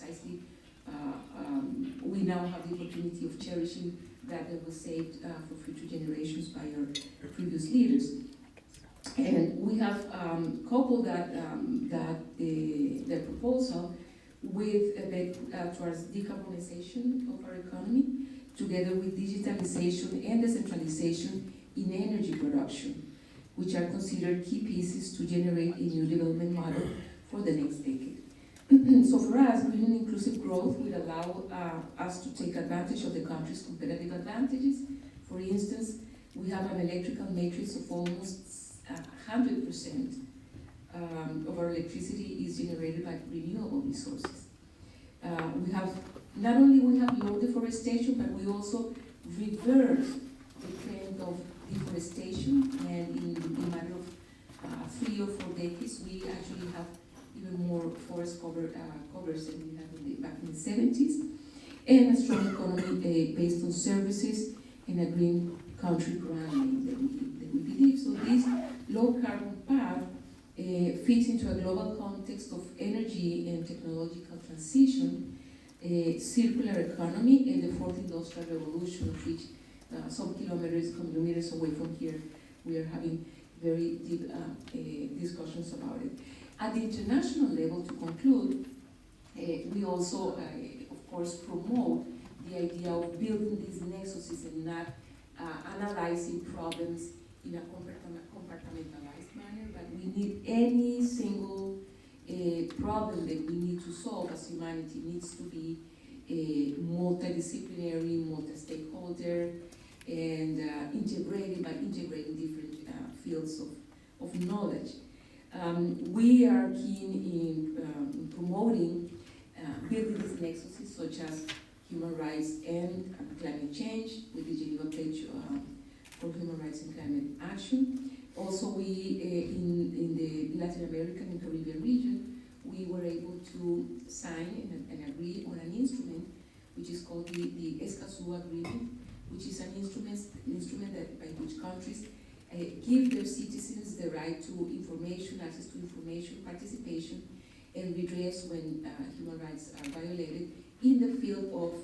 precisely we now have the opportunity of cherishing that was saved for future generations by our previous leaders. And we have coupled the proposal with a bit towards decarbonization of our economy, together with digitalization and decentralization in energy production, which are considered key pieces to generate a new development model for the next decade. So for us, green and inclusive growth will allow us to take advantage of the country's competitive advantages. For instance, we have an electrical matrix of almost 100% of our electricity is generated by renewable resources. We have, not only we have low deforestation, but we also reverse the trend of deforestation, and in a matter of 3 or 4 decades, we actually have even more forest covers than we had back in the 70s, and a strong economy based on services and a green country branding that we believe. So this low carbon path fits into a global context of energy and technological transition, circular economy, and the fourth industrial revolution, of which some kilometers away from here, we are having very deep discussions about it. At the international level, to conclude, we also, of course, promote the idea of building these nexuses and not analyzing problems in a compartmentalized manner, but we need any single problem that we need to solve as humanity needs to be multidisciplinary, multi-stakeholder, and integrating different fields of knowledge. We are keen in promoting building these nexuses such as human rights and climate change with the Geneva Pledge for Human Rights and Climate Action. Also, we in the Latin American and Caribbean region, we were able to sign and agree on an instrument which is called the Escazú Agreement, which is an instrument that by which countries give their citizens the right to information, access to information, participation, and redress when human rights are violated in the field of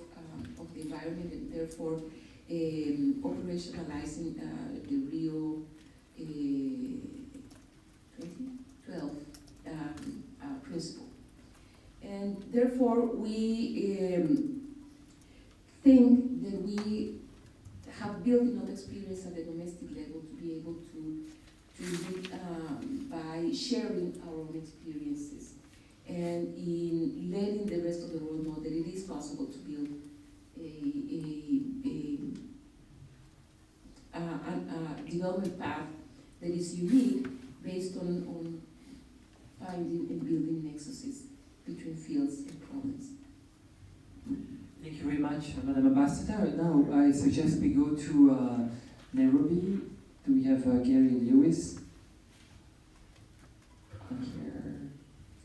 the environment, and therefore operationalizing the Rio 2012 principle. And therefore we think that we have built enough experience at the domestic level to be able to lead by sharing our own experiences and in letting the rest of the world know that it is possible to build a development path that is unique based on finding and building nexuses between fields and problems. Thank you very much, Madam Ambassador. Now I suggest we go to Nairobi. Do we have Gary Lewis? Here.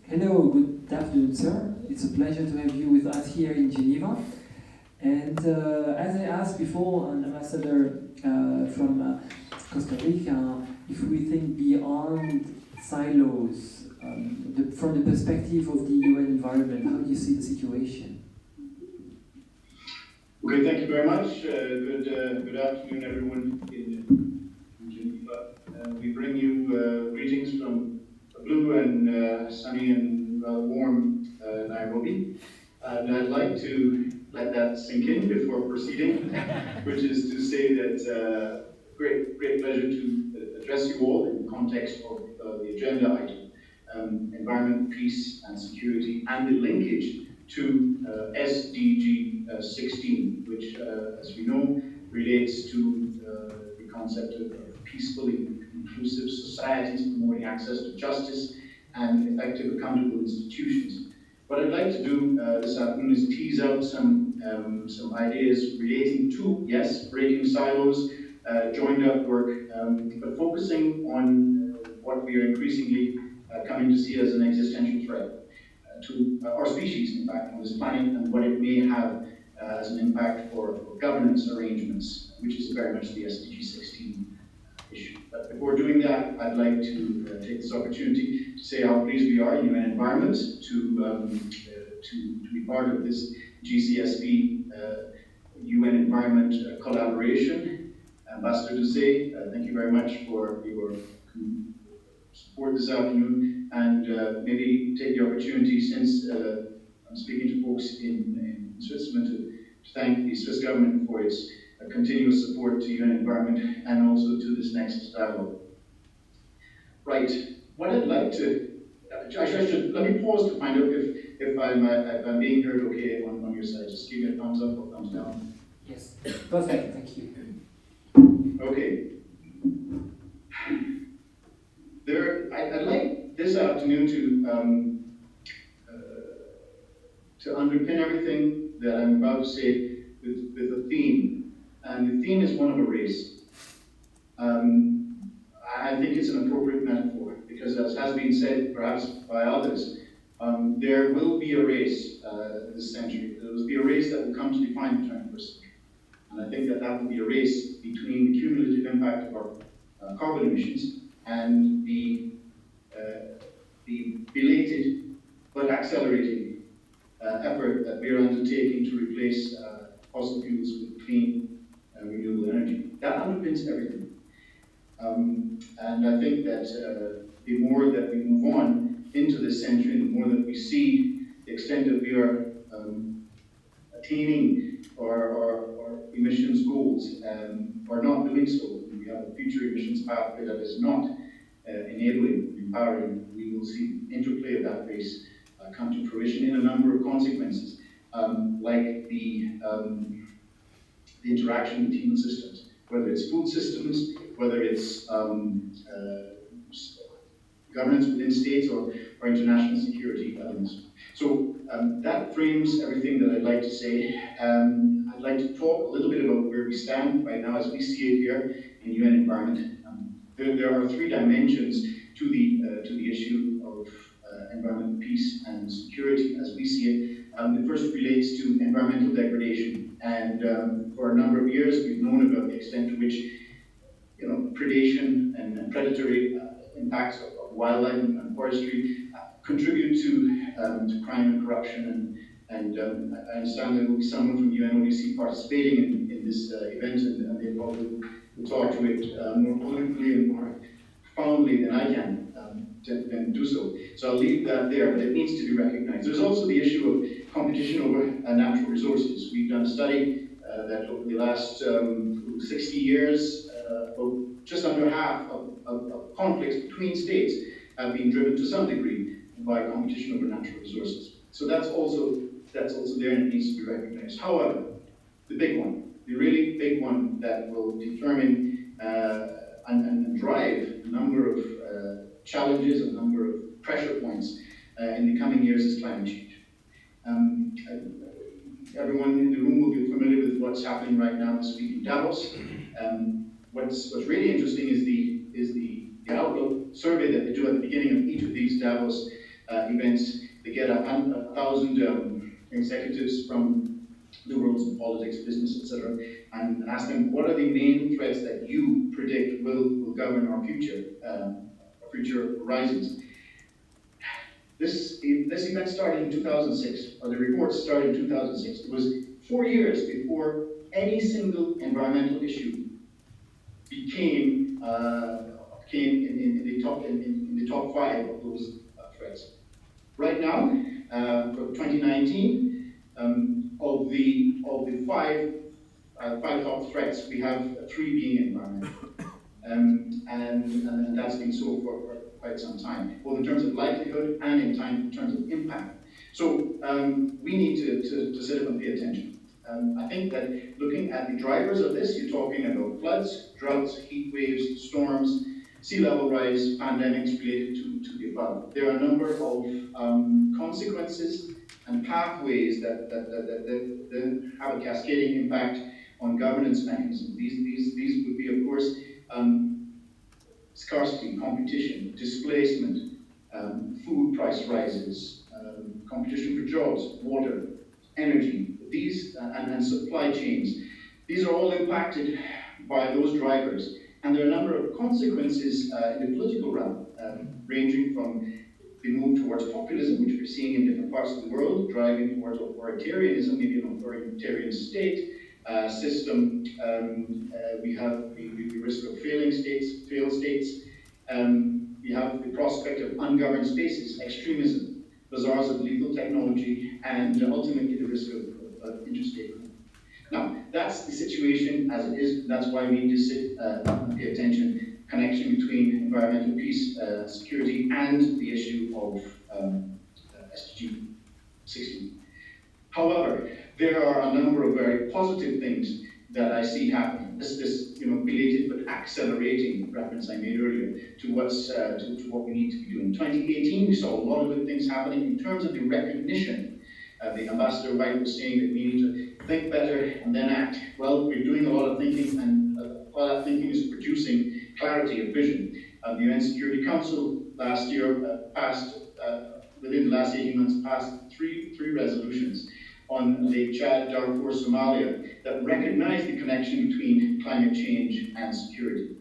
Hello, good afternoon, sir. It's a pleasure to have you with us here in Geneva. And as I asked before, an ambassador from Costa Rica, if we think beyond silos, from the perspective of the UN environment, how do you see the situation? Okay, thank you very much. Good afternoon, everyone in Geneva. We bring you greetings from a blue and sunny and warm Nairobi. And I'd like to let that sink in before proceeding, which is to say that great pleasure to address you all in the context of the agenda item, environment, peace and security, and the linkage to SDG 16, which, as we know, relates to the concept of peaceful, inclusive societies promoting access to justice and effective, accountable institutions. What I'd like to do this afternoon is tease out some ideas relating to, yes, breaking silos, joined up work, but focusing on what we are increasingly coming to see as an existential threat to our species, in fact, on this planet, and what it may have as an impact for governance arrangements, which is very much the SDG 16 issue. But before doing that, I'd like to take this opportunity to say how pleased we are in UN Environment to to be part of this GCSP UN Environment collaboration. Ambassador Duse, thank you very much for your support this afternoon, and maybe take the opportunity, since I'm speaking to folks in Switzerland, to thank the Swiss government for its continuous support to UN Environment and also to this Nexus dialogue. Right, what I'd like to, let me pause to find out if I'm being heard okay on your side. Just give me a thumbs up or thumbs down. Yes, perfect, thank you. Okay. I'd like this afternoon to underpin everything that I'm about to say with a theme, and the theme is one of a race. I think it's an appropriate metaphor because, as has been said perhaps by others, there will be a race this century. There will be a race that will come to define the 21st century, and I think that will be a race between the cumulative impact of our carbon emissions and the belated but accelerating effort that we are undertaking to replace fossil fuels with clean renewable energy. That underpins everything. And I think that the more that we move on into this century, the more that we see the extent that we are attaining our emissions goals or not doing so. We have a future emissions pathway that is not enabling, empowering. We will see the interplay of that race come to fruition in a number of consequences, like the interaction with human systems, whether it's food systems, whether it's governance within states or international security elements. So that frames everything that I'd like to say. I'd like to talk a little bit about where we stand right now as we see it here in UN Environment. There are three dimensions to the issue of environmental peace and security as we see it. The first relates to environmental degradation, and for a number of years we've known about the extent to which predation and predatory impacts of wildlife and forestry contribute to crime and corruption. And I understand there will be someone from UNODC participating in this event, and they probably will talk to it more politically and more profoundly than I can to do so. So I'll leave that there, but it needs to be recognized. There's also the issue of competition over natural resources. We've done a study that over the last 60 years, just under half of conflicts between states have been driven to some degree by competition over natural resources. So that's also there, and it needs to be recognized. However, the big one, the really big one that will determine and drive a number of challenges, a number of pressure points in the coming years is climate change. Everyone in the room will be familiar with what's happening right now this week in Davos. What's really interesting is the outlook survey that they do at the beginning of each of these Davos events. They get 1,000 executives from the worlds of politics, business, etc., and ask them, what are the main threats that you predict will govern our future horizons? This event started in 2006, or the report started in 2006. It was 4 years before any single environmental issue became in the top 5 of those threats. Right now, for 2019, of the five top threats, we have 3 being environmental, and that's been so for quite some time, both in terms of likelihood and in terms of impact. So we need to sit up and pay attention. I think that looking at the drivers of this, you're talking about floods, droughts, heat waves, storms, sea level rise, pandemics related to the above. There are a number of consequences and pathways that have a cascading impact on governance mechanisms. These would be, of course, scarcity, competition, displacement, food price rises, competition for jobs, water, energy, and supply chains. These are all impacted by those drivers. And there are a number of consequences in the political realm, ranging from the move towards populism, which we're seeing in different parts of the world, driving towards authoritarianism, maybe an authoritarian state system. We have the risk of failed states. We have the prospect of ungoverned spaces, extremism, bazaars of lethal technology, and ultimately the risk of interstate crime. Now, that's the situation as it is. That's why we need to sit and pay attention, connection between environmental peace, security, and the issue of SDG 16. However, there are a number of very positive things that I see happening. This belated but accelerating reference I made earlier to what we need to be doing. In 2018, we saw a lot of good things happening in terms of the recognition. The Ambassador White was saying that we need to think better and then act. Well, we're doing a lot of thinking, and while that thinking is producing clarity of vision. The UN Security Council last year passed, within the last 18 months, passed three resolutions on Lake Chad, Darfur, Somalia, that recognize the connection between climate change and security.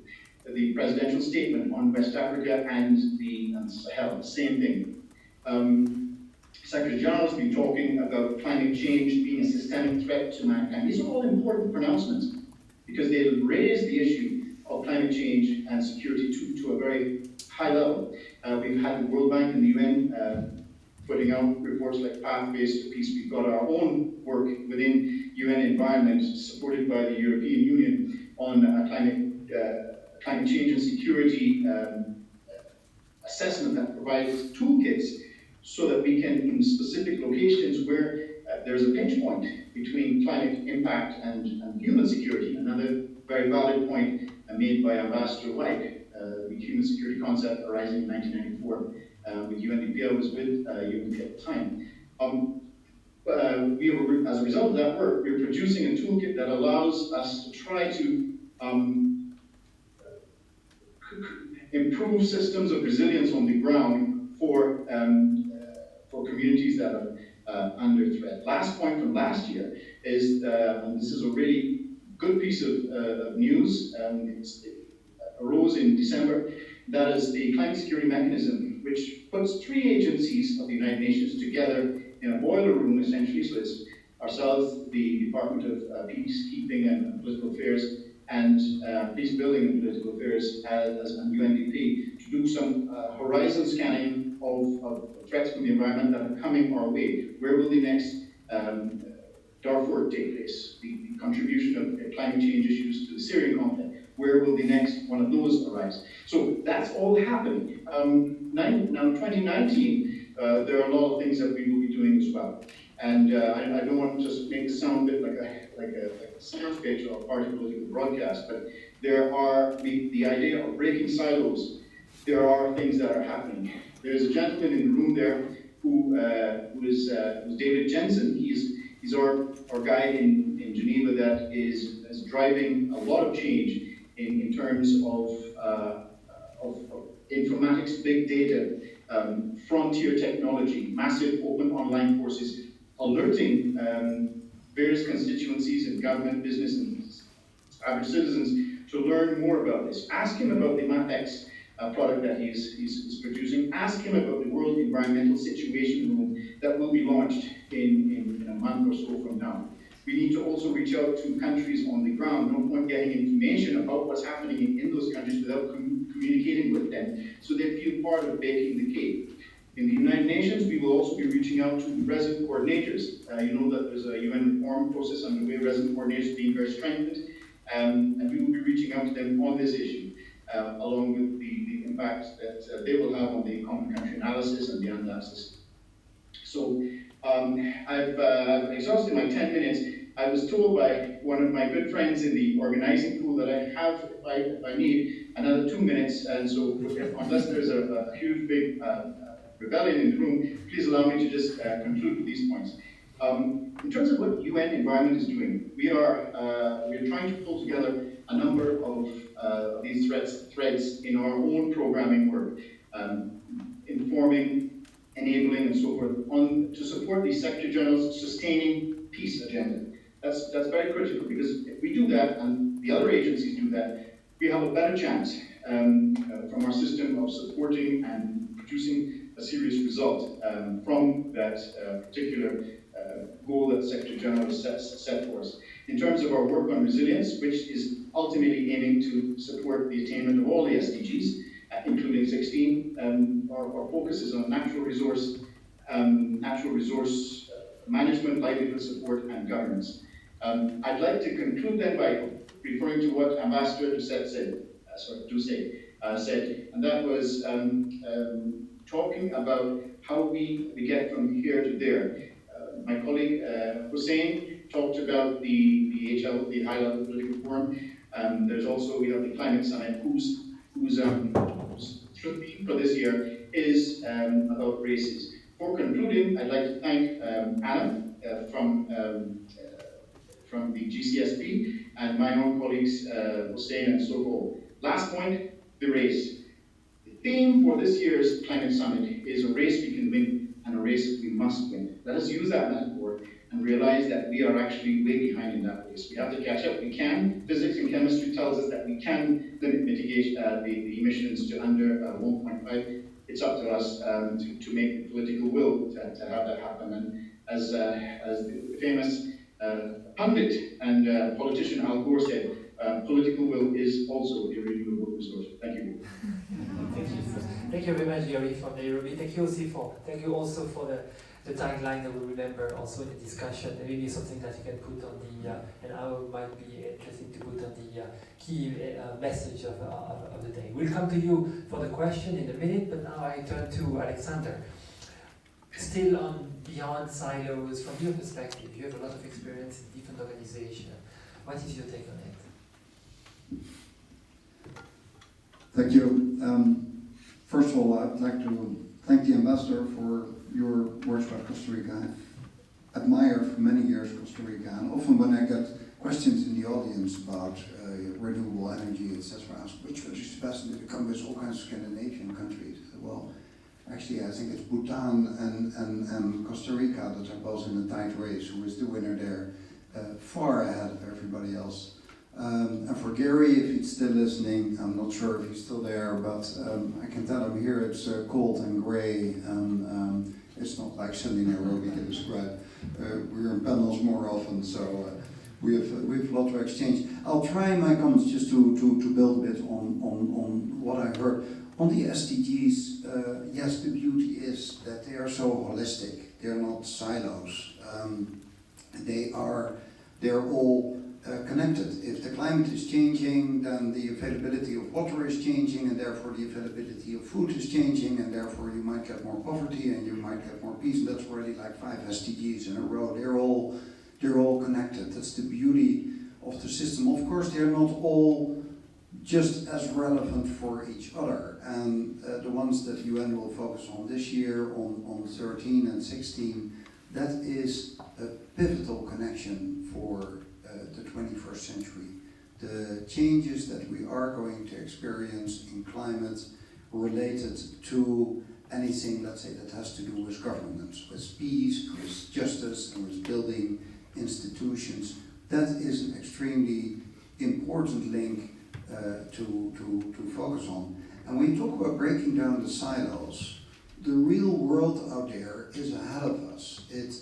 The presidential statement on West Africa and Sahel, same thing. Secretary General has been talking about climate change being a systemic threat to mankind. These are all important pronouncements because they raise the issue of climate change and security to a very high level. We've had the World Bank and the UN putting out reports like Pathways to Peace. We've got our own work within UN Environment, supported by the European Union, on climate change and security assessment that provides toolkits so that we can, in specific locations where there's a pinch point between climate impact and human security, another very valid point made by Ambassador White, the human security concept arising in 1994 with UNDP. I was with UNDP at the time. As a result of that work, we're producing a toolkit that allows us to try to improve systems of resilience on the ground for communities that are under threat. Last point from last year is, and this is a really good piece of news, it arose in December, that is the Climate Security Mechanism, which puts three agencies of the United Nations together in a boiler room, essentially. So it's ourselves, the Department of Peacekeeping and Political Affairs, and Peace Building and Political Affairs as UNDP, to do some horizon scanning of threats from the environment that are coming our way. Where will the next Darfur take place? The contribution of climate change issues to the Syrian conflict. Where will the next one of those arise? So that's all happening. Now, 2019, there are a lot of things that we will be doing as well. And I don't want to just make it sound a bit like a sales page or a party political broadcast, but there are the idea of breaking silos. There are things that are happening. There's a gentleman in the room there who is David Jensen. He's our guy in Geneva that is driving a lot of change in terms of informatics, big data, frontier technology, massive open online courses, alerting various constituencies in government, business, and average citizens to learn more about this. Ask him about the MapX product that he's producing. Ask him about the World Environmental Situation Room that will be launched in a month or so from now. We need to also reach out to countries on the ground. No point getting information about what's happening in those countries without communicating with them so they feel part of baking the cake. In the United Nations, we will also be reaching out to resident coordinators. You know that there's a UN reform process underway, resident coordinators being very strengthened, and we will be reaching out to them on this issue, along with the impact that they will have on the common country analysis and the analysis. So I've exhausted my 10 minutes. I was told by one of my good friends in the organizing pool that I have, if I need, another 2 minutes, and so unless there's a huge, big rebellion in the room, please allow me to just conclude with these points. In terms of what UN Environment is doing, we're trying to pull together a number of these threads in our own programming work, informing, enabling, and so forth, to support the Secretary General's sustaining peace agenda. That's very critical, because if we do that, and the other agencies do that, we have a better chance from our system of supporting and producing a serious result from that particular goal that the Secretary General has set for us. In terms of our work on resilience, which is ultimately aiming to support the attainment of all the SDGs, including 16, our focus is on natural resource management, livelihood support, and governance. I'd like to conclude then by referring to what Ambassador Doucet said, and that was talking about how we get from here to there. My colleague Hussein talked about the HL, the High Level Political Forum. There's also, we have the Climate Summit, whose theme for this year is about races. For concluding, I'd like to thank Anna from the GCSP and my own colleagues Hussein and Soho. Last point, the race. The theme for this year's Climate Summit is a race we can win and a race we must win. Let us use that metaphor and realize that we are actually way behind in that race. We have to catch up. We can. Physics and chemistry tells us that we can mitigate the emissions to under 1.5. It's up to us to make the political will to have that happen. And as the famous pundit and politician Al Gore said, political will is also a renewable resource. Thank you. Thank you very much, Yuri, from Nairobi. Thank you also for the tagline that we remember also in the discussion. Maybe something that you can put on the, and I might be interesting to put on the key message of the day. We'll come to you for the question in a minute, but now I turn to Alexander. Still on beyond silos, from your perspective, you have a lot of experience in different organizations. What is your take on it? Thank you. First of all, I'd like to thank the ambassador for your words about Costa Rica. I've admired for many years Costa Rica, and often when I get questions in the audience about renewable energy, etc., I ask which country is the best, and they come with all kinds of Scandinavian countries. Well, actually, I think it's Bhutan and Costa Rica that are both in a tight race. Who is the winner there? Far ahead of everybody else. And for Gary, if he's still listening, I'm not sure if he's still there, but I can tell him here it's cold and grey, and it's not like sunny Nairobi to describe. We're in panels more often, so we have a lot to exchange. I'll try my comments just to build a bit on what I heard. On the SDGs, yes, the beauty is that they are so holistic. They're not silos. They're all connected. If the climate is changing, then the availability of water is changing, and therefore the availability of food is changing, and therefore you might get more poverty and you might get more peace. And that's already like 5 SDGs in a row. They're all connected. That's the beauty of the system. Of course, they're not all just as relevant for each other. And the ones that UN will focus on this year, on 13 and 16, that is a pivotal connection for the 21st century. The changes that we are going to experience in climate related to anything, let's say, that has to do with governance, with peace, with justice, and with building institutions, that is an extremely important link to focus on. And when you talk about breaking down the silos, the real world out there is ahead of us. It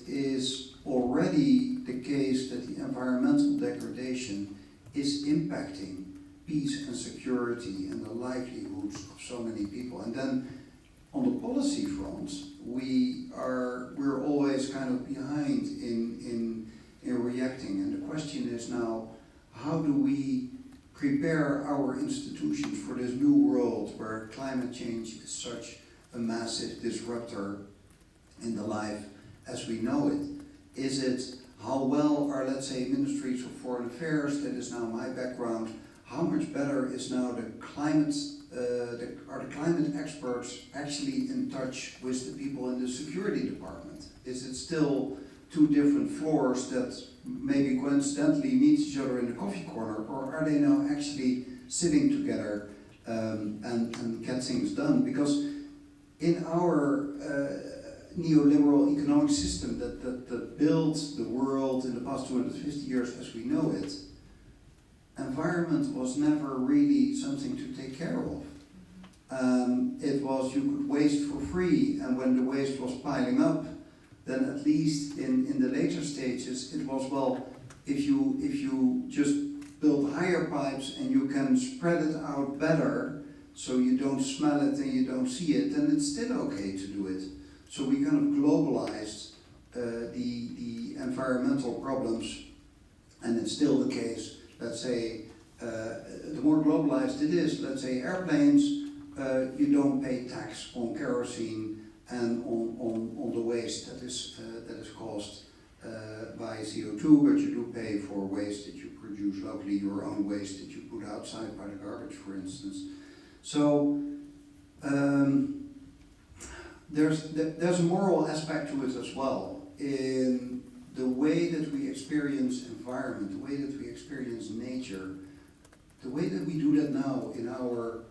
is already the case that the environmental degradation is impacting peace and security and the livelihoods of so many people. And then on the policy front, we're always kind of behind in reacting. And the question is now, how do we prepare our institutions for this new world where climate change is such a massive disruptor in the life as we know it? Is it how well are, let's say, ministries of foreign affairs, that is now my background, how much better is now the climate, are the climate experts actually in touch with the people in the security department? Is it still 2 different floors that maybe coincidentally meet each other in the coffee corner, or are they now actually sitting together and get things done? Because in our neoliberal economic system that built the world in the past 250 years as we know it, environment was never really something to take care of. It was you could waste for free, and when the waste was piling up, then at least in the later stages it was, well, if you just build higher pipes and you can spread it out better so you don't smell it and you don't see it, then it's still okay to do it. So we kind of globalized the environmental problems, and it's still the case. Let's say the more globalized it is, let's say airplanes, you don't pay tax on kerosene and on the waste that is caused by CO2, but you do pay for waste that you produce locally, your own waste that you put outside by the garbage, for instance. So there's a moral aspect to it as well, in the way that we experience environment, the way that we experience nature. The way that we do that now in our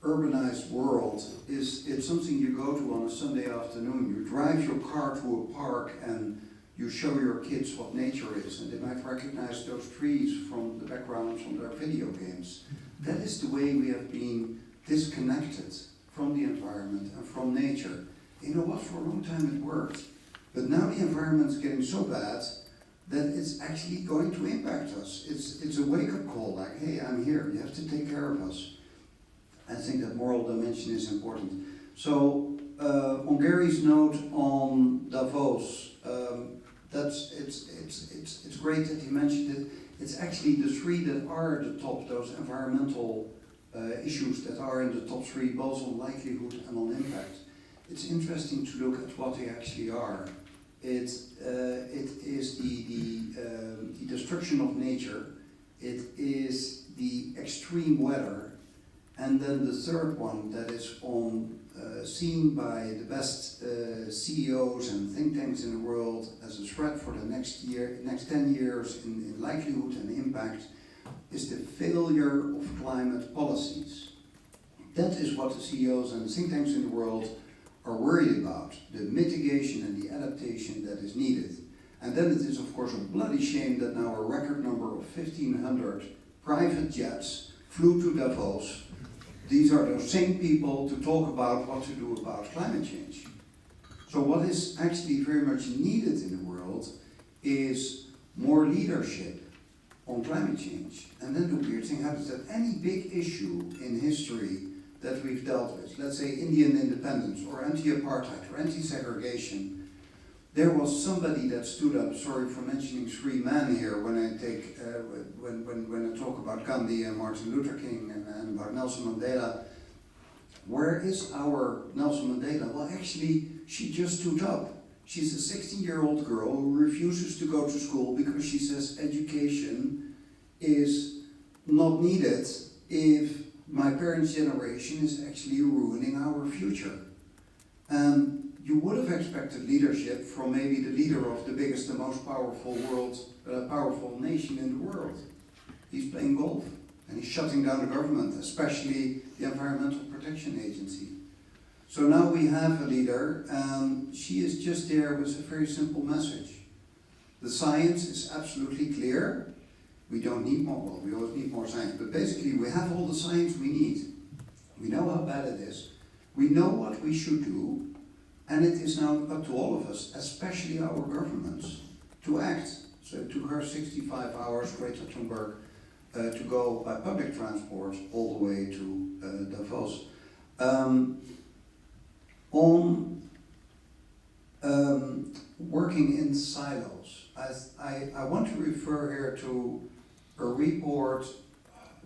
urbanized world is it's something you go to on a Sunday afternoon. You drive your car to a park and you show your kids what nature is, and they might recognize those trees from the backgrounds from their video games. That is the way we have been disconnected from the environment and from nature. You know what, for a long time it worked, but now the environment's getting so bad that it's actually going to impact us. It's a wake-up call, like, hey, I'm here, you have to take care of us. I think that moral dimension is important. So, on Gary's note on Davos, it's great that he mentioned it. It's actually the three that are at the top, those environmental issues that are in the top three, both on likelihood and on impact. It's interesting to look at what they actually are. It is the destruction of nature, it is the extreme weather, and then the third one that is seen by the best CEOs and think tanks in the world as a threat for the next 10 years in likelihood and impact, is the failure of climate policies. That is what the CEOs and the think tanks in the world are worried about, the mitigation and the adaptation that is needed. And then it is of course a bloody shame that now a record number of 1,500 private jets flew to Davos. These are those same people to talk about what to do about climate change. So what is actually very much needed in the world is more leadership on climate change. And then the weird thing happens that any big issue in history that we've dealt with, let's say Indian independence or anti-apartheid or anti-segregation, there was somebody that stood up. Sorry for mentioning three men here when I take when I talk about Gandhi and Martin Luther King and about Nelson Mandela. Where is our Nelson Mandela? Well, actually, she just stood up. She's a 16-year-old girl who refuses to go to school because she says education is not needed if my parents' generation is actually ruining our future. You would have expected leadership from maybe the leader of the biggest and most powerful nation in the world. He's playing golf and he's shutting down the government, especially the Environmental Protection Agency. So now we have a leader, and she is just there with a very simple message. The science is absolutely clear. We don't need more, well, we always need more science, but basically we have all the science we need. We know how bad it is. We know what we should do, and it is now up to all of us, especially our governments, to act. So it took her 65 hours, Greta Thunberg, to go by public transport all the way to Davos. On working in silos, I want to refer here to a report.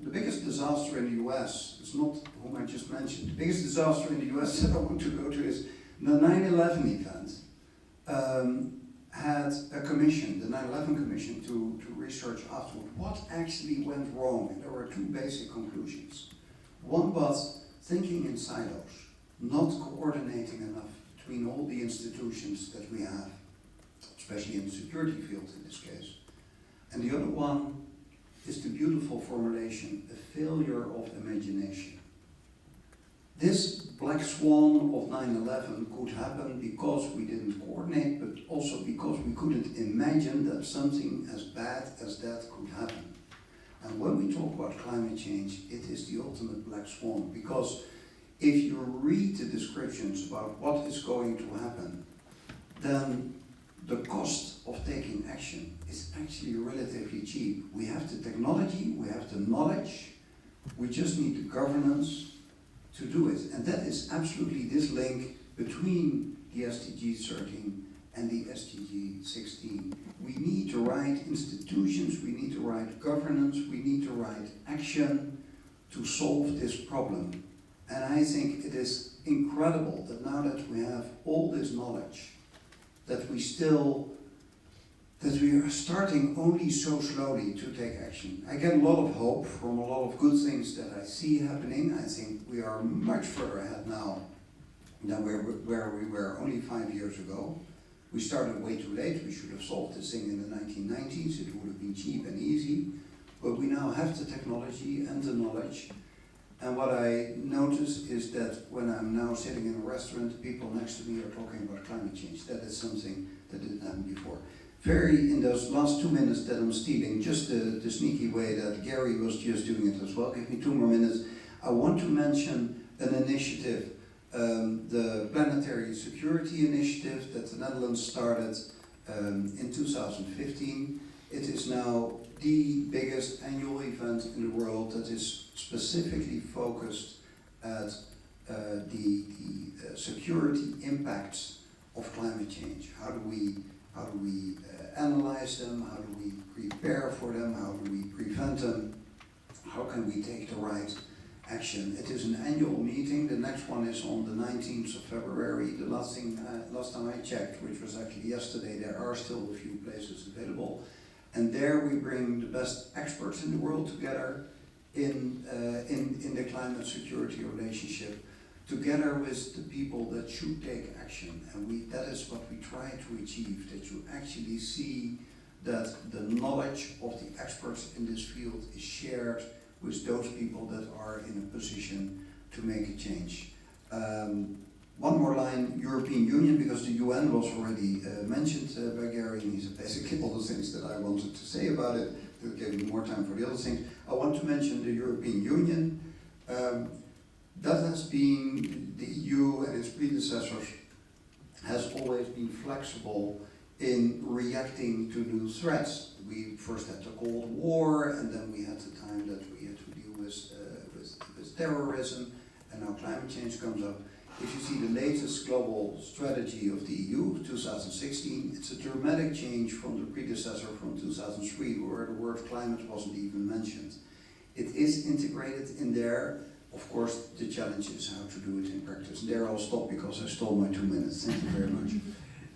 The biggest disaster in the US, it's not whom I just mentioned, the biggest disaster in the US that I want to go to is the 9/11 event. Had a commission, the 9/11 Commission, to research afterward what actually went wrong. And there were two basic conclusions. One was thinking in silos, not coordinating enough between all the institutions that we have, especially in the security field in this case. And the other one is the beautiful formulation, a failure of imagination. This black swan of 9/11 could happen because we didn't coordinate, but also because we couldn't imagine that something as bad as that could happen. And when we talk about climate change, it is the ultimate black swan, because if you read the descriptions about what is going to happen, then the cost of taking action is actually relatively cheap. We have the technology, we have the knowledge, we just need the governance to do it. And that is absolutely this link between the SDG 13 and the SDG 16. We need the right institutions, we need the right governance, we need the right action to solve this problem. And I think it is incredible that now that we have all this knowledge, that we are starting only so slowly to take action. I get a lot of hope from a lot of good things that I see happening. I think we are much further ahead now than where we were only 5 years ago. We started way too late. We should have solved this thing in the 1990s. It would have been cheap and easy. But we now have the technology and the knowledge. And what I notice is that when I'm now sitting in a restaurant, people next to me are talking about climate change. That is something that didn't happen before. In those last 2 minutes that I'm stealing, just the sneaky way that Gary was just doing it as well, give me 2 more minutes. I want to mention an initiative, the Planetary Security Initiative that the Netherlands started in 2015. It is now the biggest annual event in the world that is specifically focused at the security impacts of climate change. How do we analyze them? How do we prepare for them? How do we prevent them? How can we take the right action? It is an annual meeting. The next one is on the 19th of February. The last time I checked, which was actually yesterday, there are still a few places available. And there we bring the best experts in the world together in the climate security relationship, together with the people that should take action. And that is what we try to achieve, that you actually see that the knowledge of the experts in this field is shared with those people that are in a position to make a change. One more line, European Union, because the UN was already mentioned by Gary, and he's basically all the things that I wanted to say about it. That gave me more time for the other things. I want to mention the European Union. That has been, the EU and its predecessors has always been flexible in reacting to new threats. We first had the Cold War, and then we had the time that we had to deal with terrorism, and now climate change comes up. If you see the latest global strategy of the EU, 2016, it's a dramatic change from the predecessor from 2003, where the word climate wasn't even mentioned. It is integrated in there. Of course, the challenge is how to do it in practice. There I'll stop because I stole my 2 minutes. Thank you very much.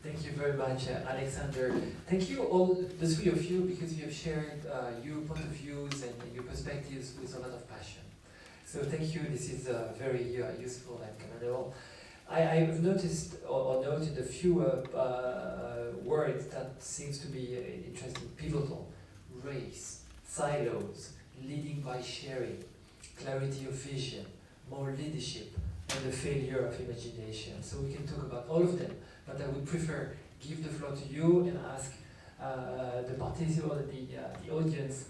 Thank you very much, Alexander. Thank you all, the three of you, because you have shared your point of views and your perspectives with a lot of passion. So thank you, this is very useful and commendable. I've noticed or noted a few words that seems to be interesting: pivotal, race, silos, leading by sharing, clarity of vision, more leadership, and the failure of imagination. So we can talk about all of them, but I would prefer give the floor to you and ask the participants, the audience,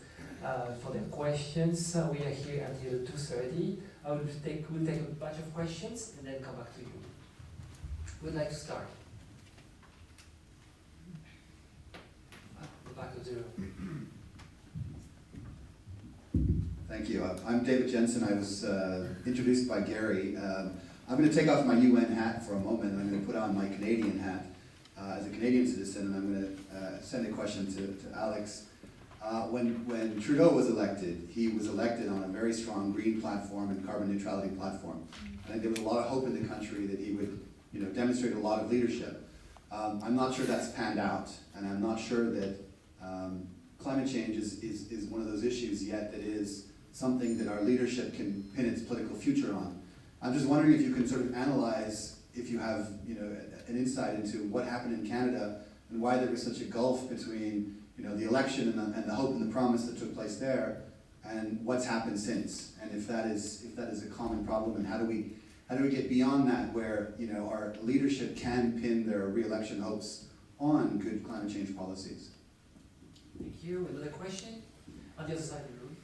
for their questions. We are here until 2:30. We'll take a bunch of questions and then come back to you. Who would like to start? The back of the room. Thank you. I'm David Jensen. I was introduced by Gary. I'm going to take off my UN hat for a moment, and I'm going to put on my Canadian hat as a Canadian citizen, and I'm going to send a question to Alex. When Trudeau was elected, he was elected on a very strong green platform and carbon neutrality platform. I think there was a lot of hope in the country that he would, demonstrate a lot of leadership. I'm not sure that's panned out, and I'm not sure that climate change is one of those issues yet that is something that our leadership can pin its political future on. I'm just wondering if you can sort of analyze, if you have an insight into what happened in Canada and why there was such a gulf between the election and the hope and the promise that took place there, and what's happened since, and if that is a common problem, and how do we get beyond that, where our leadership can pin their re-election hopes on good climate change policies. Thank you. Another question on the other side of the room.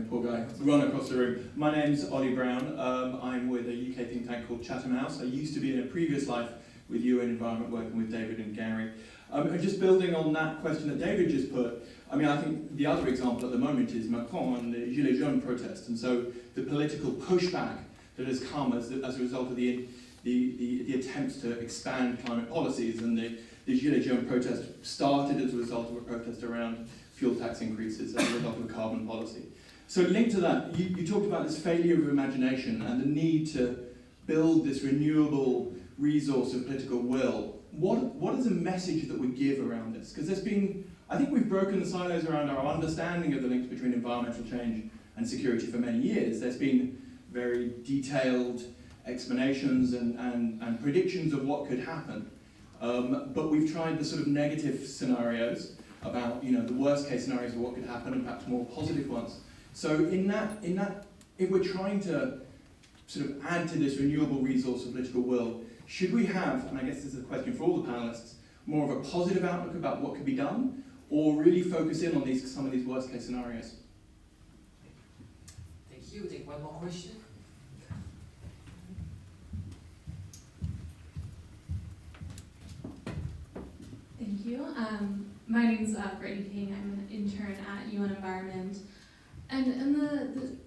the poor guy run across the room. My name's Ollie Brown. I'm with a UK think tank called Chatham House. I used to be in a previous life with UN Environment, working with David and Gary. And just building on that question that David just put, I mean, I think the other example at the moment is Macron and the Gilets jaunes protest. And so the political pushback that has come as a result of the attempts to expand climate policies, and the Gilets jaunes protest started as a result of a protest around fuel tax increases as a result of a carbon policy. So linked to that, you talked about this failure of imagination and the need to build this renewable resource of political will. What is a message that we give around this? Because I think we've broken the silos around our understanding of the links between environmental change and security for many years. There's been very detailed explanations and predictions of what could happen. But we've tried the sort of negative scenarios about, the worst case scenarios of what could happen and perhaps more positive ones. So in that, if we're trying to sort of add to this renewable resource of political will, should we have, and I guess this is a question for all the panelists, more of a positive outlook about what could be done, or really focus in on some of these worst case scenarios? Thank you. Take one more question. Thank you. My name is Brittany King. I'm an intern at UN Environment. And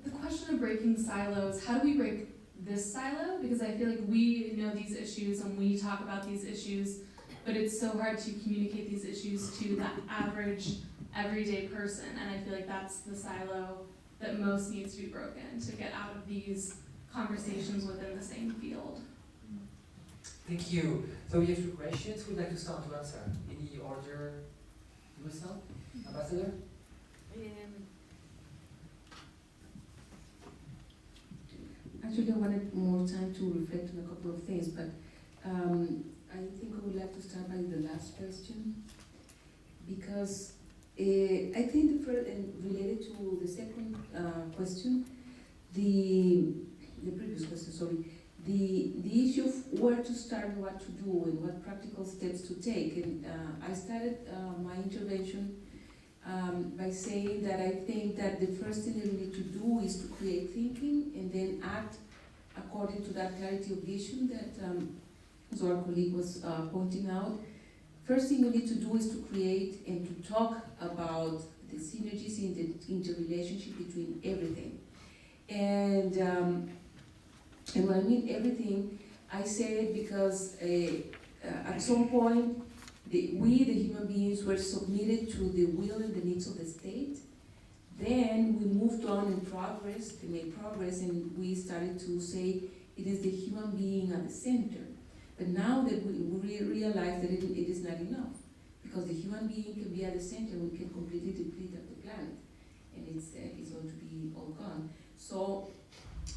the question of breaking silos, how do we break this silo? Because I feel like we know these issues and we talk about these issues, but it's so hard to communicate these issues to the average, everyday person. And I feel like that's the silo that most needs to be broken to get out of these conversations within the same field. Thank you. So we have 2 questions. We'd like to start to answer. Any order? Yourself, Ambassador? Actually, I wanted more time to reflect on a couple of things, but I think I would like to start by the last question, because I think the first, and related to the second question, the previous question, sorry, the issue of where to start and what to do and what practical steps to take. And I started my intervention by saying that I think that the first thing that we need to do is to create thinking and then act according to that clarity of vision that as our colleague was pointing out. First thing we need to do is to create and to talk about the synergies in the interrelationship between everything. And when I mean everything, I say it because at some point, we, the human beings, were submitted to the will and the needs of the state. Then we moved on and progressed, and made progress, and we started to say it is the human being at the center. But now that we realize that it is not enough, because the human being can be at the center, we can completely deplete the planet, and it's going to be all gone. So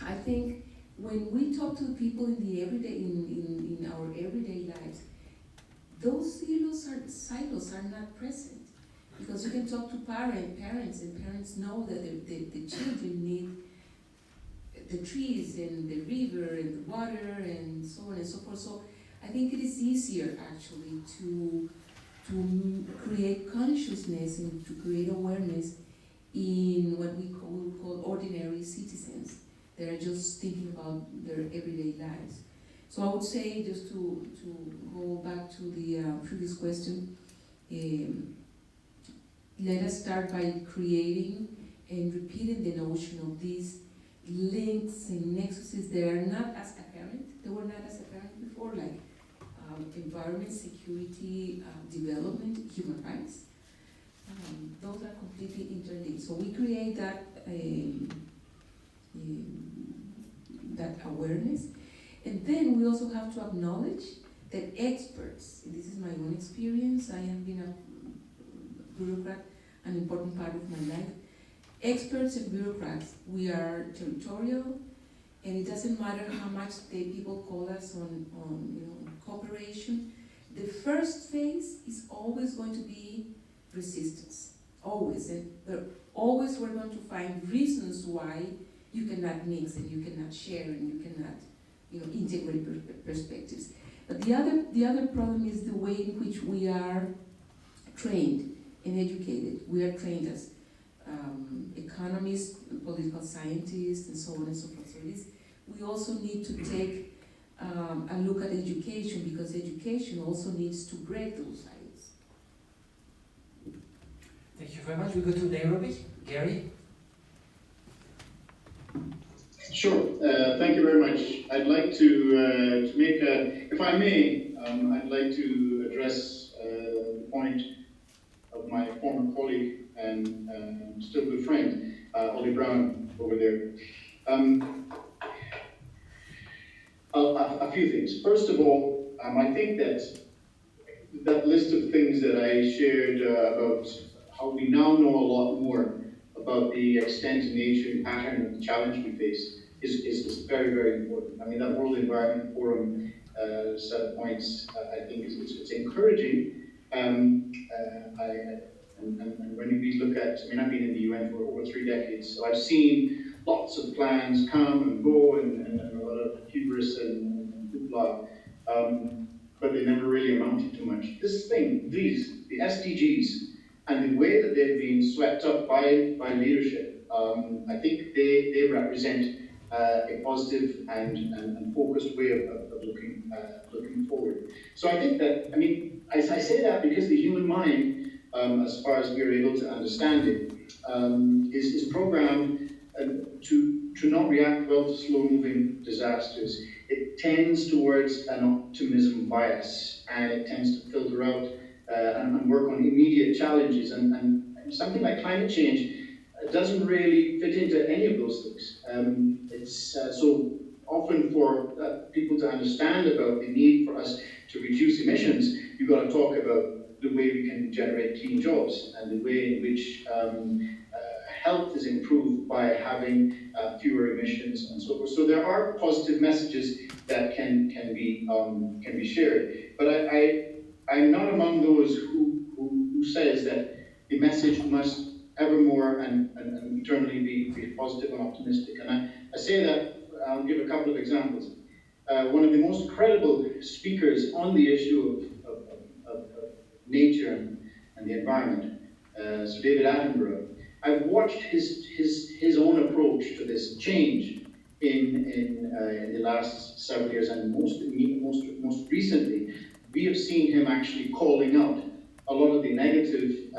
I think when we talk to people in the everyday, in our everyday lives, those silos are not present, because you can talk to parents, and parents know that the children need the trees and the river and the water and so on and so forth. So I think it is easier actually to create consciousness and to create awareness in what we call ordinary citizens that are just thinking about their everyday lives. So I would say, just to go back to the previous question, let us start by creating and repeating the notion of these links and nexuses that are not as apparent. They were not as apparent before, like environment, security, development, human rights. Those are completely interlinked. So we create that awareness. And then we also have to acknowledge that experts, and this is my own experience, I have been a bureaucrat, an important part of my life. Experts and bureaucrats, we are territorial, and it doesn't matter how much people call us on cooperation. The first phase is always going to be resistance, always, and always we're going to find reasons why you cannot mix and you cannot share and you cannot integrate perspectives. But the other problem is the way in which we are trained and educated. We are trained as economists, political scientists, and so on and so forth. So we also need to take a look at education, because education also needs to break those silos. Thank you very much. We go to Nairobi. Gary? Sure. Thank you very much. I'd like to make a, if I may, I'd like to address the point of my former colleague and still good friend, Ollie Brown, over there. A few things. First of all, I think that list of things that I shared about how we now know a lot more about the extent, nature, and pattern of the challenge we face is very, very important. I mean, that World Environment Forum set of points, I think, it's encouraging. And when we look at, I mean, I've been in the UN for over 3 decades, so I've seen lots of plans come and go, and a lot of hubris and hoopla, but they never really amounted to much. This thing, the SDGs, and the way that they've been swept up by leadership, I think they represent a positive and focused way of looking forward. So I think that, I mean, I say that because the human mind, as far as we're able to understand it, is programmed to not react well to slow-moving disasters. It tends towards an optimism bias, and it tends to filter out and work on immediate challenges. And something like climate change doesn't really fit into any of those things. It's so often for people to understand about the need for us to reduce emissions, you've got to talk about the way we can generate clean jobs and the way in which health is improved by having fewer emissions and so forth. So there are positive messages that can be shared. But I'm not among those who says that the message must evermore and eternally be positive and optimistic. And I say that, I'll give a couple of examples. One of the most credible speakers on the issue of nature and the environment, Sir David Attenborough, I've watched his own approach to this change in the last several years, and most recently, we have seen him actually calling out a lot of the negative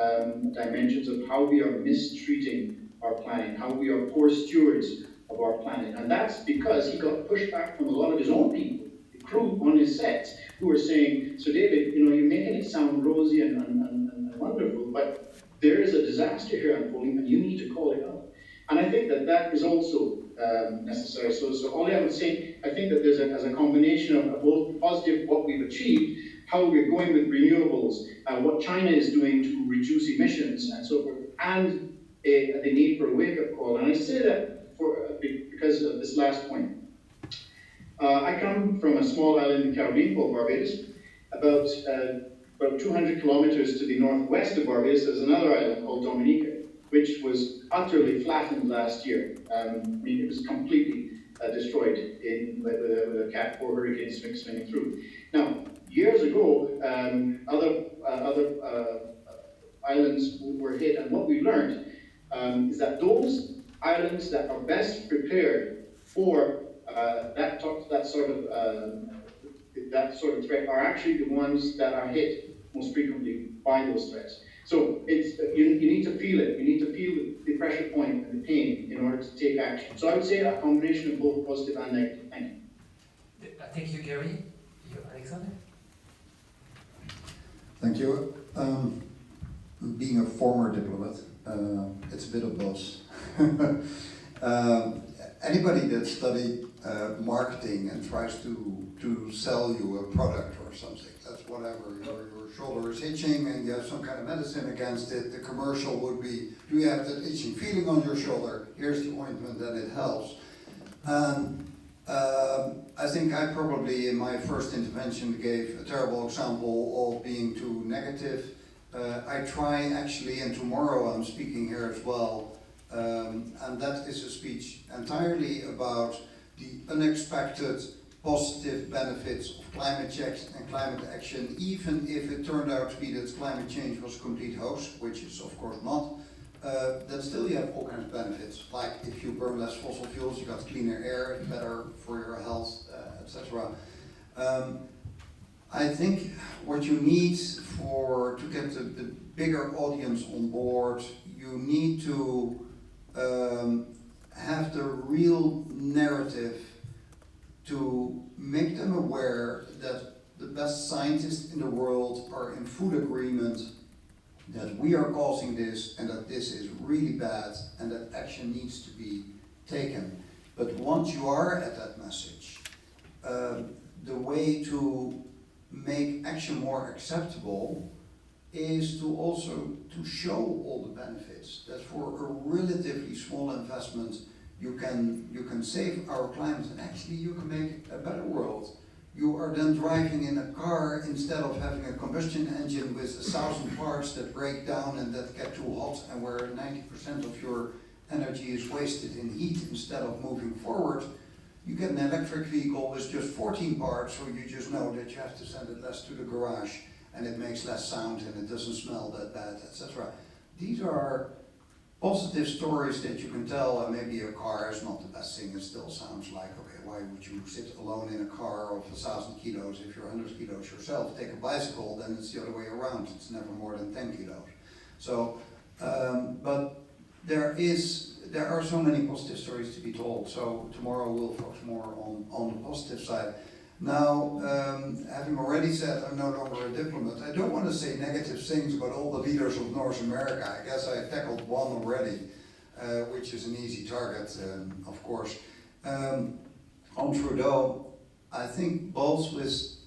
dimensions of how we are mistreating our planet, how we are poor stewards of our planet. And that's because he got pushback from a lot of his own people, the crew on his sets, who were saying, so David, you know, you're making it sound rosy and wonderful, but there is a disaster here unfolding and you need to call it out. And I think that is also necessary. So all I would say, I think that there's a combination of both positive, what we've achieved, how we're going with renewables, what China is doing to reduce emissions and so forth, and the need for a wake-up call. And I say that because of this last point. I come from a small island in the Caribbean called Barbados. About 200 kilometers to the northwest of Barbados, there's another island called Dominica, which was utterly flattened last year. I mean, it was completely destroyed with a Cat 4 hurricane swinging through. Now, years ago, other islands were hit, and what we learned is that those islands that are best prepared for that sort of threat are actually the ones that are hit most frequently by those threats. So it's you need to feel it. You need to feel the pressure point and the pain in order to take action. So I would say a combination of both positive and negative. Thank you. Thank you, Gary. You, Alexander? Thank you. Being a former diplomat, it's a bit of both. Anybody that studied marketing and tries to sell you a product or something, that's whatever, your shoulder is itching and you have some kind of medicine against it, the commercial would be, do you have that itching feeling on your shoulder? Here's the ointment and it helps. And I think I probably in my first intervention gave a terrible example of being too negative. I try actually, and tomorrow I'm speaking here as well, and that is a speech entirely about the unexpected positive benefits of climate change and climate action, even if it turned out to be that climate change was a complete hoax, which is of course not. then still you have all kinds of benefits. Like if you burn less fossil fuels, you got cleaner air, it's better for your health, etc. I think what you need to get the bigger audience on board, you need to have the real narrative to make them aware that the best scientists in the world are in full agreement that we are causing this and that this is really bad and that action needs to be taken. But once you are at that message, the way to make action more acceptable is to also to show all the benefits, that for a relatively small investment you can save our climate and actually you can make a better world. You are then driving in a car instead of having a combustion engine with 1,000 parts that break down and that get too hot and where 90% of your energy is wasted in heat instead of moving forward. You get an electric vehicle with just 14 parts, so you just know that you have to send it less to the garage and it makes less sound and it doesn't smell that bad, etc. These are positive stories that you can tell, and maybe a car is not the best thing. It still sounds like, okay, why would you sit alone in a car of 1,000 kilos if you're 100 kilos yourself? Take a bicycle, then it's the other way around. It's never more than 10 kilos. So, but there are so many positive stories to be told. So tomorrow we'll focus more on the positive side. Now, having already said I'm no longer a diplomat, I don't want to say negative things about all the leaders of North America. I guess I tackled one already, which is an easy target, of course. On Trudeau, I think both with,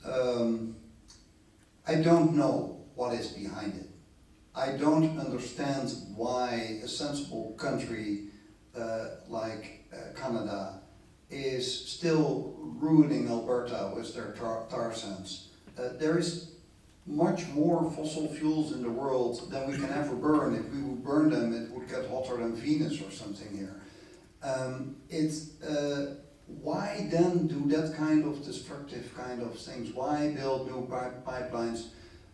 I don't know what is behind it. I don't understand why a sensible country like Canada is still ruining Alberta with their tar sands. There is much more fossil fuels in the world than we can ever burn. If we would burn them, it would get hotter than Venus or something here. Why then do that kind of destructive kind of things? Why build new pipelines?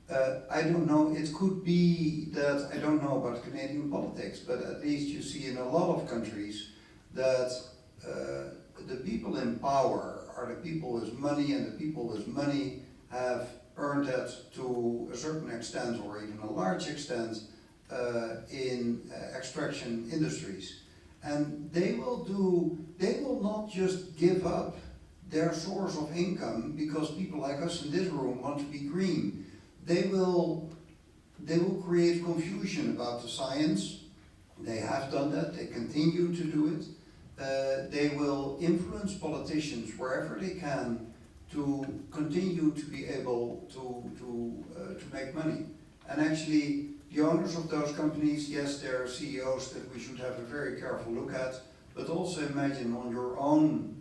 I don't know, it could be that, I don't know about Canadian politics, but at least you see in a lot of countries that the people in power are the people with money, and the people with money have earned that to a certain extent or even a large extent in extraction industries. And they will not just give up their source of income because people like us in this room want to be green. They will create confusion about the science. They have done that, they continue to do it. They will influence politicians wherever they can to continue to be able to make money. And actually, the owners of those companies, yes, there are CEOs that we should have a very careful look at, but also imagine on your own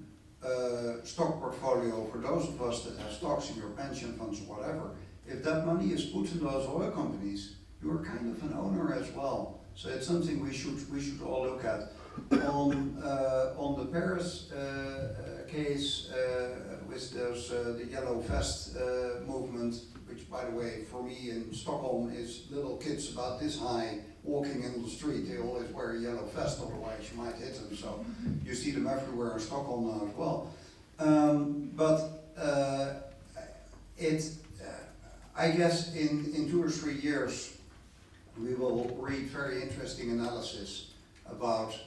stock portfolio, for those of us that have stocks in your pension funds or whatever, if that money is put in those oil companies, you're kind of an owner as well. So it's something we should all look at. On the Paris case with those the yellow vest movement, which by the way for me in Stockholm is little kids about this high walking in the street. They always wear a yellow vest, otherwise you might hit them. So you see them everywhere in Stockholm now as well. I guess in 2 or 3 years we will read very interesting analysis about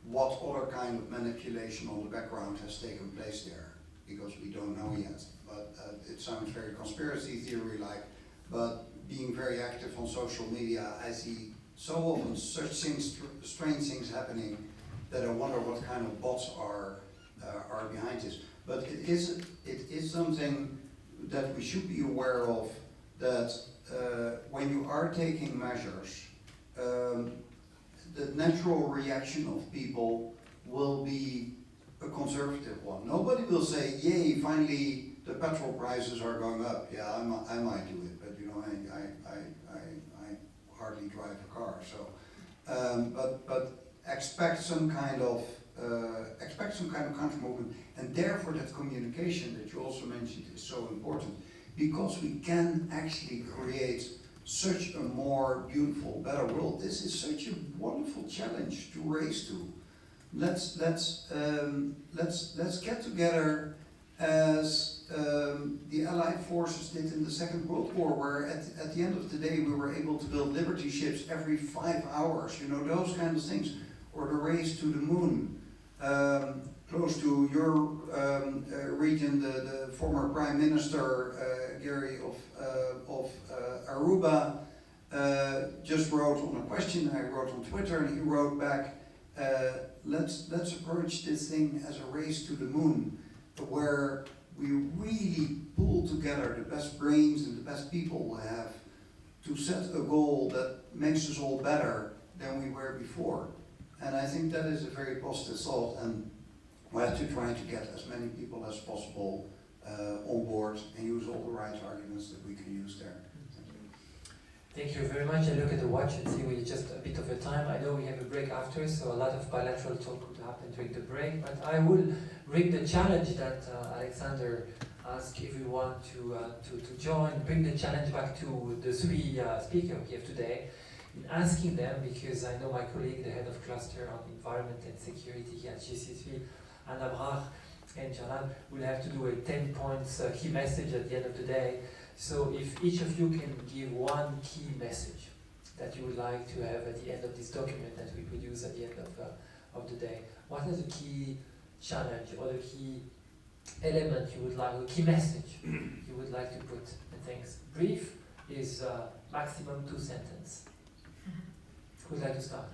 what other kind of manipulation on the background has taken place there, because we don't know yet. But it sounds very conspiracy theory-like, but being very active on social media, I see so often such things, strange things happening, that I wonder what kind of bots are behind this. But it is something that we should be aware of, that when you are taking measures, the natural reaction of people will be a conservative one. Nobody will say, yay, finally the petrol prices are going up. Yeah, I might do it, but you know, I hardly drive a car. So, but expect some kind of counter movement, and therefore that communication that you also mentioned is so important, because we can actually create such a more beautiful, better world. This is such a wonderful challenge to race to. Let's get together as the Allied forces did in the Second World War, where at the end of the day we were able to build Liberty ships every 5 hours, you know, those kind of things. Or the race to the moon. Close to your region, the former Prime Minister, Gary of Aruba, just wrote on a question I wrote on Twitter, and he wrote back, let's approach this thing as a race to the moon, where we really pull together the best brains and the best people we have to set a goal that makes us all better than we were before. And I think that is a very positive thought, and we have to try to get as many people as possible on board and use all the right arguments that we can use there. Thank you very much. I look at the watch and see we're just a bit over time. I know we have a break after, so a lot of bilateral talk could happen during the break, but I will bring the challenge that Alexander asked everyone to join, bring the challenge back to the three speakers here today, in asking them, because I know my colleague, the head of cluster on environment and security here at GCC, Attenborough and Jalan, will have to do a 10 points key message at the end of the day. So if each of you can give one key message that you would like to have at the end of this document that we produce at the end of the day, what is the key challenge or the key element you would like, or key message you would like to put in things? Brief is maximum 2 sentences. Who would like to start?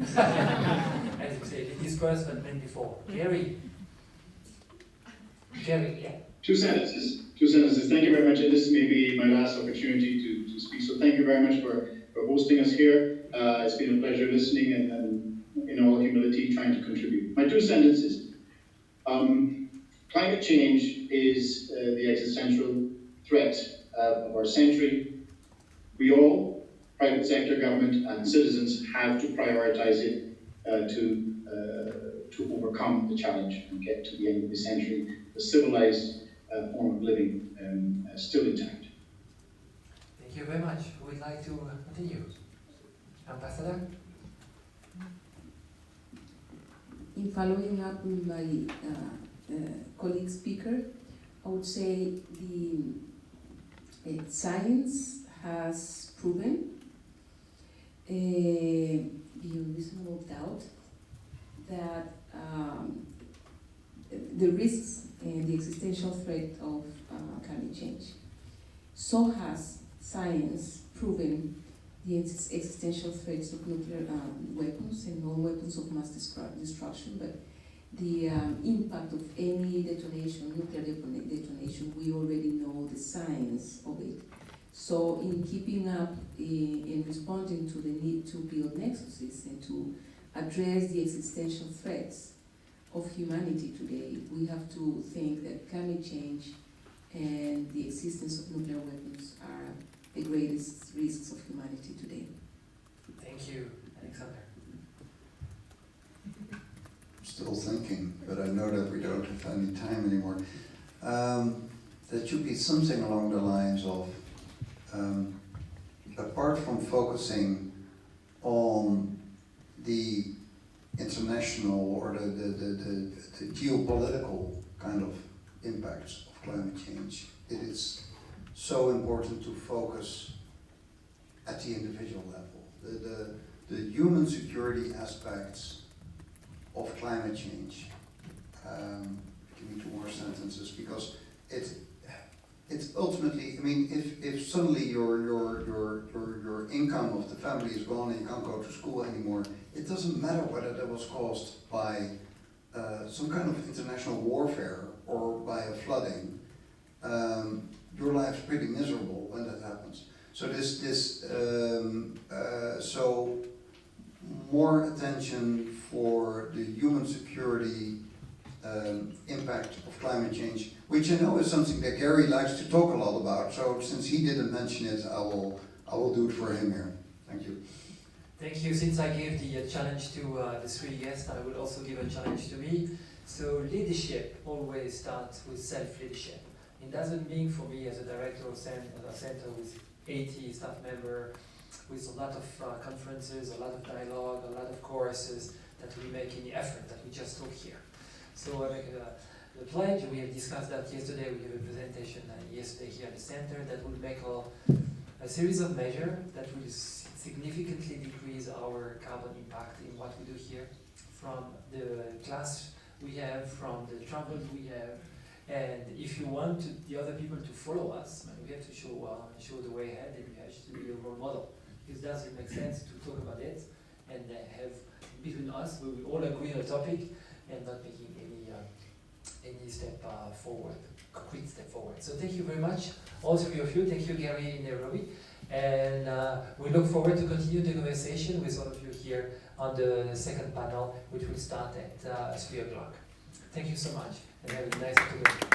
As you say, ladies first, but men before. Gary, yeah. 2 sentences. 2 sentences. Thank you very much. And this may be my last opportunity to speak. So thank you very much for hosting us here. It's been a pleasure listening and in all humility trying to contribute. My 2 sentences. Climate change is the existential threat of our century. We all, private sector, government and citizens, have to prioritize it to overcome the challenge and get to the end of the century, the civilized form of living still intact. Thank you very much. Who would like to continue? Ambassador? In following up with my colleague speaker, I would say the science has proven beyond reasonable doubt that the risks and the existential threat of climate change. So has science proven the existential threats of nuclear weapons and non-weapons of mass destruction, but the impact of any detonation, nuclear detonation, we already know the science of it. So in keeping up, in responding to the need to build nexuses and to address the existential threats of humanity today, we have to think that climate change and the existence of nuclear weapons are the greatest risks of humanity today. Thank you, Alexander. Still thinking, but I know that we don't have any time anymore. There should be something along the lines of, apart from focusing on the international or the geopolitical kind of impacts of climate change, it is so important to focus at the individual level. The human security aspects of climate change. Give me 2 more sentences, because it's ultimately, I mean, if suddenly your income of the family is gone and you can't go to school anymore, it doesn't matter whether that was caused by some kind of international warfare or by a flooding. Your life's pretty miserable when that happens. So so more attention for the human security impact of climate change, which I know is something that Gary likes to talk a lot about. So since he didn't mention it, I will do it for him here. Thank you. Thank you. Since I gave the challenge to the 3 guests, I will also give a challenge to me. So leadership always starts with self-leadership. It doesn't mean for me as a director of a center with 80 staff members, with a lot of conferences, a lot of dialogue, a lot of courses, that we make any effort that we just talk here. So the pledge, we have discussed that yesterday, we have a presentation yesterday here at the center that will make a series of measures that will significantly decrease our carbon impact in what we do here, from the class we have, from the travel we have, and if you want the other people to follow us, we have to show the way ahead, and we have to be a role model. Because it doesn't make sense to talk about it and have between us, we will all agree on a topic and not making any step forward, concrete step forward. So thank you very much, all three of you. Thank you, Gary in Nairobi. And we look forward to continue the conversation with all of you here on the second panel, which will start at 3 o'clock. Thank you so much, and have a nice afternoon.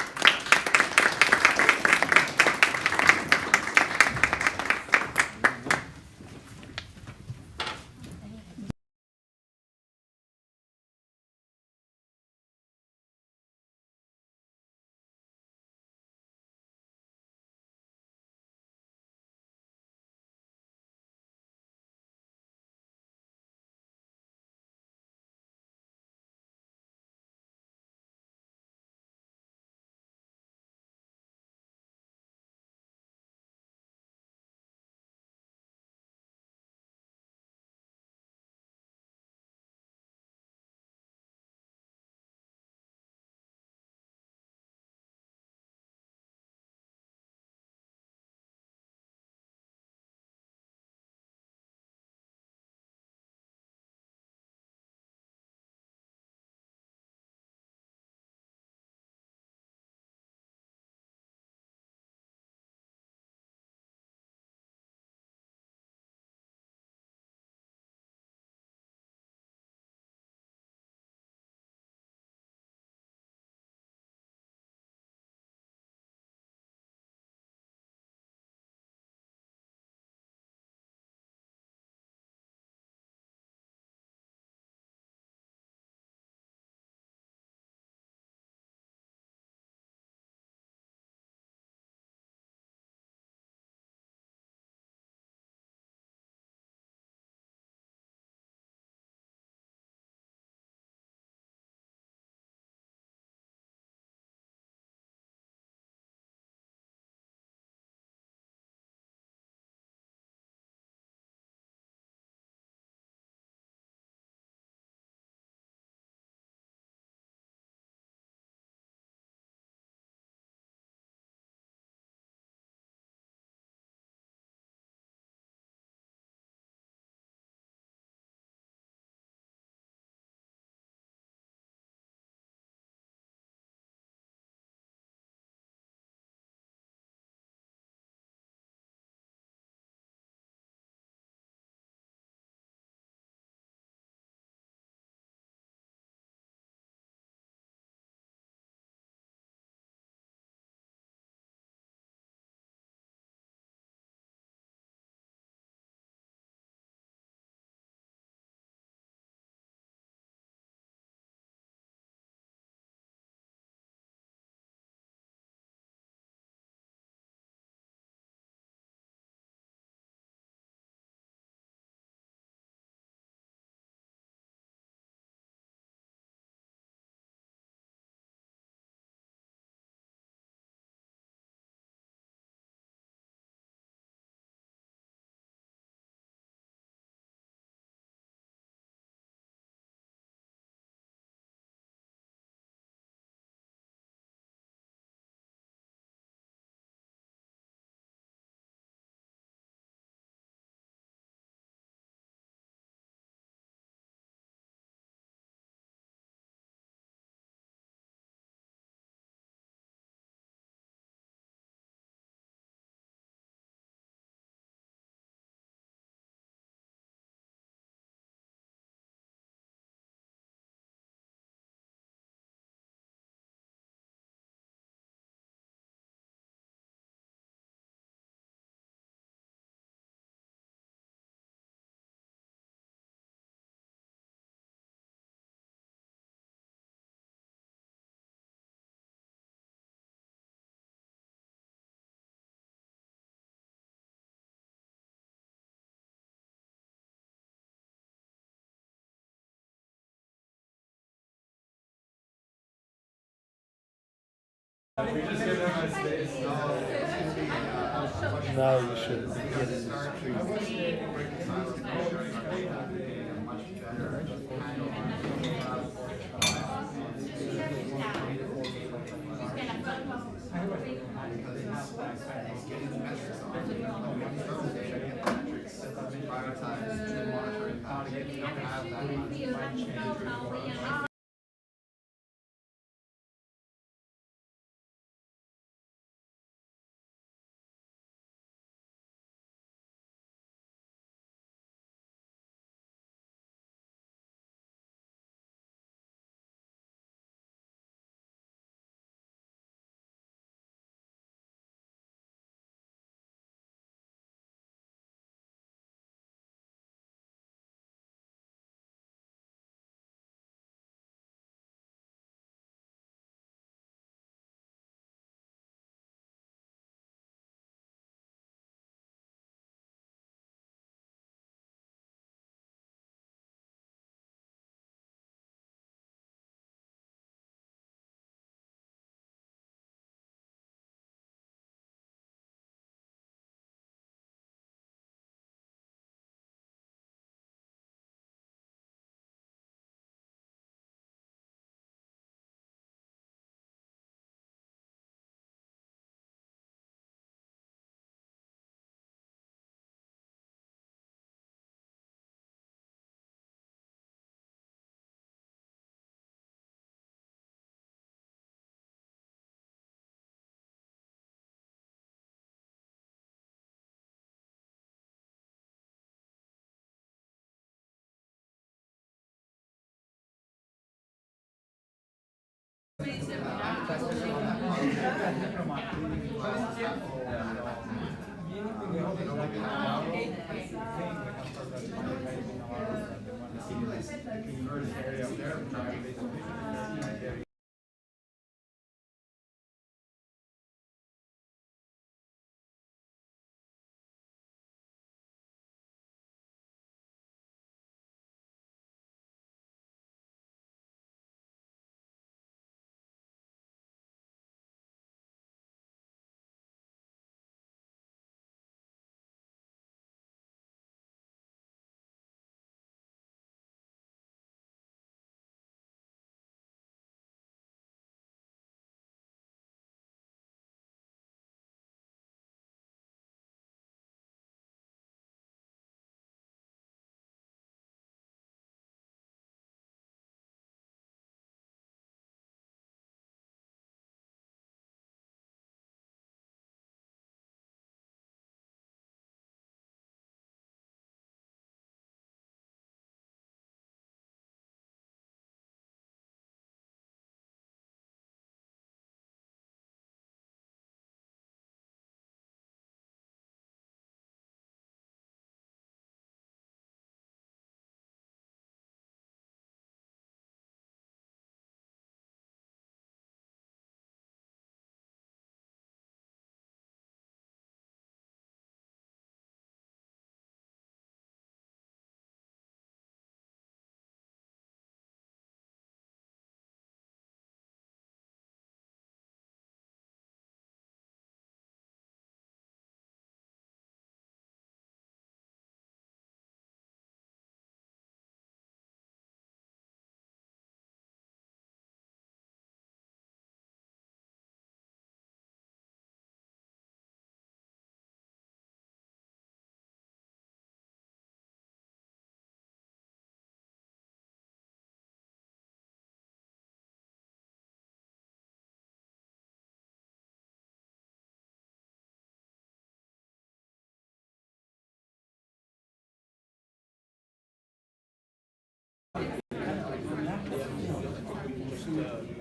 No, you shouldn't.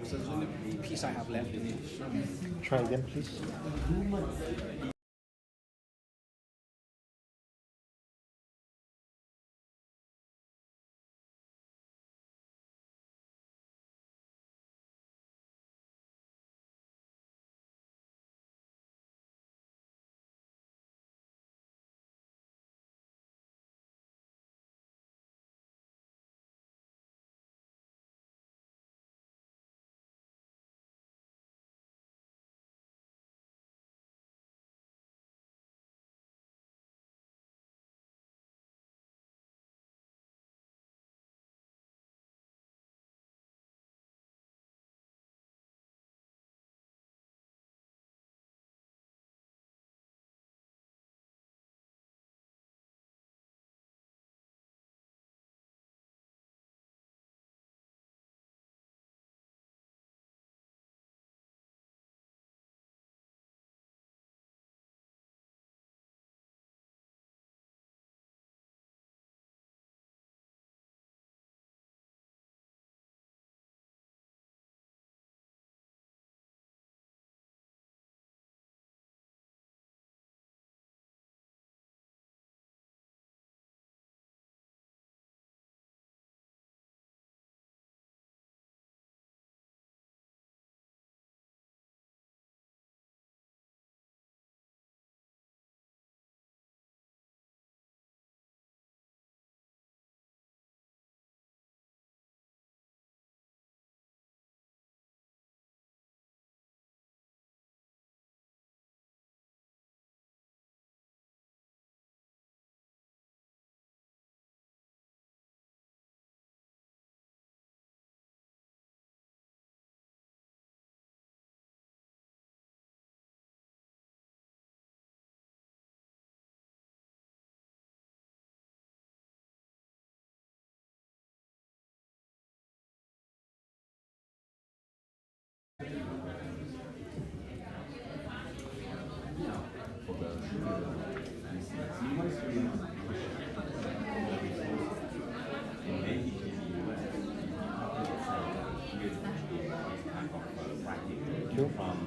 So there's only a piece I have left in it. Try again, please. you.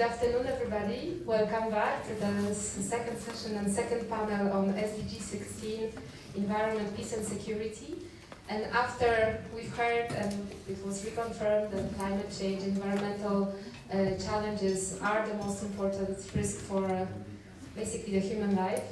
Good afternoon, everybody. Welcome back to the second session and second panel on SDG 16, Environment, Peace and Security. And after we've heard, and it was reconfirmed, that climate change, environmental challenges are the most important risk for basically the human life,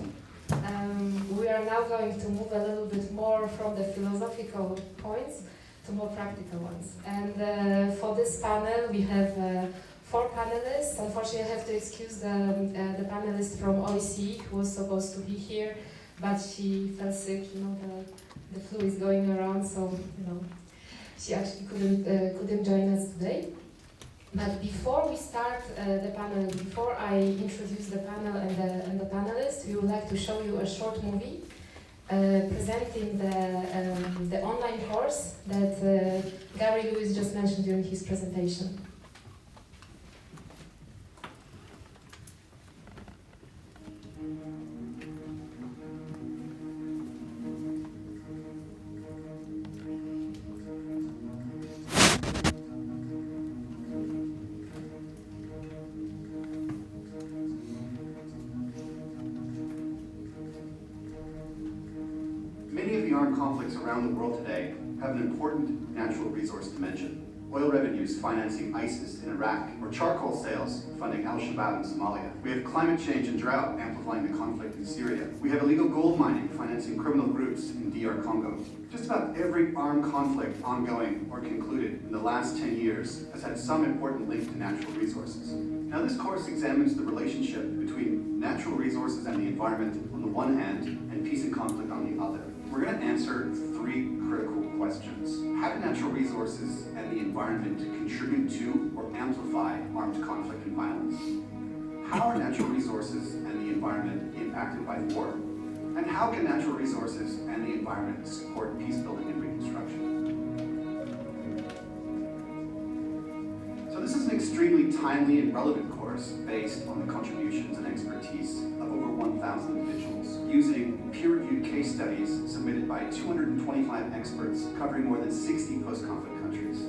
we are now going to move a little bit more from the philosophical points to more practical ones. And for this panel, we have 4 panelists. Unfortunately, I have to excuse the panelist from OEC who was supposed to be here, but she fell sick. You know, the flu is going around, so she actually couldn't join us today. But before we start the panel, before I introduce the panel and the panelists, we would like to show you a short movie presenting the online course that Gary Lewis just mentioned during his presentation. Many of the armed conflicts around the world today have an important natural resource dimension. Oil revenues financing ISIS in Iraq, or charcoal sales funding al-Shabaab in Somalia. We have climate change and drought amplifying the conflict in Syria. We have illegal gold mining financing criminal groups in DR Congo. Just about every armed conflict ongoing or concluded in the last 10 years has had some important link to natural resources. Now this course examines the relationship between natural resources and the environment on the one hand and peace and conflict on the other. We're going to answer 3 critical questions. How do natural resources and the environment contribute to or amplify armed conflict and violence? How are natural resources and the environment impacted by war? And how can natural resources and the environment support peace building and reconstruction? So this is an extremely timely and relevant course based on the contributions and expertise of over 1,000 individuals, using peer-reviewed case studies submitted by 225 experts covering more than 60 post-conflict countries.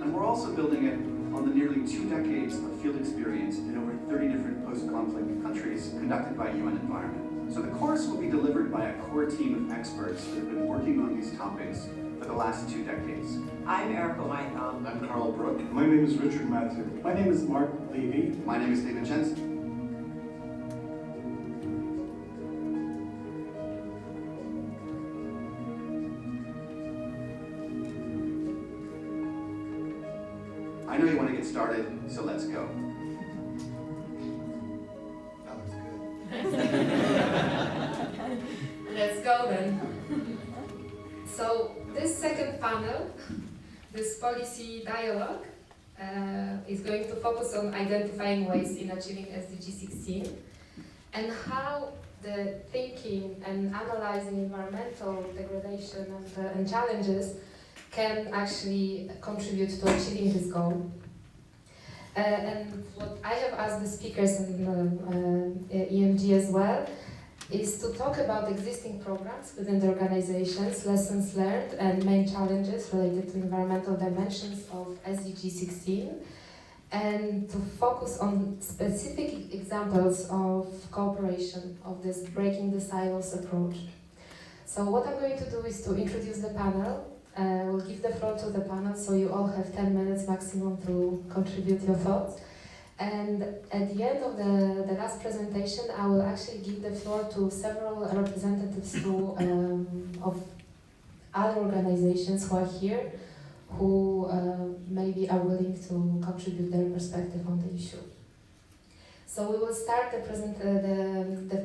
And we're also building it on the nearly 2 decades of field experience in over 30 different post-conflict countries conducted by UN Environment. So the course will be delivered by a core team of experts that have been working on these topics for the last 2 decades. I'm Erica Whitehall. I'm Carl Brook. My name is Richard Matthew. My name is Mark Levy. My name is David Jensen. I know you want to get started, so let's go. That looks good. Let's go then. So this second panel, this policy dialogue, is going to focus on identifying ways in achieving SDG 16 and how the thinking and analyzing environmental degradation and challenges can actually contribute to achieving this goal. And what I have asked the speakers and EMG as well is to talk about existing programs within the organizations, lessons learned, and main challenges related to environmental dimensions of SDG 16, and to focus on specific examples of cooperation of this breaking the silos approach. So what I'm going to do is to introduce the panel. We'll give the floor to the panel, so you all have 10 minutes maximum to contribute your thoughts. And at the end of the last presentation, I will actually give the floor to several representatives of other organizations who are here, who maybe are willing to contribute their perspective on the issue. So we will start the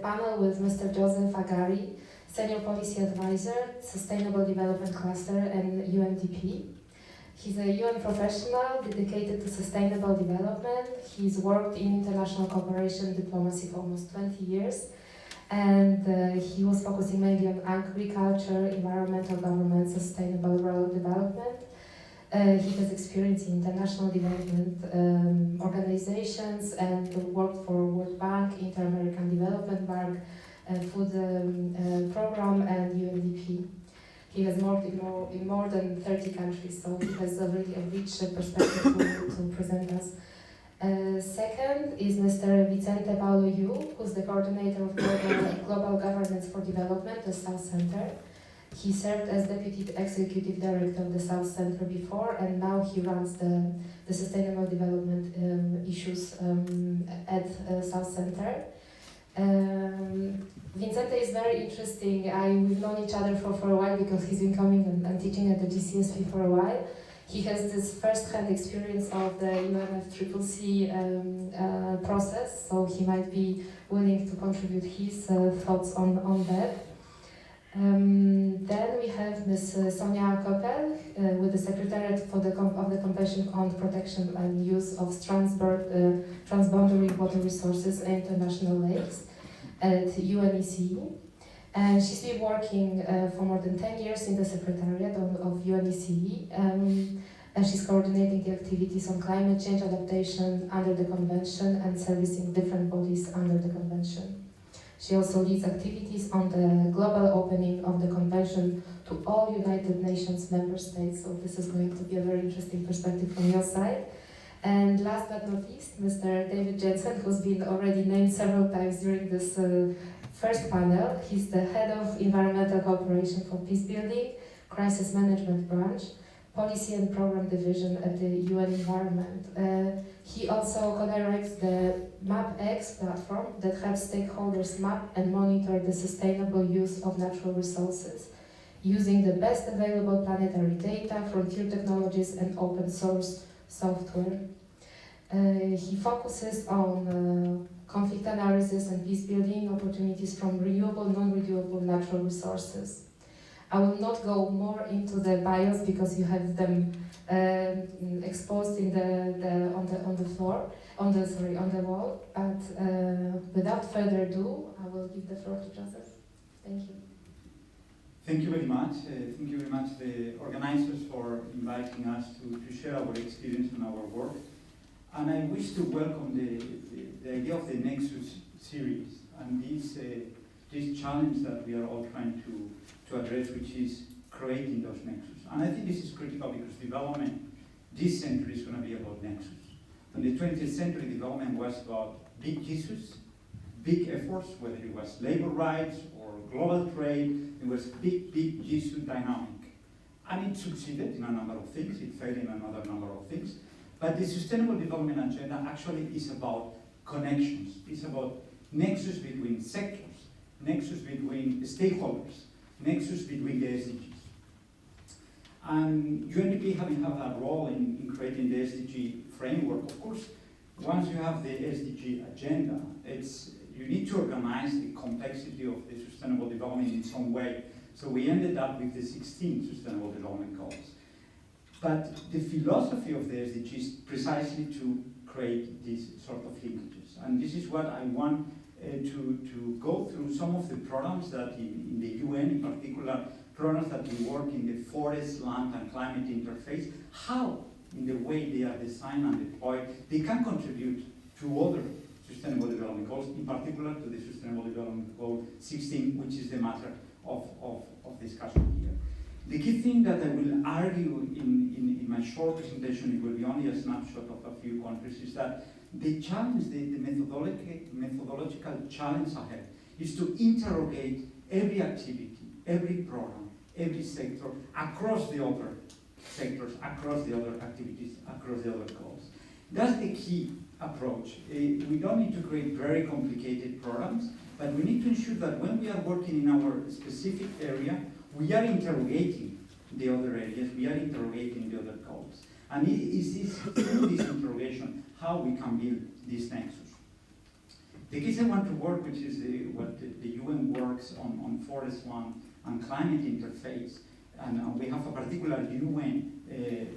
panel with Mr. Joseph Agari, Senior Policy Advisor, Sustainable Development Cluster, and UNDP. He's a UN professional dedicated to sustainable development. He's worked in international cooperation and diplomacy for almost 20 years. And he was focusing mainly on agriculture, environmental government, sustainable rural development. He has experience in international development organizations and worked for World Bank, Inter-American Development Bank, Food Program, and UNDP. He has worked in more than 30 countries, so he has a really rich perspective to present us. Second is Mr. Vicente Paulo Yu, who's the coordinator of Global Governance for Development, the South Center. He served as Deputy Executive Director of the South Center before, and now he runs the Sustainable Development issues at South Center. Vicente is very interesting. We've known each other for a while because he's been coming and teaching at the GCSP for a while. He has this first-hand experience of the UNFCCC process, so he might be willing to contribute his thoughts on that. Then we have Ms. Sonia Koppel with the Secretariat of the Convention on Protection and Use of Transboundary Water Resources and International Lakes at UNECE. And she's been working for more than 10 years in the Secretariat of UNECE, and she's coordinating the activities on climate change adaptation under the Convention and servicing different bodies under the Convention. She also leads activities on the global opening of the Convention to all United Nations member states, so this is going to be a very interesting perspective from your side. And last but not least, Mr. David Jensen, who's been already named several times during this first panel. He's the head of Environmental Cooperation for Peacebuilding, Crisis Management Branch, Policy and Program Division at the UN Environment. He also co-directs the MapX platform that helps stakeholders map and monitor the sustainable use of natural resources using the best available planetary data, frontier technologies, and open source software. He focuses on conflict analysis and peace-building opportunities from renewable, non-renewable natural resources. I will not go more into the bios because you have them exposed in on the wall. But without further ado, I will give the floor to Joseph. Thank you. Thank you very much. Thank you very much, the organizers, for inviting us to share our experience and our work. And I wish to welcome the idea of the Nexus series and this challenge that we are all trying to address, which is creating those nexus. And I think this is critical because development this century is going to be about nexus. In the 20th century, development was about big issues, big efforts, whether it was labor rights or global trade. It was big issue dynamic. And it succeeded in a number of things. It failed in another number of things. But the Sustainable Development Agenda actually is about connections. It's about nexus between sectors, nexus between stakeholders, nexus between the SDGs. And UNDP having had a role in creating the SDG framework, of course, once you have the SDG agenda, you need to organize the complexity of the sustainable development in some way. So we ended up with the 16 Sustainable Development Goals. But the philosophy of the SDG is precisely to create these sort of linkages. And this is what I want to go through some of the programs that in the UN, in particular, programs that we work in the forest, land, and climate interface, how, in the way they are designed and deployed, they can contribute to other Sustainable Development Goals, in particular to the Sustainable Development Goal 16, which is the matter of discussion here. The key thing that I will argue in my short presentation, it will be only a snapshot of a few countries, is that the challenge, the methodological challenge ahead is to interrogate every activity, every program, every sector, across the other sectors, across the other activities, across the other goals. That's the key approach. We don't need to create very complicated programs, but we need to ensure that when we are working in our specific area, we are interrogating the other areas, we are interrogating the other goals. And it is through this interrogation how we can build this nexus. The case I want to work, which is what the UN works on forest, land, and climate interface, and we have a particular UN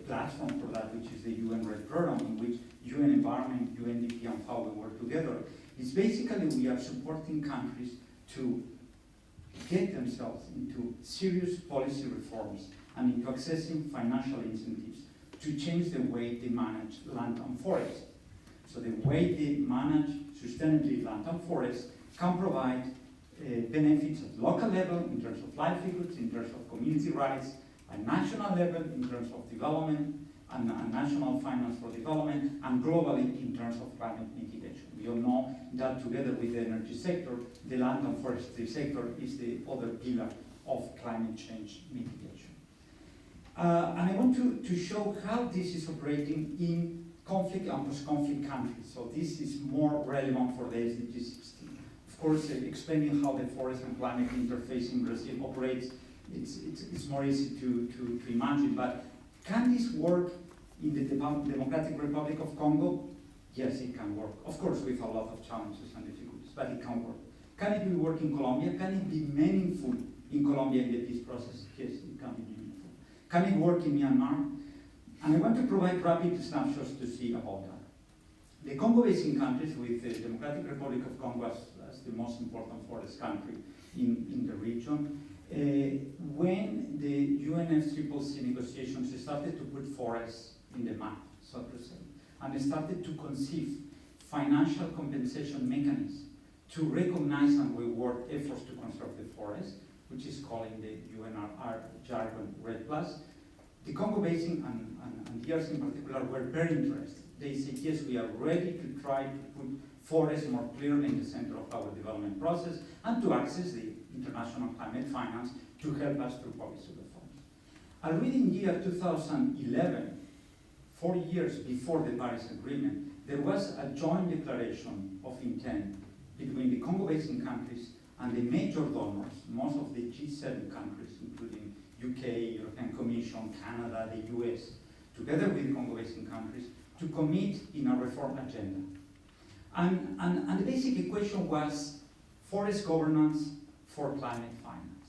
platform for that, which is the UN RED program, in which UN Environment, UNDP, and FAO work together. It's basically we are supporting countries to get themselves into serious policy reforms and into accessing financial incentives to change the way they manage land and forest. So the way they manage sustainably land and forest can provide benefits at local level in terms of livelihoods, in terms of community rights, at national level in terms of development, and national finance for development, and globally in terms of climate mitigation. We all know that together with the energy sector, the land and forestry sector is the other pillar of climate change mitigation. And I want to show how this is operating in conflict and post-conflict countries. So this is more relevant for the SDG 16. Of course, explaining how the forest and climate interface in Brazil operates, it's more easy to imagine, but can this work in the Democratic Republic of Congo? Yes, it can work. Of course, with a lot of challenges and difficulties, but it can work. Can it work in Colombia? Can it be meaningful in Colombia in the peace process? Yes, it can be meaningful. Can it work in Myanmar? And I want to provide rapid snapshots to see about that. The Congo Basin countries, with the Democratic Republic of Congo as the most important forest country in the region, when the UNFCCC negotiations started to put forests in the map, so to say, and started to conceive financial compensation mechanisms to recognize and reward efforts to conserve the forest, which is called in the UNRR jargon REDD+, the Congo Basin and DRC in particular were very interested. They said, yes, we are ready to try to put forests more clearly in the center of our development process and to access the international climate finance to help us through policy reforms. Already in year 2011, 4 years before the Paris Agreement, there was a joint declaration of intent between the Congo Basin countries and the major donors, most of the G7 countries, including UK, European Commission, Canada, the US, together with the Congo Basin countries, to commit in a reform agenda. And the basic equation was forest governance for climate finance.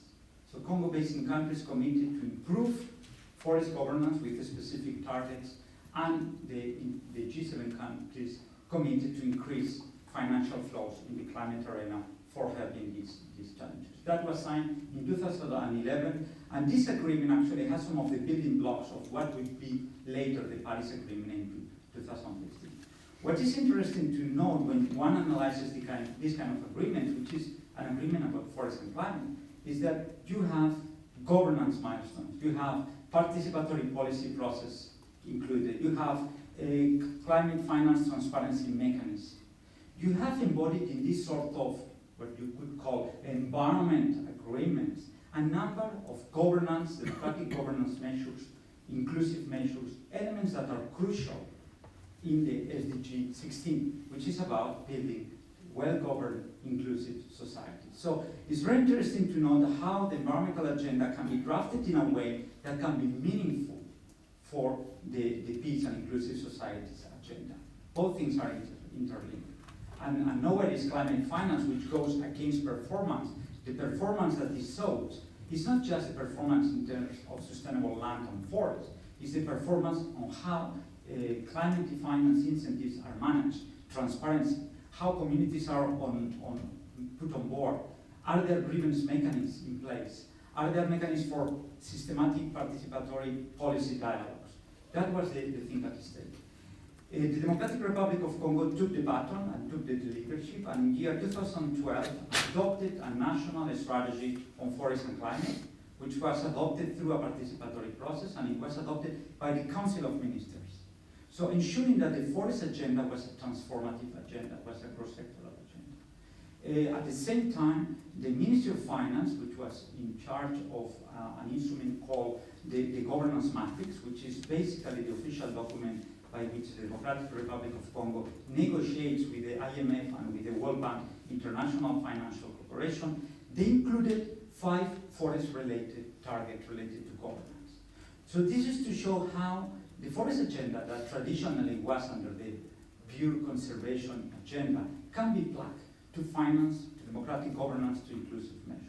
So Congo Basin countries committed to improve forest governance with specific targets, and the G7 countries committed to increase financial flows in the climate arena for helping these challenges. That was signed in 2011, and this agreement actually has some of the building blocks of what would be later the Paris Agreement in 2015. What is interesting to note when one analyzes this kind of agreement, which is an agreement about forest and climate, is that you have governance milestones, you have participatory policy process included, you have a climate finance transparency mechanism. You have embodied in this sort of what you could call environment agreements a number of governance, democratic governance measures, inclusive measures, elements that are crucial in the SDG 16, which is about building well-governed, inclusive society. So it's very interesting to know how the environmental agenda can be drafted in a way that can be meaningful for the peace and inclusive societies agenda. Both things are interlinked. And nowhere is climate finance, which goes against performance. The performance that is sought is not just the performance in terms of sustainable land and forest, it's the performance on how climate finance incentives are managed, transparency, how communities are put on board. Are there grievance mechanisms in place? Are there mechanisms for systematic participatory policy dialogues? That was the thing at stake. The Democratic Republic of Congo took the baton and took the leadership, and in year 2012 adopted a national strategy on forest and climate, which was adopted through a participatory process, and it was adopted by the Council of Ministers. So ensuring that the forest agenda was a transformative agenda, was a cross-sectoral agenda. At the same time, the Ministry of Finance, which was in charge of an instrument called the Governance Matrix, which is basically the official document by which the Democratic Republic of Congo negotiates with the IMF and with the World Bank International Financial Corporation, they included 5 forest-related targets related to governance. So this is to show how the forest agenda that traditionally was under the pure conservation agenda can be plugged to finance, to democratic governance, to inclusive measures.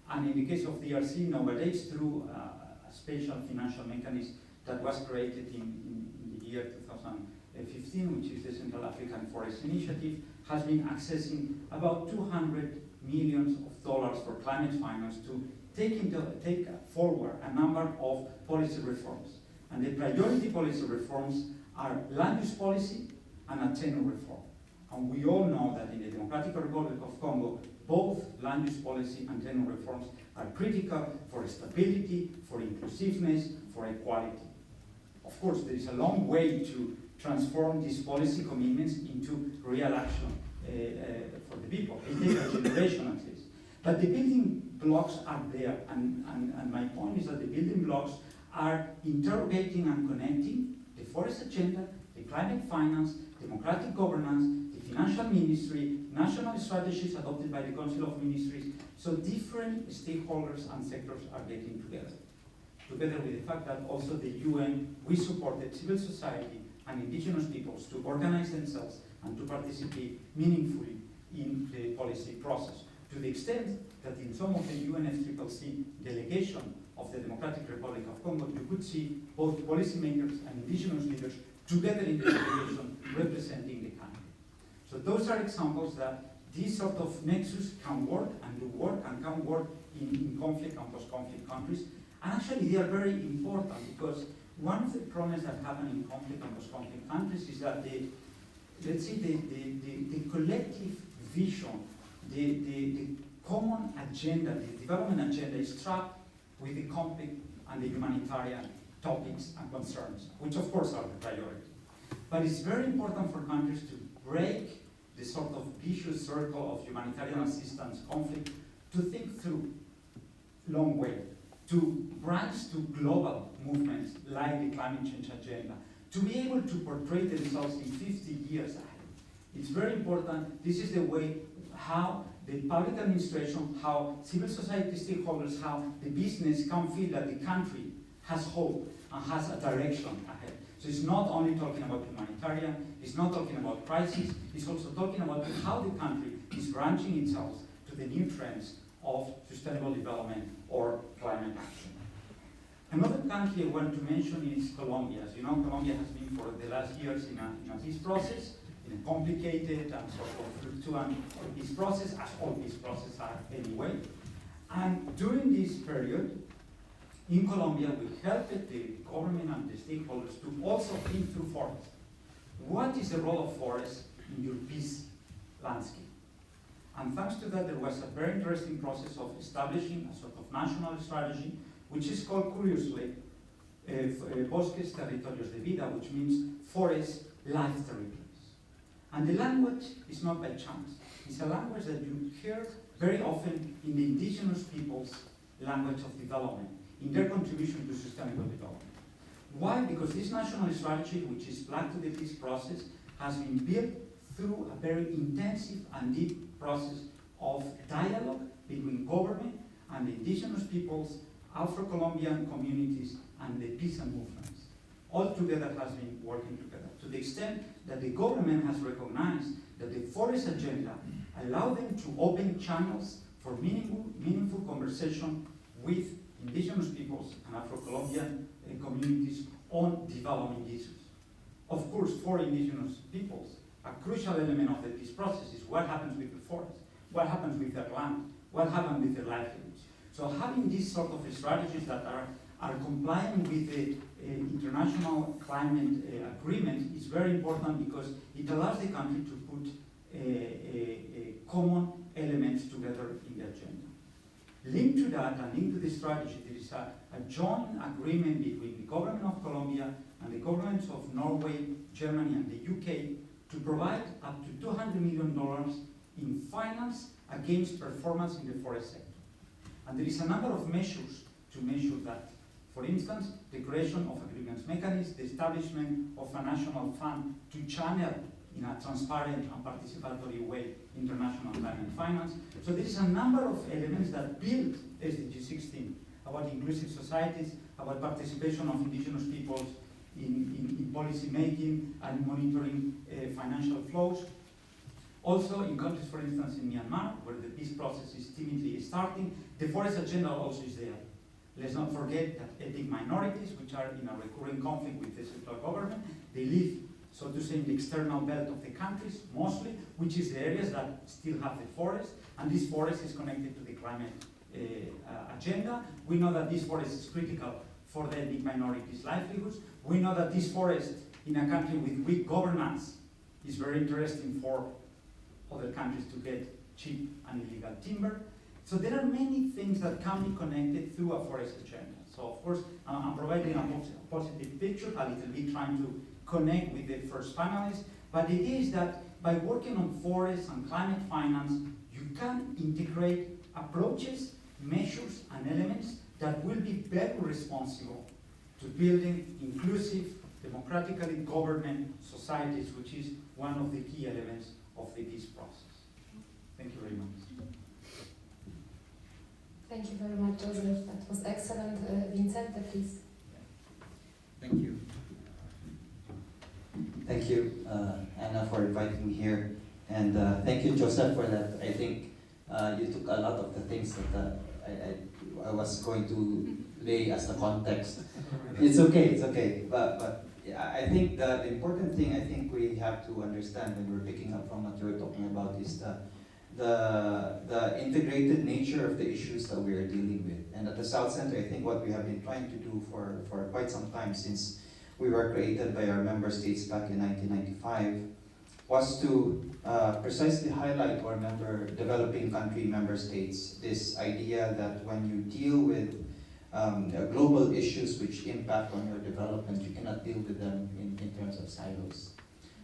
And in the case of DRC, nowadays, through a special financial mechanism that was created in the year 2015, which is the Central African Forest Initiative, has been accessing about $200 million for climate finance to take forward a number of policy reforms. And the priority policy reforms are land use policy and a tenure reform. And we all know that in the Democratic Republic of Congo, both land use policy and tenure reforms are critical for stability, for inclusiveness, for equality. Of course, there is a long way to transform these policy commitments into real action for the people. It takes a generation at least. But the building blocks are there, and my point is that the building blocks are interrogating and connecting the forest agenda, the climate finance, democratic governance, the financial ministry, national strategies adopted by the Council of Ministries. So different stakeholders and sectors are getting together. Together with the fact that also the UN, we supported civil society and indigenous peoples to organize themselves and to participate meaningfully in the policy process, to the extent that in some of the UNFCCC delegation of the Democratic Republic of Congo, you could see both policymakers and indigenous leaders together in the delegation representing the country. So those are examples that this sort of nexus can work and do work and can work in conflict and post-conflict countries. And actually they are very important because one of the problems that happen in conflict and post-conflict countries is that the collective vision, the common agenda, the development agenda is trapped with the conflict and the humanitarian topics and concerns, which of course are the priority. But it's very important for countries to break the sort of vicious circle of humanitarian assistance conflict, to think through long way, to branch to global movements like the climate change agenda, to be able to portray themselves in 50 years ahead. It's very important. This is the way how the public administration, how civil society stakeholders, how the business can feel that the country has hope and has a direction ahead. So it's not only talking about humanitarian, it's not talking about crisis, it's also talking about how the country is branching itself to the new trends of sustainable development or climate action. Another country I want to mention is Colombia. As you know, Colombia has been for the last years in a peace process, in a complicated and sort of fluctuant peace process, as all peace processes are anyway. And during this period, in Colombia, we helped the government and the stakeholders to also think through forests. What is the role of forests in your peace landscape? And thanks to that, there was a very interesting process of establishing a sort of national strategy, which is called, curiously, Bosques Territorios de Vida, which means forest life territories. And the language is not by chance. It's a language that you hear very often in the indigenous people's language of development, in their contribution to sustainable development. Why? Because this national strategy, which is plugged to the peace process, has been built through a very intensive and deep process of dialogue between government and the indigenous peoples, Afro-Colombian communities, and the peasant movements. All together has been working together, to the extent that the government has recognized that the forest agenda allowed them to open channels for meaningful conversation with indigenous peoples and Afro-Colombian communities on development issues. Of course, for indigenous peoples, a crucial element of the peace process is what happens with the forest, what happens with their land, what happens with their livelihoods. So having these sort of strategies that are complying with the international climate agreement is very important, because it allows the country to put common elements together in the agenda. Linked to that and linked to the strategy, there is a joint agreement between the government of Colombia and the governments of Norway, Germany, and the UK to provide up to $200 million in finance against performance in the forest sector. And there is a number of measures to measure that. For instance, the creation of a grievance mechanism, the establishment of a national fund to channel in a transparent and participatory way international climate finance. So there is a number of elements that build SDG 16 about inclusive societies, about participation of indigenous peoples in policy making and monitoring financial flows. Also, in countries, for instance, in Myanmar, where the peace process is timidly starting, the forest agenda also is there. Let's not forget that ethnic minorities, which are in a recurring conflict with the central government, they live, so to say, in the external belt of the countries, mostly, which is the areas that still have the forest, and this forest is connected to the climate agenda. We know that this forest is critical for the ethnic minorities' livelihoods. We know that this forest, in a country with weak governance, is very interesting for other countries to get cheap and illegal timber. So there are many things that can be connected through a forest agenda. So of course, I'm providing a positive picture, a little bit trying to connect with the first panelist, but it is that by working on forests and climate finance, you can integrate approaches, measures, and elements that will be very responsible to building inclusive, democratically governed societies, which is one of the key elements of the peace process. Thank you very much. Thank you very much, Joseph. That was excellent. Vincente, please. Thank you. Thank you, Anna, for inviting me here. And thank you, Joseph, for that. I think you took a lot of the things that I was going to lay as the context. It's okay. But yeah, I think the important thing I think we have to understand when we're picking up from what you're talking about is the integrated nature of the issues that we are dealing with. And at the South Centre, I think what we have been trying to do for quite some time since we were created by our member states back in 1995 was to precisely highlight our developing country member states this idea that when you deal with global issues which impact on your development, you cannot deal with them in terms of silos.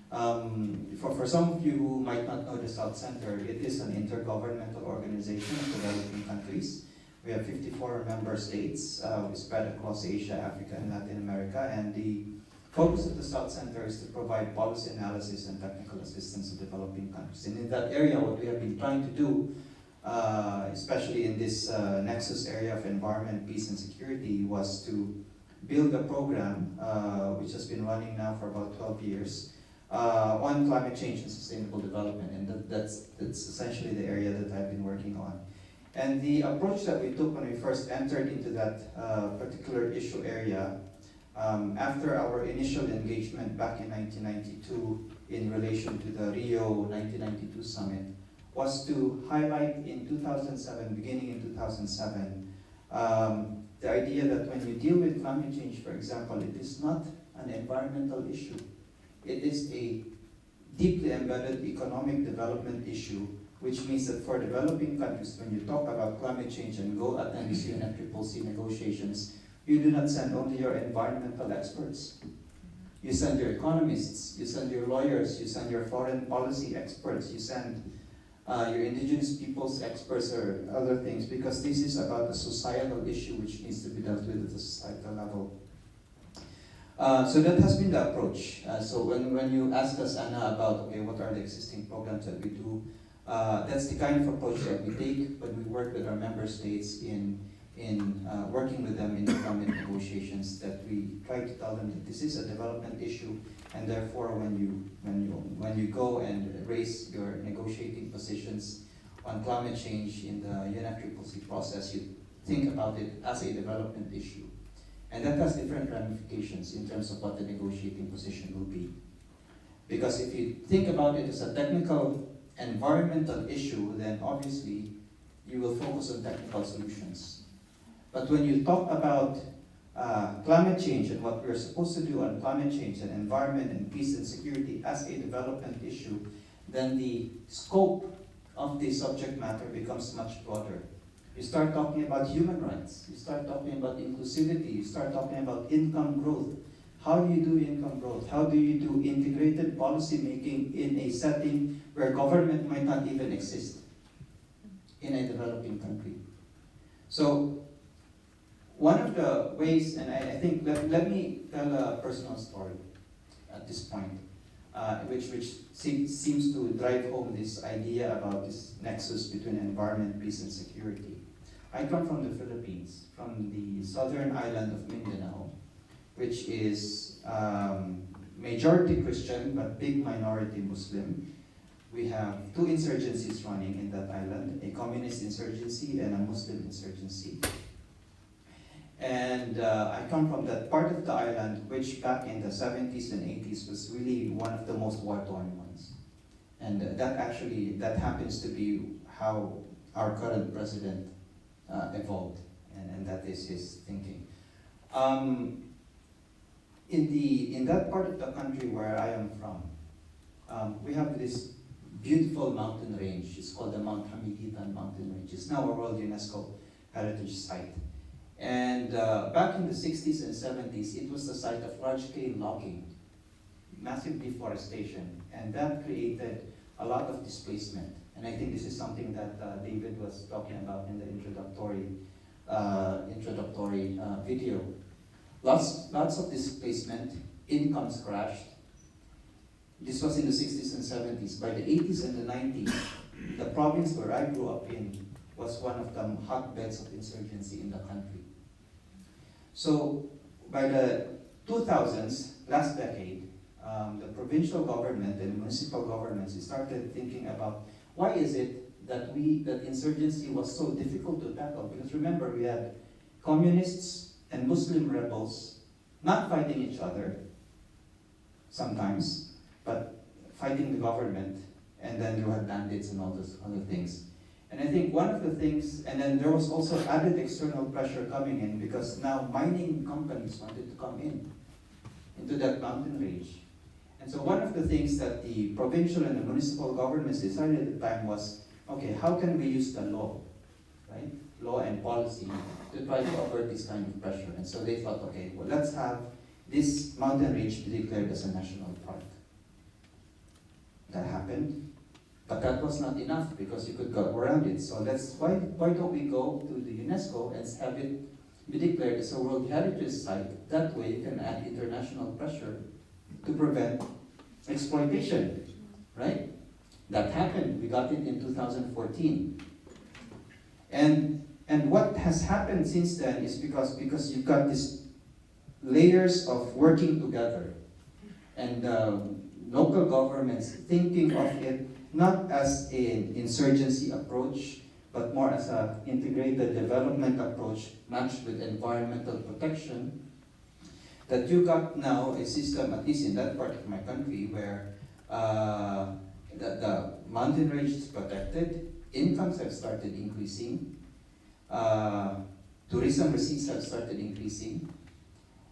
For some of you who might not know the South Centre, it is an intergovernmental organization of developing countries. We have 54 member states. We spread across Asia, Africa, and Latin America. And the focus of the South Centre is to provide policy analysis and technical assistance to developing countries. And in that area, what we have been trying to do, especially in this Nexus area of environment, peace, and security, was to build a program which has been running now for about 12 years on climate change and sustainable development. And that's essentially the area that I've been working on. And the approach that we took when we first entered into that particular issue area, after our initial engagement back in 1992 in relation to the Rio 1992 summit, was to highlight in 2007, beginning in 2007, the idea that when you deal with climate change, for example, it is not an environmental issue. It is a deeply embedded economic development issue, which means that for developing countries, when you talk about climate change and go attend these UNFCCC negotiations, you do not send only your environmental experts. You send your economists, you send your lawyers, you send your foreign policy experts, you send your indigenous peoples experts or other things, because this is about a societal issue which needs to be dealt with at the societal level. So that has been the approach. So when you ask us, Anna, about okay, what are the existing programs that we do, that's the kind of approach that we take when we work with our member states in working with them in the climate negotiations, that we try to tell them that this is a development issue, and therefore when you go and raise your negotiating positions on climate change in the UNFCCC process, you think about it as a development issue. And that has different ramifications in terms of what the negotiating position will be. Because if you think about it as a technical environmental issue, then obviously you will focus on technical solutions. But when you talk about climate change and what we're supposed to do on climate change and environment and peace and security as a development issue, then the scope of the subject matter becomes much broader. You start talking about human rights, you start talking about inclusivity, you start talking about income growth. How do you do income growth? How do you do integrated policy making in a setting where government might not even exist in a developing country? So one of the ways, and I think, let me tell a personal story at this point, which seems to drive home this idea about this nexus between environment, peace, and security. I come from the Philippines, from the southern island of Mindanao, which is majority Christian but big minority Muslim. We have two insurgencies running in that island, a communist insurgency and a Muslim insurgency. And I come from that part of the island which back in the 70s and 80s was really one of the most war-torn ones. And that happens to be how our current president evolved, and that is his thinking. In that part of the country where I am from, we have this beautiful mountain range. It's called the Mount Hamiguitan mountain range. It's now a World UNESCO Heritage Site. And back in the 60s and 70s, it was the site of large-scale logging, massive deforestation, and that created a lot of displacement. And I think this is something that David was talking about in the introductory video. Lots of displacement, incomes crashed. This was in the 60s and 70s. By the 80s and the 90s, the province where I grew up in was one of the hotbeds of insurgency in the country. So by the 2000s, last decade, the provincial government and municipal governments started thinking about why is it that insurgency was so difficult to tackle? Because remember, we had communists and Muslim rebels not fighting each other sometimes, but fighting the government, and then you had bandits and all those other things. And I think one of the things, and then there was also added external pressure coming in because now mining companies wanted to come into that mountain range. And so one of the things that the provincial and the municipal governments decided at the time was, okay, how can we use the law, right? Law and policy to try to avert this kind of pressure. And so they thought, okay, well, let's have this mountain range be declared as a national park. That happened. But that was not enough because you could go around it. So why don't we go to the UNESCO and have it be declared as a World Heritage Site? That way you can add international pressure to prevent exploitation, right? That happened. We got it in 2014. And what has happened since then is because you've got these layers of working together and local governments thinking of it not as an insurgency approach, but more as an integrated development approach matched with environmental protection, that you got now a system, at least in that part of my country, where the mountain range is protected, incomes have started increasing, tourism receipts have started increasing,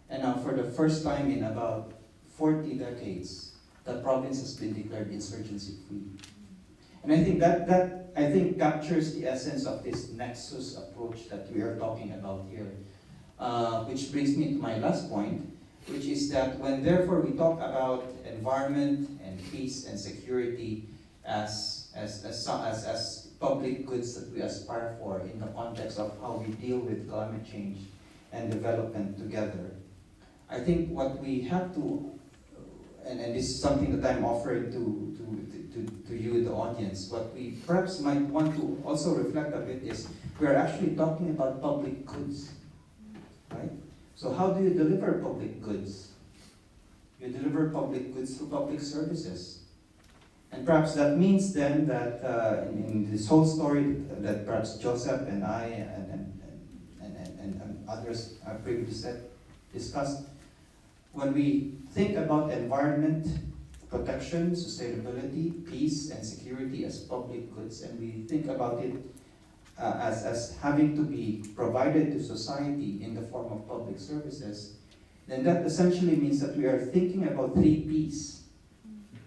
and now for the first time in about 40 decades, the province has been declared insurgency-free. And I think that captures the essence of this Nexus approach that we are talking about here. Which brings me to my last point, which is that when therefore we talk about environment and peace and security as public goods that we aspire for in the context of how we deal with climate change and development together, I think what we have to, and this is something that I'm offering to you, the audience, what we perhaps might want to also reflect a bit is we're actually talking about public goods, right? So how do you deliver public goods? You deliver public goods through public services. And perhaps that means then that in this whole story that perhaps Joseph and I and others have previously discussed, when we think about environment, protection, sustainability, peace, and security as public goods, and we think about it as having to be provided to society in the form of public services, then that essentially means that we are thinking about 3 Ps.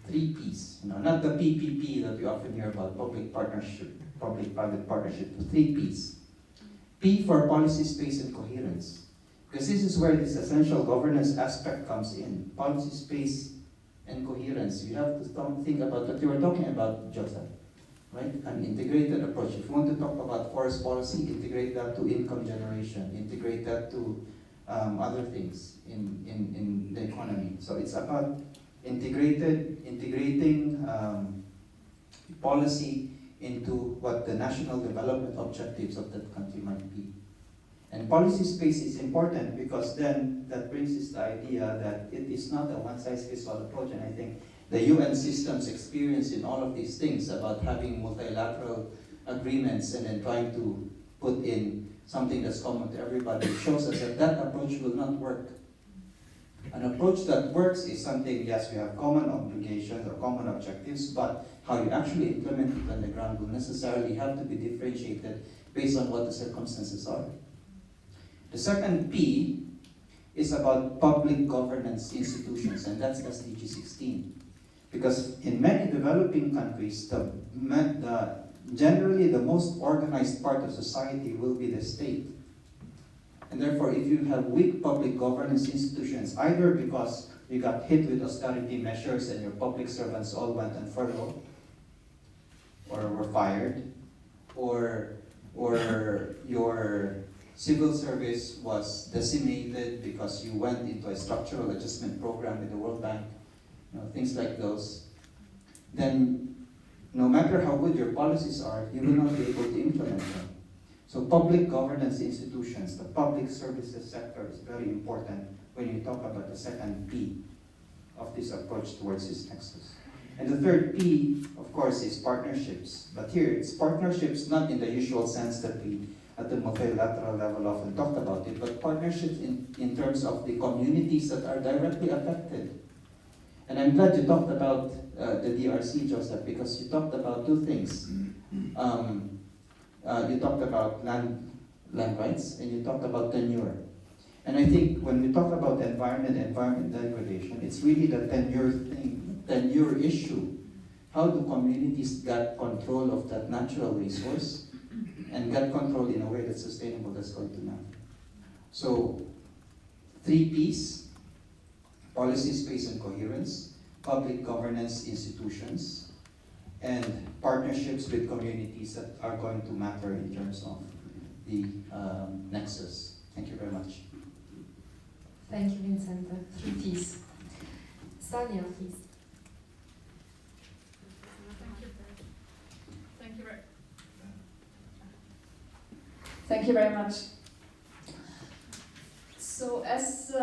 3 Ps, not the PPP that we often hear about, public-private partnership, 3 Ps. P for policy, space, and coherence. Because this is where this essential governance aspect comes in, policy, space, and coherence. You have to think about what you were talking about, Joseph, right? An integrated approach. If you want to talk about forest policy, integrate that to income generation, integrate that to other things in the economy. So it's about integrating policy into what the national development objectives of that country might be. And policy space is important because then that brings us the idea that it is not a one-size-fits-all approach. And I think the UN system's experience in all of these things about having multilateral agreements and then trying to put in something that's common to everybody shows us that that approach will not work. An approach that works is something, yes, we have common obligations or common objectives, but how you actually implement it on the ground will necessarily have to be differentiated based on what the circumstances are. The second P is about public governance institutions, and that's SDG 16. Because in many developing countries, generally the most organized part of society will be the state. And therefore, if you have weak public governance institutions, either because you got hit with austerity measures and your public servants all went on furlough, or were fired, or your civil service was decimated because you went into a structural adjustment program with the World Bank, things like those, then no matter how good your policies are, you will not be able to implement them. So public governance institutions, the public services sector is very important when you talk about the second P of this approach towards this nexus. And the third P, of course, is partnerships. But here, it's partnerships not in the usual sense that we at the multilateral level often talked about it, but partnerships in terms of the communities that are directly affected. And I'm glad you talked about the DRC, Joseph, because you talked about two things. You talked about land rights, and you talked about tenure. And I think when we talk about environment degradation, it's really the tenure issue. How do communities get control of that natural resource and get control in a way that's sustainable, that's going to matter? So, 3 Ps: policy, space, and coherence, public governance institutions, and partnerships with communities that are going to matter in terms of the nexus. Thank you very much. Thank you, Vincent. 3 Ps. Sanya, please. Thank you very much. So as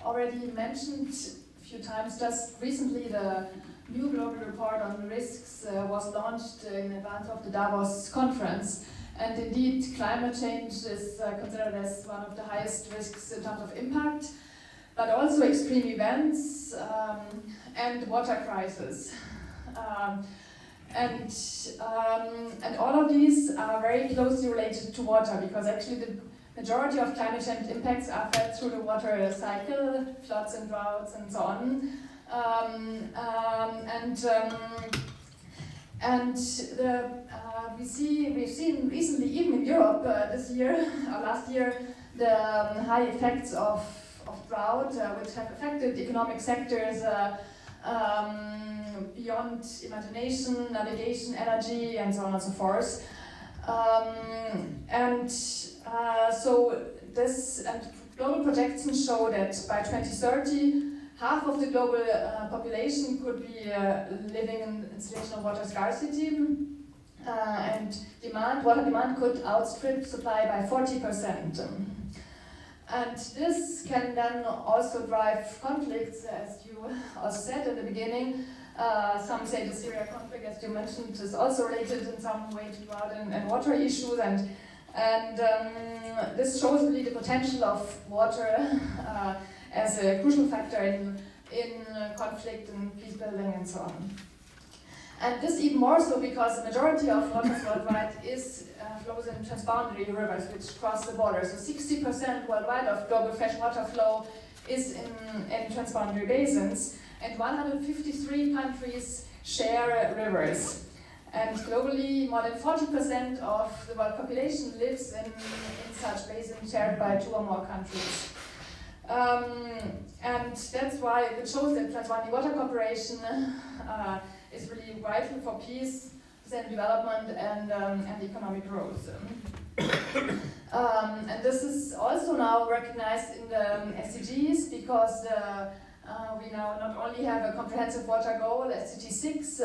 already mentioned a few times, just recently the new global report on risks was launched in advance of the Davos conference. And indeed, climate change is considered as one of the highest risks in terms of impact, but also extreme events and water crisis. And all of these are very closely related to water, because actually the majority of climate change impacts are felt through the water cycle, floods and droughts and so on. We've seen recently, even in Europe this year or last year, the high effects of drought, which have affected economic sectors beyond imagination, navigation, energy, and so on and so forth. Global projections show that by 2030, half of the global population could be living in a situation of water scarcity, and water demand could outstrip supply by 40%. And this can then also drive conflicts, as you also said at the beginning. Some say the Syria conflict, as you mentioned, is also related in some way to drought and water issues, and this shows really the potential of water as a crucial factor in conflict and peace building and so on. And this even more so because the majority of waters worldwide flows in transboundary rivers which cross the border. So 60% worldwide of global freshwater flow is in transboundary basins, and 153 countries share rivers. And globally, more than 40% of the world population lives in such basins shared by 2 or more countries. And that's why it shows that Transboundary Water Cooperation is really vital for peace, sustainable development, and economic growth. And this is also now recognized in the SDGs, because we now not only have a comprehensive water goal, SDG 6,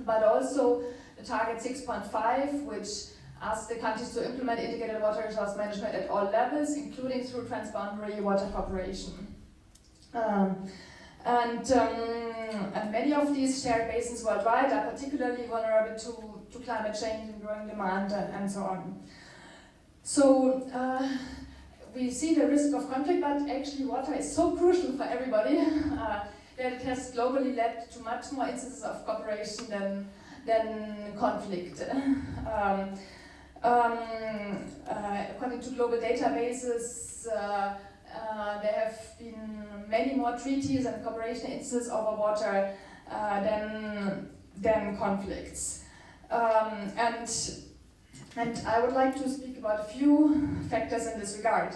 but also the target 6.5, which asks the countries to implement integrated water resource management at all levels, including through transboundary water cooperation. And many of these shared basins worldwide are particularly vulnerable to climate change and growing demand and so on. So we see the risk of conflict, but actually water is so crucial for everybody that it has globally led to much more instances of cooperation than conflict. According to global databases, there have been many more treaties and cooperation instances over water than conflicts. And I would like to speak about a few factors in this regard.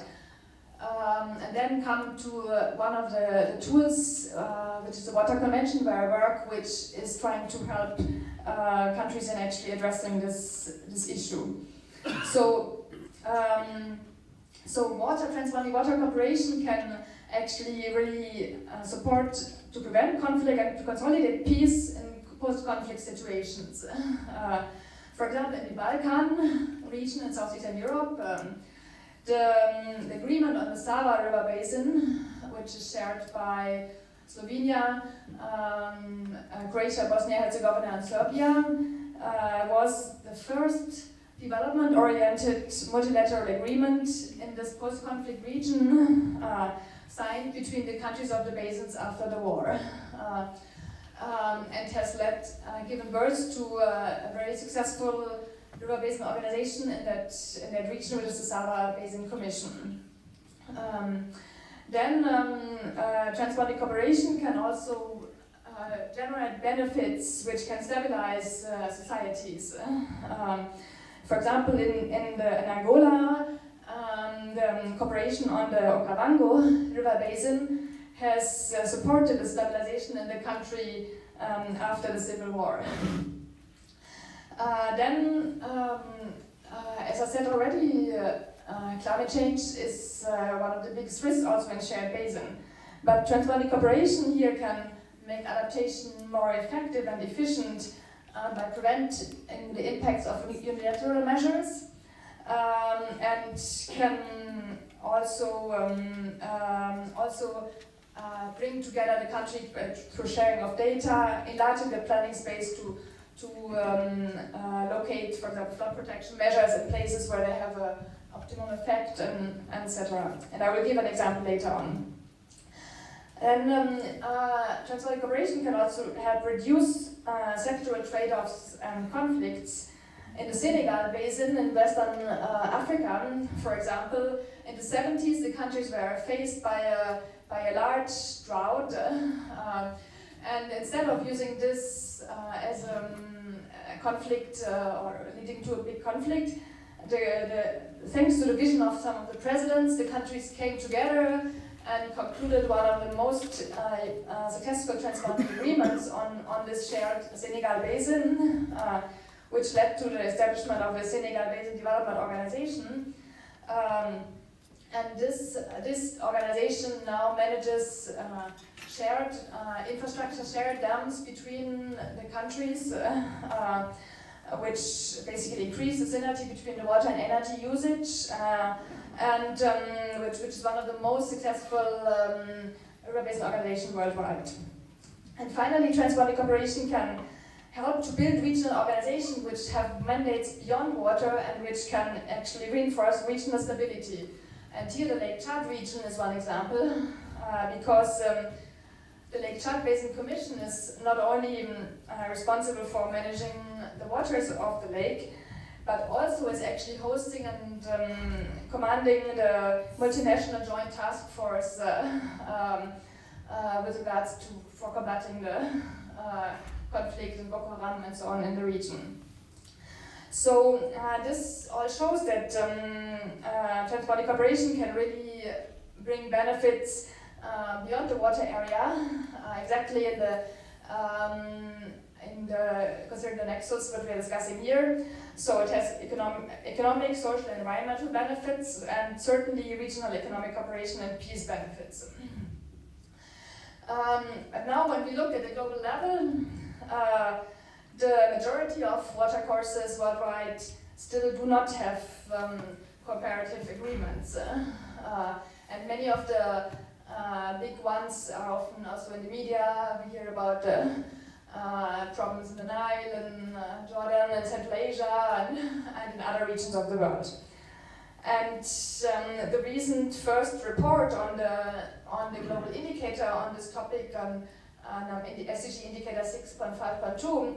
And then come to one of the tools, which is the Water Convention, where I work, which is trying to help countries in actually addressing this issue. So, transboundary water cooperation can actually really support to prevent conflict and to consolidate peace in post-conflict situations. For example, in the Balkan region in Southeastern Europe, the agreement on the Sava River Basin, which is shared by Slovenia, Croatia, Bosnia-Herzegovina, and Serbia, was the first development-oriented multilateral agreement in this post-conflict region signed between the countries of the basins after the war. And has given birth to a very successful river basin organization in that region, which is the Sava Basin Commission. Transboundary cooperation can also generate benefits which can stabilize societies. For example, in Angola, the cooperation on the Okavango River Basin has supported the stabilization in the country after the civil war. As I said already, climate change is one of the biggest risks also in shared basin. But transboundary cooperation here can make adaptation more effective and efficient by preventing the impacts of unilateral measures, and can also bring together the country through sharing of data, enlarging the planning space to locate, for example, flood protection measures in places where they have an optimum effect, and etc. And I will give an example later on. And transboundary cooperation can also help reduce sectoral trade-offs and conflicts. In the Senegal Basin in Western Africa, for example, in the 70s, the countries were faced by a large drought, and instead of using this as a conflict or leading to a big conflict, thanks to the vision of some of the presidents, the countries came together and concluded one of the most successful transboundary agreements on this shared Senegal Basin, which led to the establishment of the Senegal Basin Development Organization. And this organization now manages shared infrastructure, shared dams between the countries, which basically increase the synergy between the water and energy usage, and which is one of the most successful river basin organizations worldwide. And finally, transboundary cooperation can help to build regional organizations which have mandates beyond water and which can actually reinforce regional stability. And here the Lake Chad region is one example, because the Lake Chad Basin Commission is not only responsible for managing the waters of the lake, but also is actually hosting and commanding the multinational joint task force with regards to for combating the conflict in Boko Haram and so on in the region. So this all shows that transboundary cooperation can really bring benefits beyond the water area, exactly in the considering the nexus that we are discussing here. So it has economic, social, and environmental benefits, and certainly regional economic cooperation and peace benefits. But now, when we look at the global level, the majority of water courses worldwide still do not have comparative agreements, and many of the big ones are often also in the media. We hear about problems in the Nile, in Jordan, and Central Asia, and in other regions of the world. And the recent first report on the global indicator on this topic, SDG indicator 6.5.2,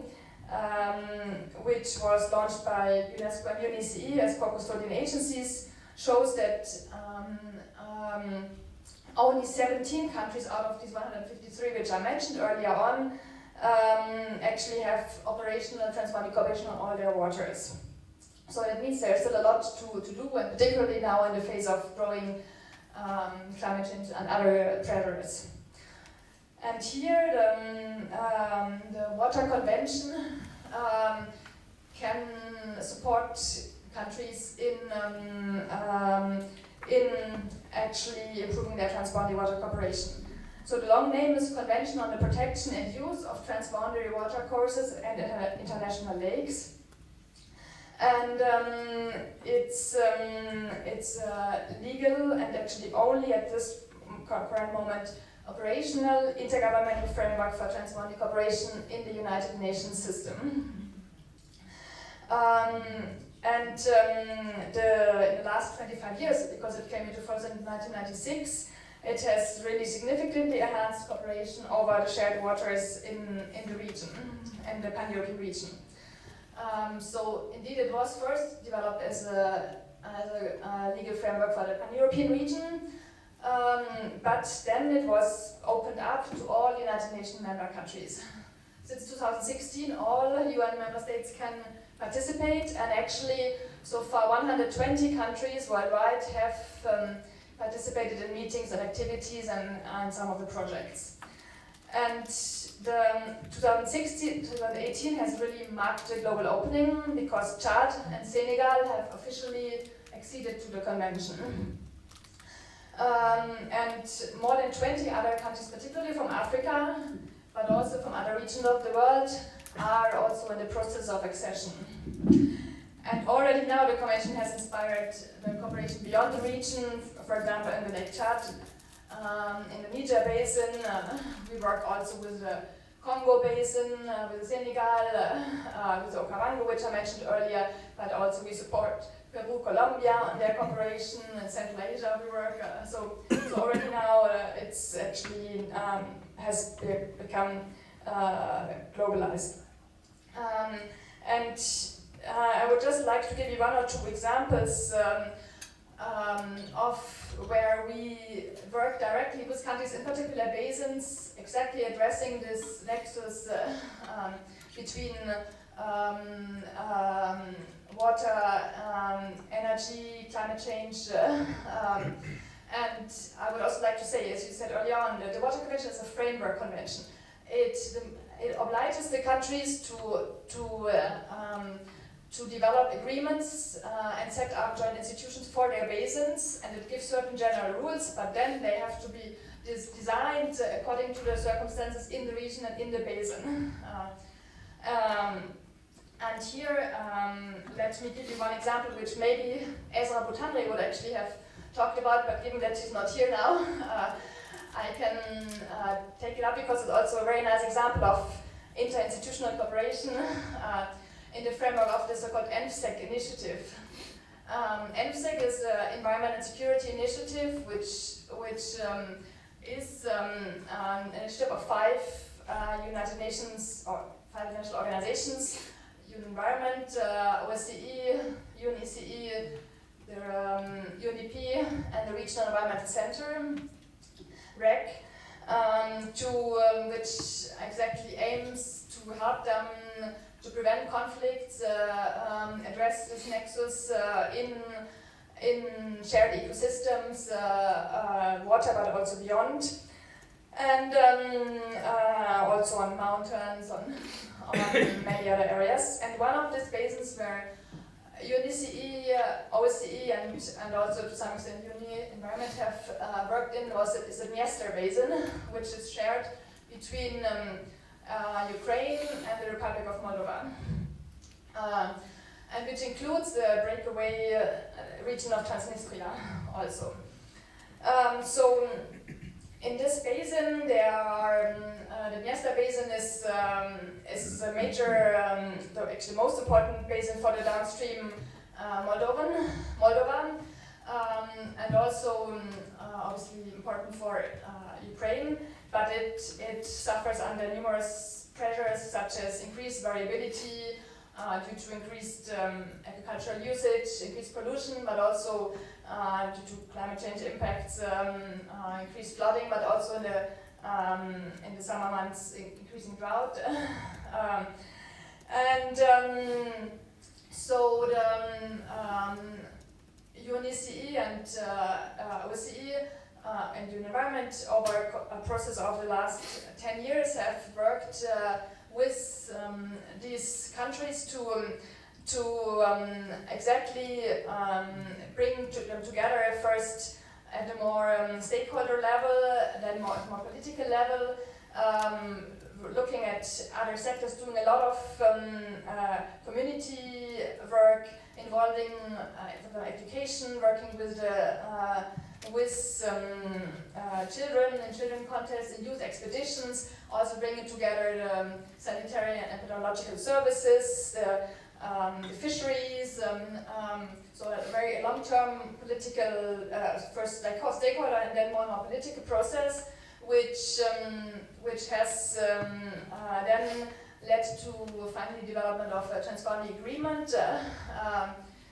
which was launched by UNESCO and UNECE as co-custodian agencies, shows that only 17 countries out of these 153, which I mentioned earlier on, actually have operational transboundary cooperation on all their waters. So So that means there's still a lot to do, and particularly now in the phase of growing climate change and other pressures. And here the Water Convention can support countries in actually improving their transboundary water cooperation. So the long name is Convention on the Protection and Use of Transboundary Water Courses and International Lakes. And it's legal and actually only at this current moment operational intergovernmental framework for transboundary cooperation in the United Nations system. In the last 25 years, because it came into force in 1996, it has really significantly enhanced cooperation over the shared waters in the region, in the pan-European region. So indeed it was first developed as a legal framework for the pan-European region, but then it was opened up to all United Nations member countries. Since 2016, all UN member states can participate, and actually so far 120 countries worldwide have participated in meetings and activities and some of the projects. And the 2018 has really marked a global opening because Chad and Senegal have officially acceded to the convention. And more than 20 other countries, particularly from Africa, but also from other regions of the world, are also in the process of accession. And already now the Convention has inspired the cooperation beyond the region, for example in the Lake Chad, in the Niger Basin. We work also with the Congo Basin, with Senegal, with the Okavango, which I mentioned earlier, but also we support Peru, Colombia, and their cooperation. In Central Asia we work. So already now it's actually has become globalized. I would just like to give you one or two examples of where we work directly with countries, in particular basins, exactly addressing this nexus between water, energy, climate change, and I would also like to say, as you said earlier on, the Water Convention is a framework convention. It obliges the countries to develop agreements and set up joint institutions for their basins, and it gives certain general rules, but then they have to be designed according to the circumstances in the region and in the basin. And here, let me give you one example which maybe Ezra Boutanri would actually have talked about, but given that she's not here now, I can take it up because it's also a very nice example of interinstitutional cooperation in the framework of the so-called ENFSEC initiative. ENFSEC is the Environment and Security Initiative, which is an initiative of 5 United Nations or 5 international organizations: UN Environment, OSCE, UNECE, the UNDP, and the Regional Environmental Centre, REC, which exactly aims to help them to prevent conflicts, address this nexus in shared ecosystems, water, but also beyond, and also on mountains, on many other areas. And one of these basins where UNECE, OSCE, and also to some extent UNI Environment have worked in is the Dniester Basin, which is shared between Ukraine and the Republic of Moldova, and which includes the breakaway region of Transnistria also. So in this basin, there are the Dniester Basin is a major, actually most important basin for the downstream Moldova, and also obviously important for Ukraine, but it suffers under numerous pressures such as increased variability due to increased agricultural usage, increased pollution, but also due to climate change impacts, increased flooding, but also in the summer months, increasing drought. So UNECE and OSCE and Environment over a process of the last 10 years have worked with these countries to exactly bring them together first at a more stakeholder level, then more political level, looking at other sectors, doing a lot of community work involving education, working with children in children contests, in youth expeditions, also bringing together the sanitary and epidemiological services, the fisheries, so a very long-term political, first like stakeholder and then more political process, which has then led to finally development of a transboundary agreement,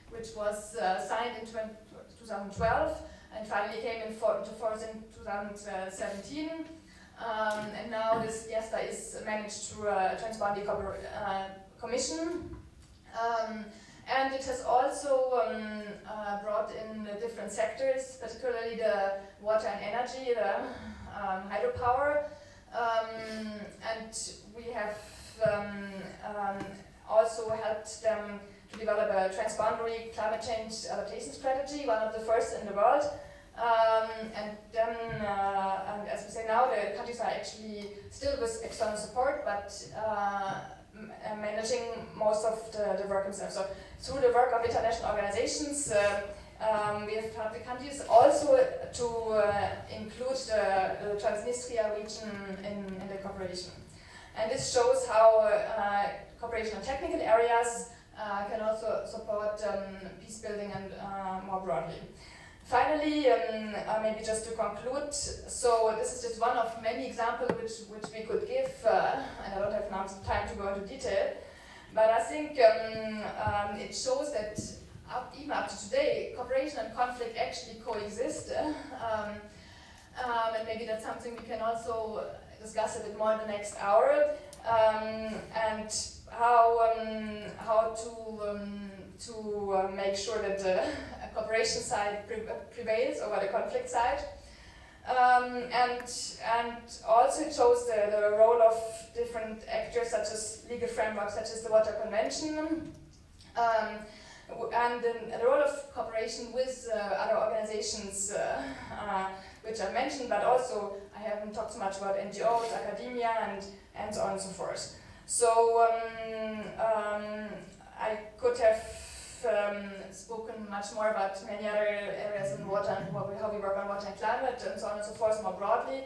which was signed in 2012 and finally came into force in 2017. And now this IESTA is managed through a transboundary commission. And it has also brought in different sectors, particularly the water and energy, the hydropower, and we have also helped them to develop a transboundary climate change adaptation strategy, one of the first in the world. And then, and as we say now, the countries are actually still with external support, but managing most of the work themselves. So through the work of international organizations, we have helped the countries also to include the Transnistria region in the cooperation. And this shows how cooperation in technical areas can also support peace building and more broadly. Finally, maybe just to conclude, so this is just one of many examples which we could give, and I don't have now time to go into detail, but I think it shows that even up to today, cooperation and conflict actually coexist, and maybe that's something we can also discuss a bit more in the next hour, and how to make sure that the cooperation side prevails over the conflict side. And also it shows the role of different actors, such as legal frameworks, such as the Water Convention, and the role of cooperation with other organizations, which I mentioned, but also I haven't talked so much about NGOs, academia, and so on and so forth. So I could have spoken much more about many other areas in water and how we work on water and climate and so on and so forth more broadly.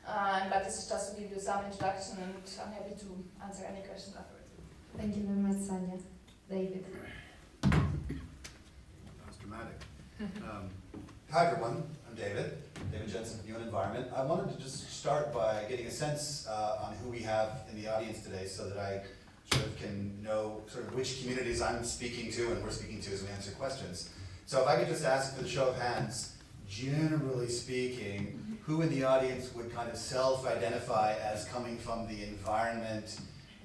But this is just to give you some introduction, and I'm happy to answer any questions afterwards. Thank you very much, Sanja. David. That's dramatic. Hi everyone, I'm David Jensen from UN Environment. I wanted to just start by getting a sense on who we have in the audience today, so that I sort of can know sort of which communities I'm speaking to and we're speaking to as we answer questions. So if I could just ask for the show of hands, generally speaking, who in the audience would kind of self-identify as coming from the environment,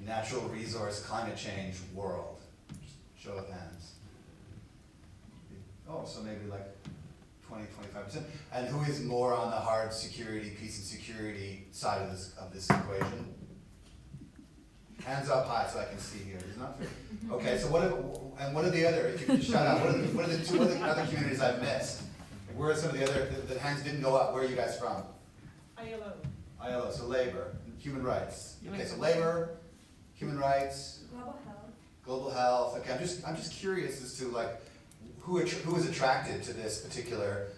natural resource, climate change world? Just show of hands. Oh, so maybe like 20, 25%. And who is more on the hard security, peace and security side of this equation? Hands up high so I can see here. It's not fair. Okay, so what are the other, if you could just shout out, what are the two other communities I've missed? Where are some of the other, the hands didn't go up, where are you guys from? ILO, so labor, human rights. Okay, so labor, human rights. Global health, okay, I'm just curious as to like, who is attracted to this particular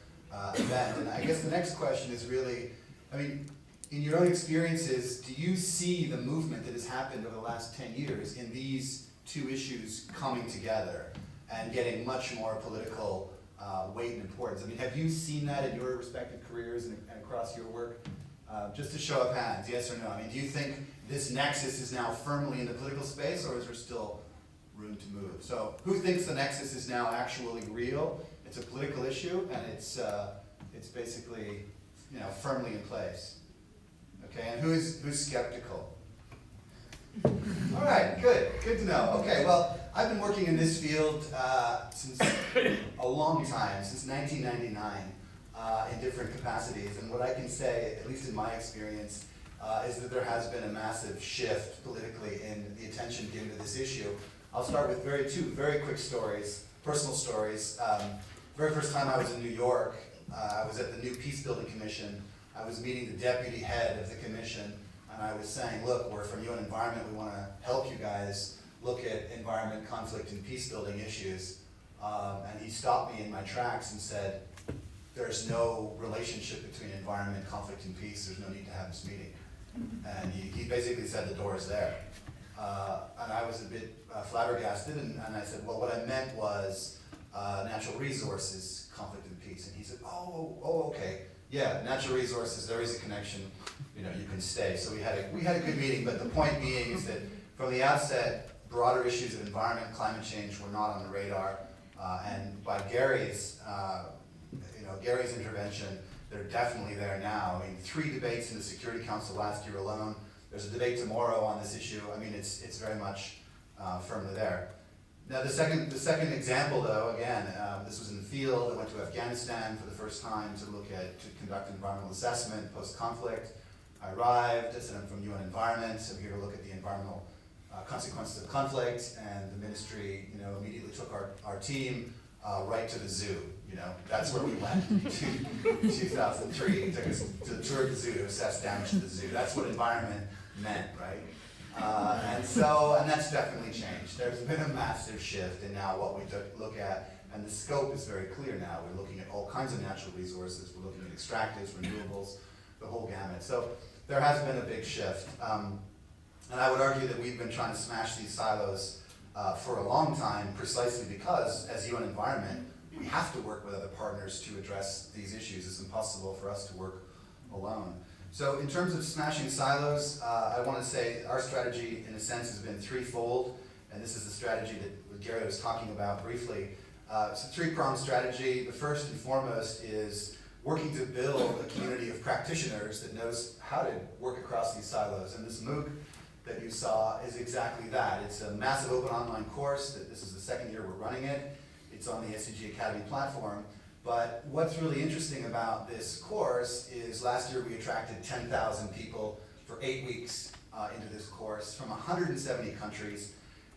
event? And I guess the next question is really, I mean, in your own experiences, do you see the movement that has happened over the last 10 years in these two issues coming together and getting much more political weight and importance? I mean, have you seen that in your respective careers and across your work? Just a show of hands, yes or no? I mean, do you think this nexus is now firmly in the political space, or is there still room to move? So who thinks the nexus is now actually real? It's a political issue, and it's basically, you know, firmly in place. Okay, and who's skeptical? All right, good to know. Okay, well, I've been working in this field since a long time, since 1999, in different capacities. And what I can say, at least in my experience, is that there has been a massive shift politically in the attention given to this issue. I'll start with two very quick stories, personal stories. Very first time I was in New York, I was at the new Peace Building Commission. I was meeting the deputy head of the commission, and I was saying, look, we're from UN Environment, we want to help you guys look at environment, conflict, and peace building issues. And he stopped me in my tracks and said, there's no relationship between environment, conflict, and peace, there's no need to have this meeting. And he basically said the door is there. And I was a bit flabbergasted, and I said, well, what I meant was natural resources, conflict, and peace. And he said, oh, okay. Yeah, natural resources, there is a connection, you can stay. So we had a good meeting, but the point being is that from the outset, broader issues of environment, climate change were not on the radar. And by Gary's intervention, they're definitely there now. I mean, 3 debates in the Security Council last year alone. There's a debate tomorrow on this issue. I mean, it's very much firmly there. Now, the second example, though, again, this was in the field. I went to Afghanistan for the first time to conduct environmental assessment post-conflict. I arrived. I said I'm from UN Environment. I'm here to look at the environmental consequences of conflict. And the ministry, immediately took our team right to the zoo. That's where we went in 2003. It took us to the tour of the zoo to assess damage to the zoo. That's what environment meant, right? And that's definitely changed. There's been a massive shift in now what we look at, and the scope is very clear now. We're looking at all kinds of natural resources. We're looking at extractives, renewables, the whole gamut. So there has been a big shift. And I would argue that we've been trying to smash these silos for a long time, precisely because, as UN Environment, we have to work with other partners to address these issues. It's impossible for us to work alone. So in terms of smashing silos, I want to say our strategy, in a sense, has been threefold, and this is the strategy that Gary was talking about briefly. It's a three-pronged strategy. The first and foremost is working to build a community of practitioners that knows how to work across these silos. And this MOOC that you saw is exactly that. It's a massive open online course. This is the second year we're running it. It's on the SCG Academy platform. But what's really interesting about this course is last year we attracted 10,000 people for 8 weeks into this course from 170 countries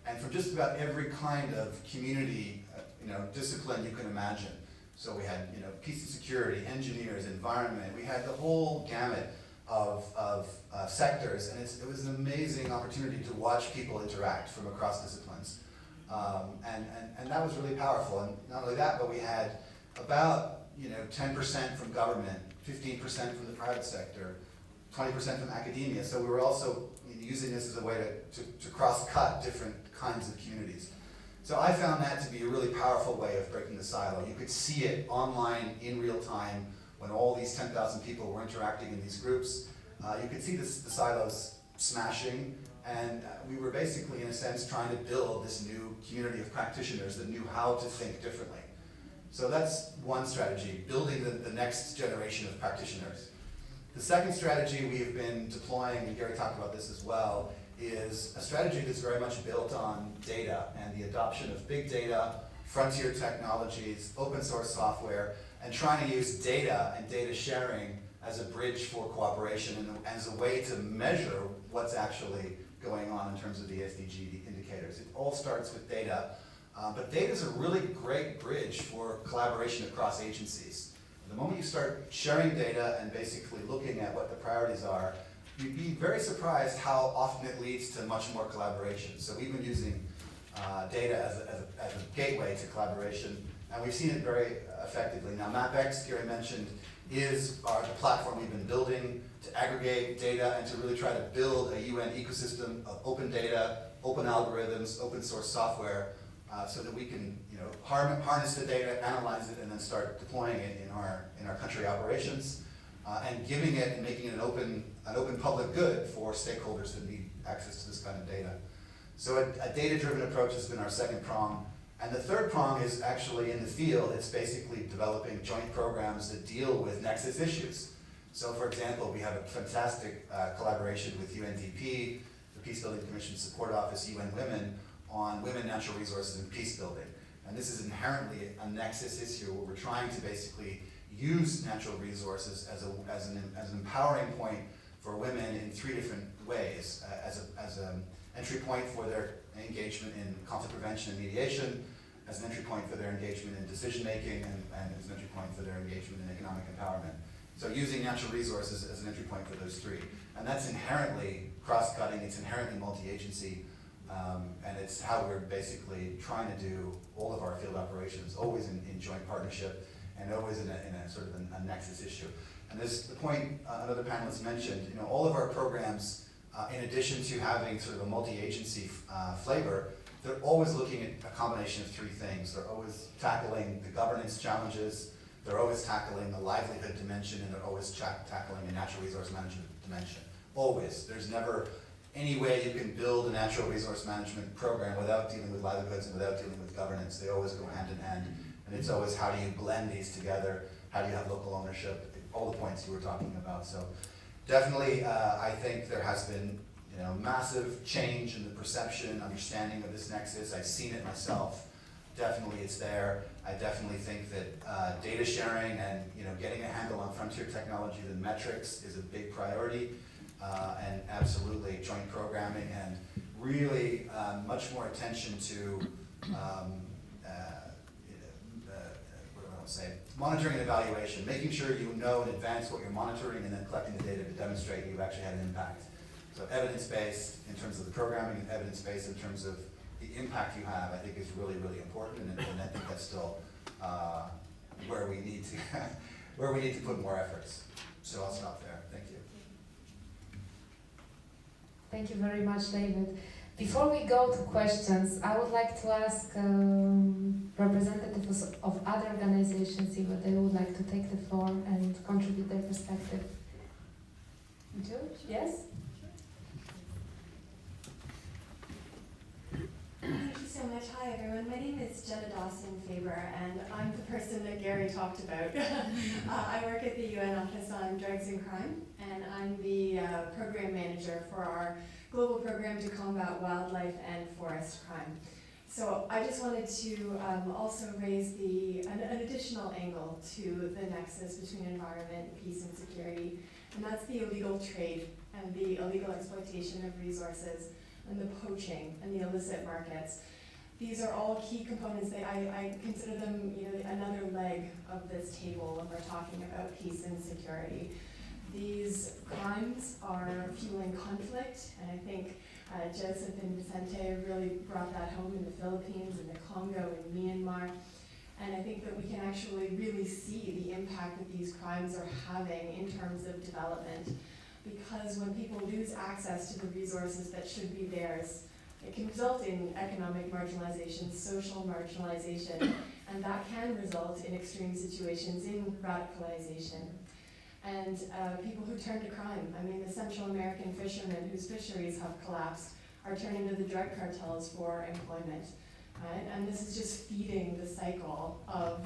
and from just about every kind of community discipline you can imagine. So we had peace and security, engineers, environment. We had the whole gamut of sectors, and it was an amazing opportunity to watch people interact from across disciplines. And that was really powerful. And not only that, but we had about 10% from government, 15% from the private sector, 20% from academia. So we were also using this as a way to cross-cut different kinds of communities. So I found that to be a really powerful way of breaking the silo. You could see it online in real time when all these 10,000 people were interacting in these groups. You could see the silos smashing, and we were basically, in a sense, trying to build this new community of practitioners that knew how to think differently. So that's one strategy, building the next generation of practitioners. The second strategy we've been deploying, and Gary talked about this as well, is a strategy that's very much built on data and the adoption of big data, frontier technologies, open source software, and trying to use data and data sharing as a bridge for cooperation and as a way to measure what's actually going on in terms of the SDG indicators. It all starts with data, but data is a really great bridge for collaboration across agencies. The moment you start sharing data and basically looking at what the priorities are, you'd be very surprised how often it leads to much more collaboration. So we've been using data as a gateway to collaboration, and we've seen it very effectively. Now, MapX, Gary mentioned, is the platform we've been building to aggregate data and to really try to build a UN ecosystem of open data, open algorithms, open source software, so that we can harness the data, analyze it, and then start deploying it in our country operations, and giving it and making it an open public good for stakeholders that need access to this kind of data. So a data-driven approach has been our second prong. And the third prong is actually in the field. It's basically developing joint programs that deal with Nexus issues. So for example, we have a fantastic collaboration with UNDP, the Peace Building Commission Support Office, UN Women, on women, natural resources, and peace building. And this is inherently a nexus issue where we're trying to basically use natural resources as an empowering point for women in 3 different ways, as an entry point for their engagement in conflict prevention and mediation, as an entry point for their engagement in decision making, and as an entry point for their engagement in economic empowerment. So using natural resources as an entry point for those 3. And that's inherently cross-cutting, it's inherently multi-agency, and it's how we're basically trying to do all of our field operations, always in joint partnership, and always in a sort of a nexus issue. And this, the point another panelist mentioned, all of our programs, in addition to having sort of a multi-agency flavor, they're always looking at a combination of 3 things. They're always tackling the governance challenges, they're always tackling the livelihood dimension, and they're always tackling the natural resource management dimension. Always. There's never any way you can build a natural resource management program without dealing with livelihoods and without dealing with governance. They always go hand in hand. And it's always how do you blend these together? How do you have local ownership? All the points you were talking about. So definitely, I think there has been massive change in the perception, understanding of this nexus. I've seen it myself. Definitely it's there. I definitely think that data sharing and getting a handle on frontier technologies and metrics is a big priority, and absolutely joint programming and really much more attention to monitoring and evaluation, making sure you know in advance what you're monitoring and then collecting the data to demonstrate you've actually had an impact. So evidence-based in terms of the programming and evidence-based in terms of the impact you have, I think is really, really important, and I think that's still where we need to put more efforts. So I'll stop there. Thank you. Thank you very much, David. Before we go to questions, I would like to ask representatives of other organizations if they would like to take the floor and contribute their perspective. Yes? Thank you so much. Hi everyone, my name is Jenna Dawson-Faber and I'm the person that Gary talked about. I work at the UN Office on Drugs and Crime, and I'm the program manager for our global program to combat wildlife and forest crime. So I just wanted to also raise an additional angle to the nexus between environment, peace and security, and that's the illegal trade and the illegal exploitation of resources and the poaching and the illicit markets. These are all key components that I consider them another leg of this table when we're talking about peace and security. These crimes are fueling conflict, and I think Joseph and Vicente really brought that home in the Philippines, in the Congo, in Myanmar. And I think that we can actually really see the impact that these crimes are having in terms of development. Because when people lose access to the resources that should be theirs, it can result in economic marginalization, social marginalization, and that can result in extreme situations, in radicalization. And people who turn to crime. I mean, the Central American fishermen whose fisheries have collapsed are turning to the drug cartels for employment. Right? And this is just feeding the cycle of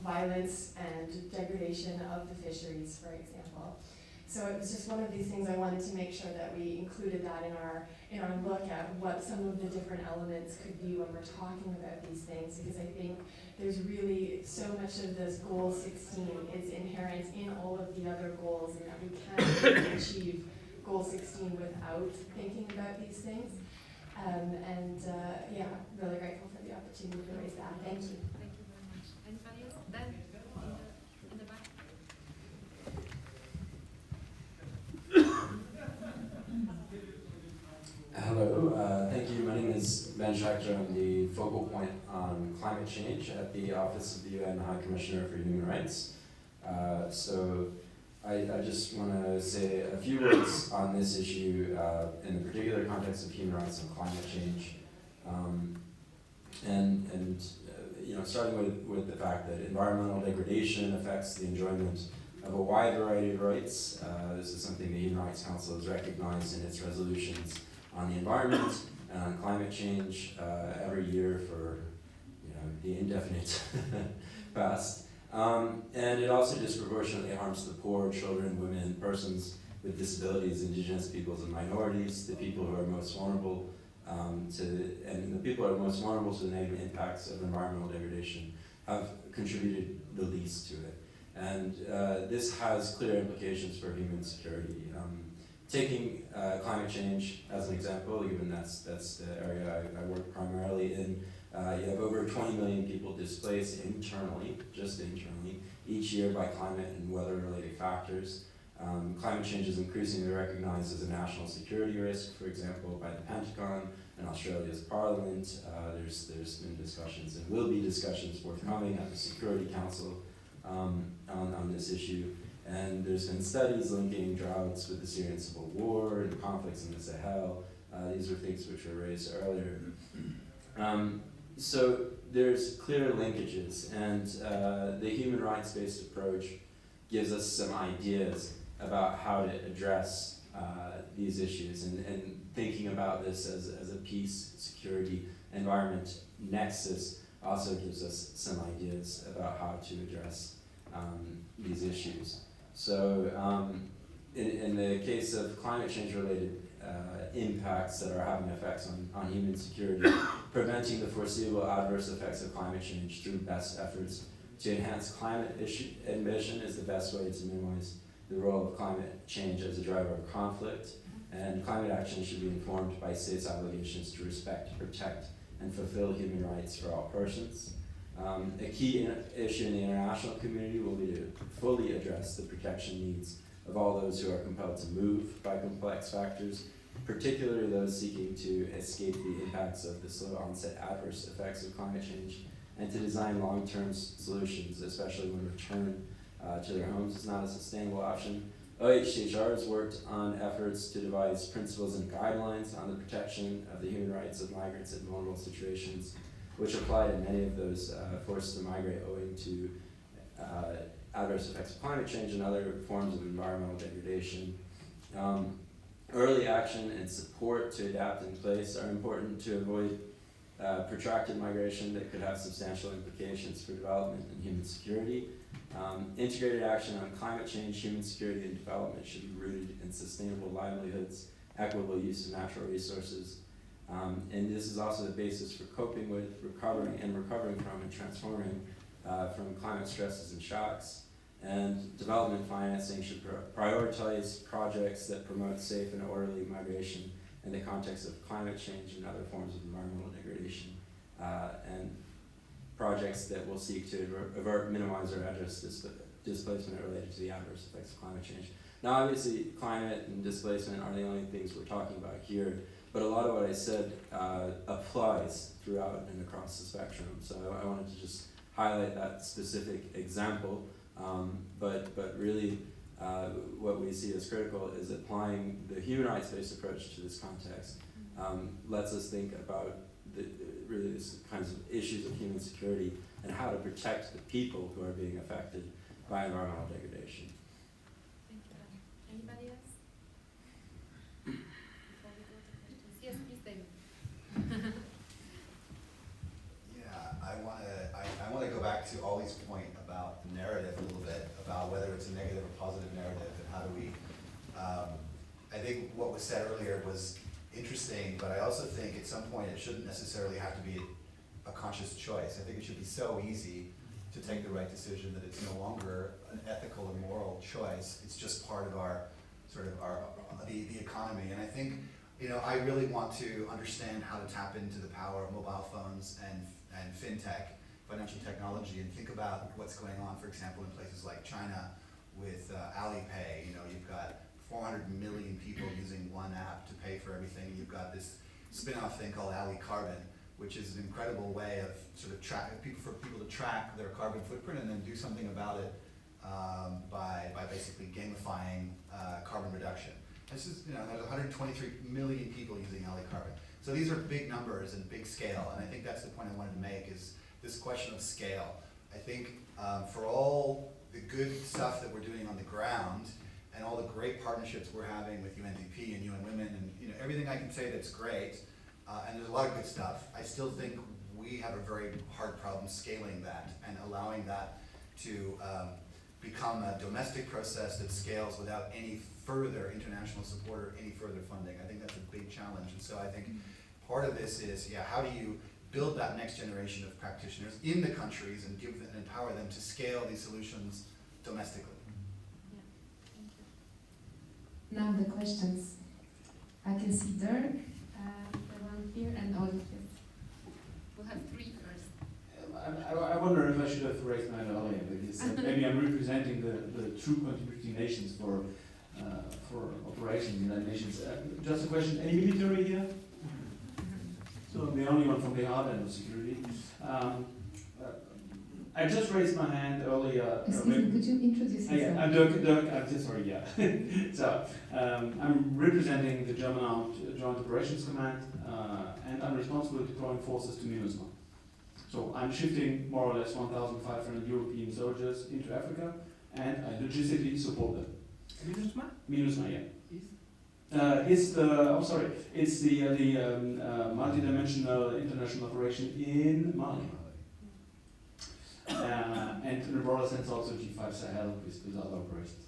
violence and degradation of the fisheries, for example. So it was just one of these things I wanted to make sure that we included that in our look at what some of the different elements could be when we're talking about these things, because I think there's really so much of this goal 16 is inherent in all of the other goals, and that we can't really achieve goal 16 without thinking about these things. Yeah, really grateful for the opportunity to raise that. Thank you. Thank you very much. Anybody else? Ben, in the back. Hello, thank you. My name is Ben Schechter. I'm the focal point on climate change at the Office of the UN High Commissioner for Human Rights. So I just want to say a few words on this issue in the particular context of human rights and climate change. Starting with the fact that environmental degradation affects the enjoyment of a wide variety of rights. This is something the Human Rights Council has recognized in its resolutions on the environment and on climate change every year for the indefinite past. And it also disproportionately harms the poor, children, women, persons with disabilities, indigenous peoples and minorities, the people who are most vulnerable and the people who are most vulnerable to the negative impacts of environmental degradation have contributed the least to it. And this has clear implications for human security. Taking climate change as an example, given that's the area I work primarily in, you have over 20 million people displaced internally, just internally, each year by climate and weather-related factors. Climate change is increasingly recognized as a national security risk, for example, by the Pentagon and Australia's Parliament. There's been discussions and will be discussions forthcoming at the Security Council on this issue. And there's been studies linking droughts with the Syrian civil war and conflicts in the Sahel. These were things which were raised earlier. So there's clear linkages, and the human rights-based approach gives us some ideas about how to address these issues, and thinking about this as a peace, security, environment nexus also gives us some ideas about how to address these issues. So in the case of climate change related impacts that are having effects on human security, preventing the foreseeable adverse effects of climate change through best efforts to enhance climate ambition is the best way to minimize the role of climate change as a driver of conflict. And climate action should be informed by states' obligations to respect, protect, and fulfill human rights for all persons. A key issue in the international community will be to fully address the protection needs of all those who are compelled to move by complex factors, particularly those seeking to escape the impacts of the slow onset adverse effects of climate change, and to design long-term solutions, especially when return to their homes is not a sustainable option. OHCHR has worked on efforts to devise principles and guidelines on the protection of the human rights of migrants in vulnerable situations, which apply to many of those forced to migrate owing to adverse effects of climate change and other forms of environmental degradation. Early action and support to adapt in place are important to avoid protracted migration that could have substantial implications for development and human security. Integrated action on climate change, human security, and development should be rooted in sustainable livelihoods, equitable use of natural resources, and this is also the basis for coping with, recovering from, and transforming from climate stresses and shocks. And development financing should prioritize projects that promote safe and orderly migration in the context of climate change and other forms of environmental degradation, and projects that will seek to avert, minimize, or address displacement related to the adverse effects of climate change. Now, obviously, climate and displacement are the only things we're talking about here, but a lot of what I said applies throughout and across the spectrum. So I wanted to just highlight that specific example, but really what we see as critical is applying the human rights-based approach to this context. Lets us think about really these kinds of issues of human security and how to protect the people who are being affected by environmental degradation. Thank you. Anybody else? Before we go to questions. Yes, please, David. Yeah, I want to go back to Ollie's point about the narrative a little bit, about whether it's a negative or positive narrative, and how do we, I think what was said earlier was interesting, but I also think at some point it shouldn't necessarily have to be a conscious choice. I think it should be so easy to take the right decision that it's no longer an ethical or moral choice. It's just part of our sort of the economy. And I think, you know, I really want to understand how to tap into the power of mobile phones and fintech, financial technology, and think about what's going on, for example, in places like China with Alipay. You know, you've got 400 million people using one app to pay for everything. You've got this spin-off thing called Ali Carbon, which is an incredible way of sort of for people to track their carbon footprint and then do something about it by basically gamifying carbon reduction. This is, you know, there's 123 million people using Ali Carbon. So these are big numbers and big scale, and I think that's the point I wanted to make, is this question of scale. I think for all the good stuff that we're doing on the ground, and all the great partnerships we're having with UNDP and UN Women, and, you know, everything I can say that's great, and there's a lot of good stuff, I still think we have a very hard problem scaling that and allowing that to become a domestic process that scales without any further international support or any further funding. I think that's a big challenge. And so I think part of this is, how do you build that next generation of practitioners in the countries and give them, and empower them to scale these solutions domestically? Now the questions. I can see Dirk, the one here, and all of you. We'll have three first. I wonder if I should have raised my hand earlier, because maybe I'm representing the true contributing nations for operations in the United Nations. Just a question, any military here? So I'm the only one from the hard end of security. I just raised my hand earlier. Excuse me, could you introduce yourself? Yeah, I'm Dirk, I'm just sorry, yeah. So, I'm representing the German Armed Joint Operations Command, and I'm responsible for deploying forces to MINUSMA. So I'm shifting more or less 1,500 European soldiers into Africa, and I logistically support them. MINUSMA? MINUSMA, yeah. It's the multi-dimensional international operation in Mali. And in a broader sense also G5 Sahel with other operations.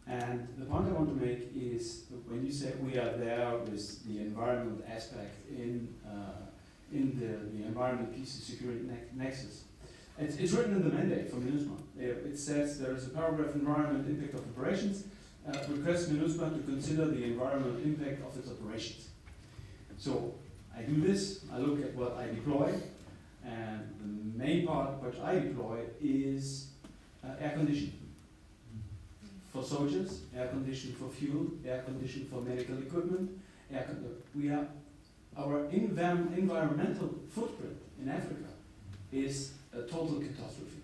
And the point I want to make is when you say we are there with the environment aspect in the environment, peace and security nexus, it's written in the mandate for MINUSMA. It says there is a paragraph, environment impact of operations, requests MINUSMA to consider the environmental impact of its operations. So I do this, I look at what I deploy, and the main part which I deploy is air conditioning. For soldiers, air conditioning for fuel, air conditioning for medical equipment. Our environmental footprint in Africa is a total catastrophe.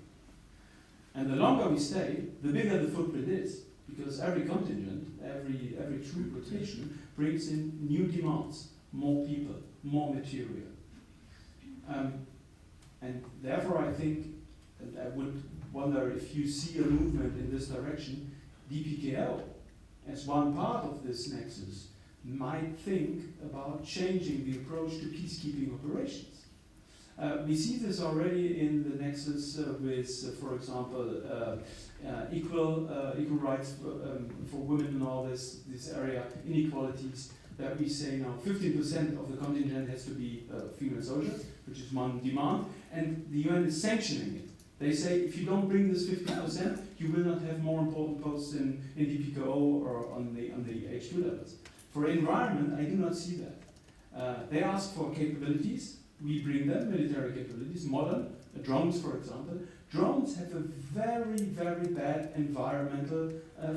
And the longer we stay, the bigger the footprint is, because every contingent, every troop rotation brings in new demands, more people, more material. And therefore I think, and I would wonder if you see a movement in this direction, DPKO, as one part of this nexus, might think about changing the approach to peacekeeping operations. We see this already in the nexus with, for example, equal rights for women in all this area, inequalities, that we say now 15% of the contingent has to be female soldiers, which is one demand, and the UN is sanctioning it. They say if you don't bring this 50%, you will not have more important posts in DPKO or on the H2 levels. For environment, I do not see that. They ask for capabilities, we bring them, military capabilities, modern, drones for example. Drones have a very, very bad environmental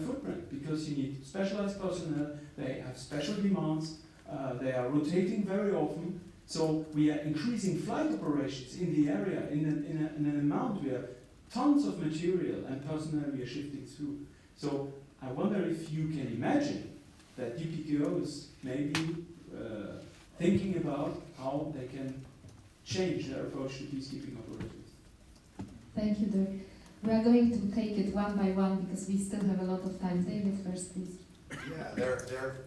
footprint because you need specialized personnel, they have special demands, they are rotating very often. So we are increasing flight operations in the area in an amount where tons of material and personnel we are shifting through. So I wonder if you can imagine that DPKO is maybe thinking about how they can change their approach to peacekeeping operations. Thank you, Dirk. We are going to take it one by one because we still have a lot of time. David first, please. Yeah,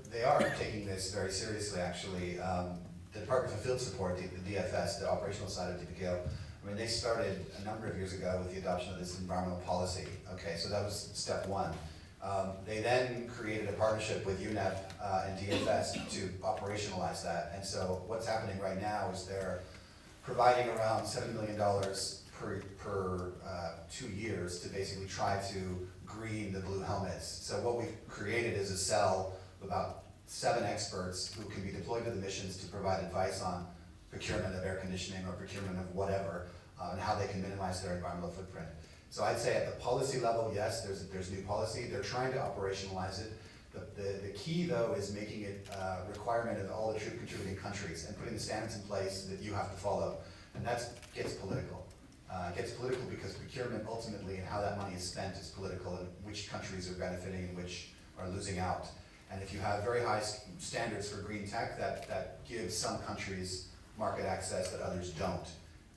they are taking this very seriously, actually. The Department for Field Support, the DFS, the operational side of DPKO, I mean, they started a number of years ago with the adoption of this environmental policy. Okay, so that was step one. They then created a partnership with UNEP and DFS to operationalize that. And so what's happening right now is they're providing around $7 million per 2 years to basically try to green the blue helmets. So what we've created is a cell of about 7 experts who can be deployed to the missions to provide advice on procurement of air conditioning or procurement of whatever, and how they can minimize their environmental footprint. So I'd say at the policy level, yes, there's new policy. They're trying to operationalize it. The key, though, is making it a requirement of all the troop contributing countries and putting the standards in place that you have to follow. And that gets political. It gets political because procurement ultimately and how that money is spent is political, and which countries are benefiting and which are losing out. And if you have very high standards for green tech, that gives some countries market access that others don't.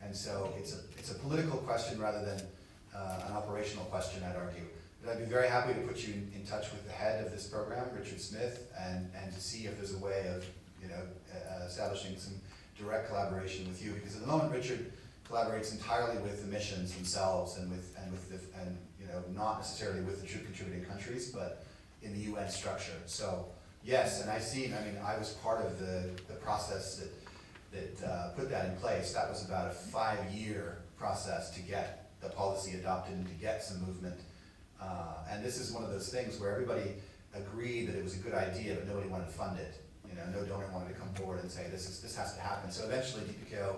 And so it's a political question rather than an operational question, I'd argue. But I'd be very happy to put you in touch with the head of this program, Richard Smith, and to see if there's a way of establishing some direct collaboration with you. Because at the moment, Richard collaborates entirely with the missions themselves and not necessarily with the contributing countries, but in the UN structure. So yes, and I was part of the process that put that in place. That was about a 5-year process to get the policy adopted and to get some movement. And this is one of those things where everybody agreed that it was a good idea, but nobody wanted to fund it. No donor wanted to come forward and say this has to happen. So eventually DPKO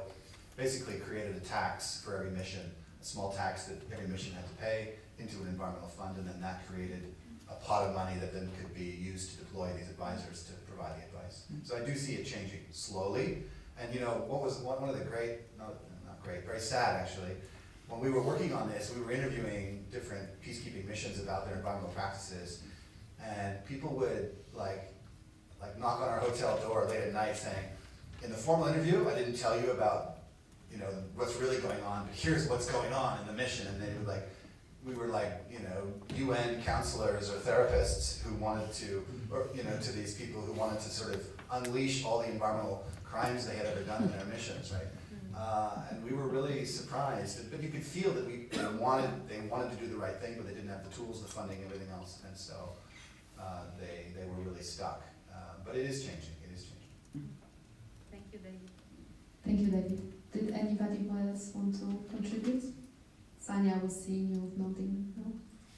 basically created a tax for every mission, a small tax that every mission had to pay into an environmental fund, and then that created a pot of money that then could be used to deploy these advisors to provide the advice. So I do see it changing slowly. And what was one of the very sad actually, when we were working on this, we were interviewing different peacekeeping missions about their environmental practices, and people would like knock on our hotel door late at night saying, in the formal interview, I didn't tell you about what's really going on, but here's what's going on in the mission. And they would we were UN counselors or therapists who wanted to, or to these people who wanted to sort of unleash all the environmental crimes they had ever done in their missions, right? And we were really surprised, but you could feel that they wanted to do the right thing, but they didn't have the tools, the funding, everything else, and so they were really stuck. But it is changing. It is changing. Thank you, David. Thank you, David. Did anybody else want to contribute? Sanya, I was seeing you nodding. No?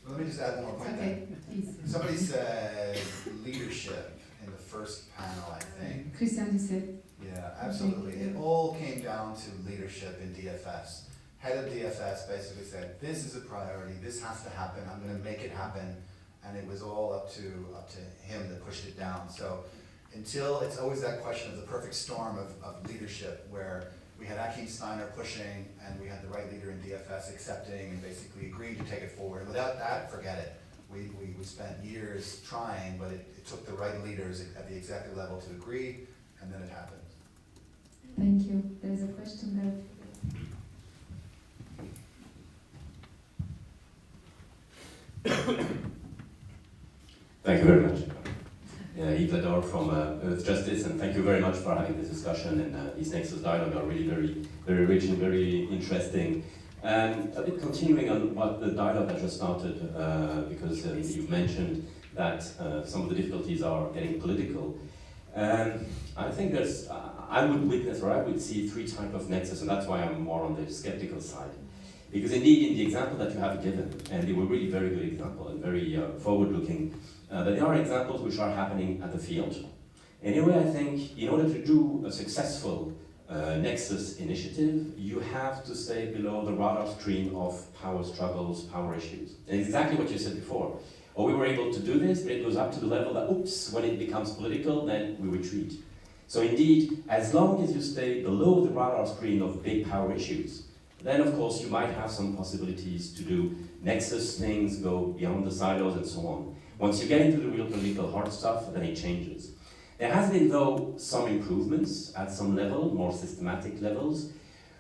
Well, let me just add one more point. Okay, please. Somebody said leadership in the first panel, I think. Christian, you said. Yeah, absolutely. It all came down to leadership in DFS. Head of DFS basically said, this is a priority, this has to happen, I'm going to make it happen. And it was all up to him that pushed it down. So until, it's always that question of the perfect storm of leadership, where we had Akim Steiner pushing, and we had the right leader in DFS accepting and basically agreeing to take it forward. And without that, forget it. We spent years trying, but it took the right leaders at the executive level to agree, and then it happened. Thank you. There's a question there. Thank you very much. Yves Lador from Earth Justice, and thank you very much for having this discussion, and these Nexus dialogue are really very rich and very interesting. A bit continuing on what the dialogue that just started, because you've mentioned that some of the difficulties are getting political. I think I would see 3 types of nexus, and that's why I'm more on the skeptical side. Because indeed, in the example that you have given, and they were really very good example and very forward-looking, but there are examples which are happening at the field. Anyway, I think in order to do a successful Nexus initiative, you have to stay below the radar screen of power struggles, power issues. And exactly what you said before. Well, we were able to do this, but it goes up to the level that, oops, when it becomes political, then we retreat. So indeed, as long as you stay below the radar screen of big power issues, then of course you might have some possibilities to do Nexus things, go beyond the silos and so on. Once you get into the real political hard stuff, then it changes. There has been, though, some improvements at some level, more systematic levels,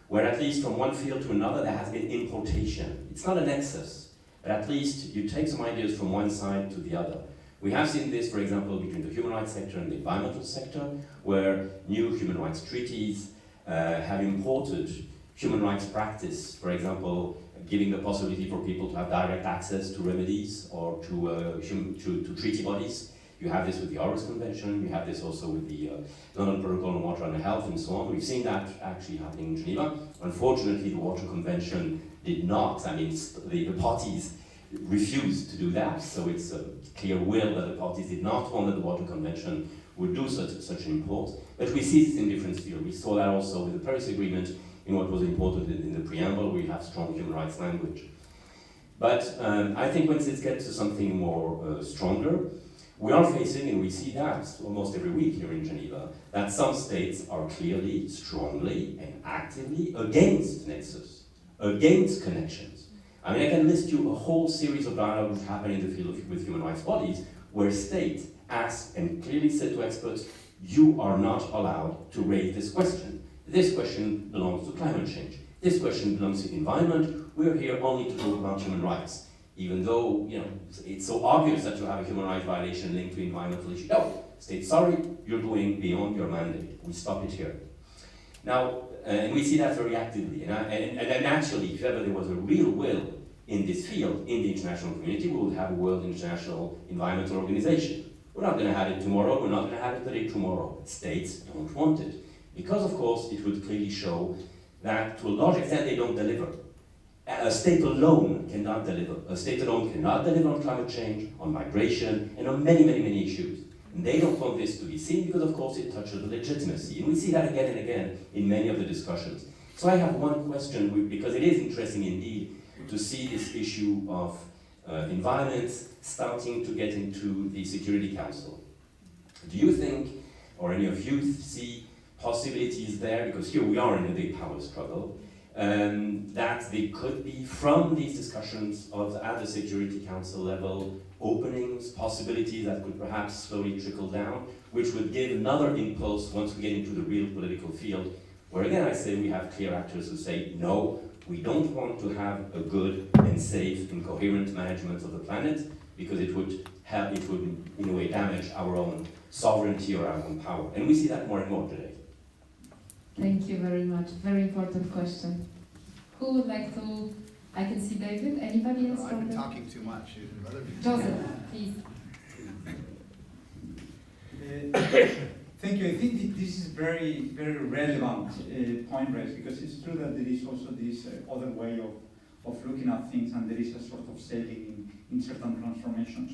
where at least from one field to another there has been importation. It's not a nexus, but at least you take some ideas from one side to the other. We have seen this, for example, between the human rights sector and the environmental sector, where new human rights treaties have imported human rights practice, for example, giving the possibility for people to have direct access to remedies or to treaty bodies. You have this with the Aarhus Convention, you have this also with the London Protocol on Water and Health and so on. We've seen that actually happening in Geneva. Unfortunately, the Water Convention did not. I mean, the parties refused to do that, so it's a clear will that the parties did not want that the Water Convention would do such an import. But we see this in different spheres. We saw that also with the Paris Agreement, in what was imported in the preamble, we have strong human rights language. But I think once it gets to something more stronger, we are facing, and we see that almost every week here in Geneva, that some states are clearly, strongly, and actively against Nexus, against connections. I mean, I can list you a whole series of dialogues which happen in the field with human rights bodies, where states ask and clearly said to experts, you are not allowed to raise this question. This question belongs to climate change. This question belongs to environment. We're here only to talk about human rights. Even though, it's so obvious that you have a human rights violation linked to environmental issue. No, state, sorry, you're going beyond your mandate. We stop it here. Now, and we see that very actively. And naturally, if ever there was a real will in this field, in the international community, we will have a World International Environmental Organization. We're not going to have it tomorrow, we're not going to have it the day tomorrow. States don't want it. Because, of course, it would clearly show that, to a large extent, they don't deliver. A state alone cannot deliver. A state alone cannot deliver on climate change, on migration, and on many, many, many issues. And they don't want this to be seen because, of course, it touches the legitimacy. And we see that again and again in many of the discussions. So I have one question, because it is interesting indeed to see this issue of environment starting to get into the Security Council. Do you think, or any of you see possibilities there, because here we are in a big power struggle, that there could be, from these discussions at the Security Council level, openings, possibilities that could perhaps slowly trickle down, which would give another impulse once we get into the real political field, where again I say we have clear actors who say, no, we don't want to have a good and safe and coherent management of the planet, because it would in a way damage our own sovereignty or our own power. And we see that more and more today. Thank you very much. Very important question. Who would like to? I can see David. Anybody else? I've been talking too much. Joseph, please. Thank you. I think this is very, very relevant point raised, because it's true that there is also this other way of looking at things, and there is a sort of sailing in certain transformations.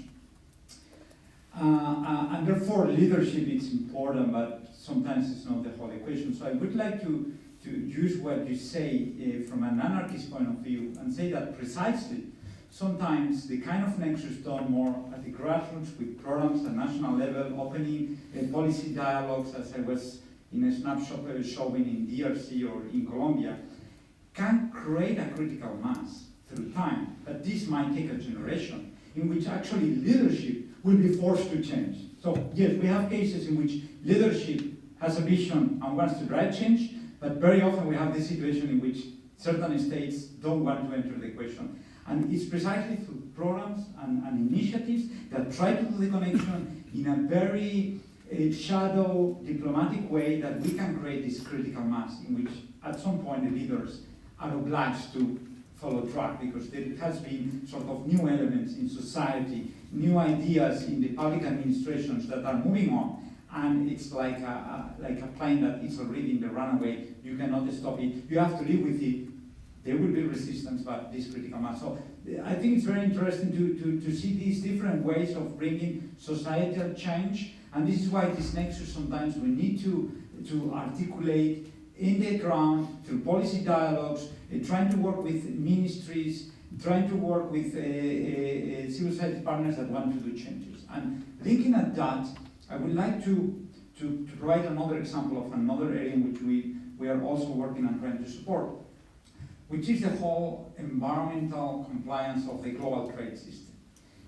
And therefore, leadership is important, but sometimes it's not the whole equation. So I would like to use what you say from an anarchist point of view and say that precisely sometimes the kind of nexus done more at the grassroots with programs at national level, opening policy dialogues, as I was in a snapshot showing in DRC or in Colombia, can create a critical mass through time. But this might take a generation in which actually leadership will be forced to change. So yes, we have cases in which leadership has a vision and wants to drive change, but very often we have this situation in which certain states don't want to enter the equation. And it's precisely through programs and initiatives that try to do the connection in a very shadow diplomatic way that we can create this critical mass in which at some point the leaders are obliged to follow track, because there has been sort of new elements in society, new ideas in the public administrations that are moving on. And it's like a plane that is already in the runaway. You cannot stop it. You have to live with it. There will be resistance, but this critical mass. So I think it's very interesting to see these different ways of bringing societal change. And this is why this nexus sometimes we need to articulate in the ground through policy dialogues, trying to work with ministries, trying to work with civil society partners that want to do changes. And linking at that, I would like to provide another example of another area in which we are also working and trying to support, which is the whole environmental compliance of the global trade system.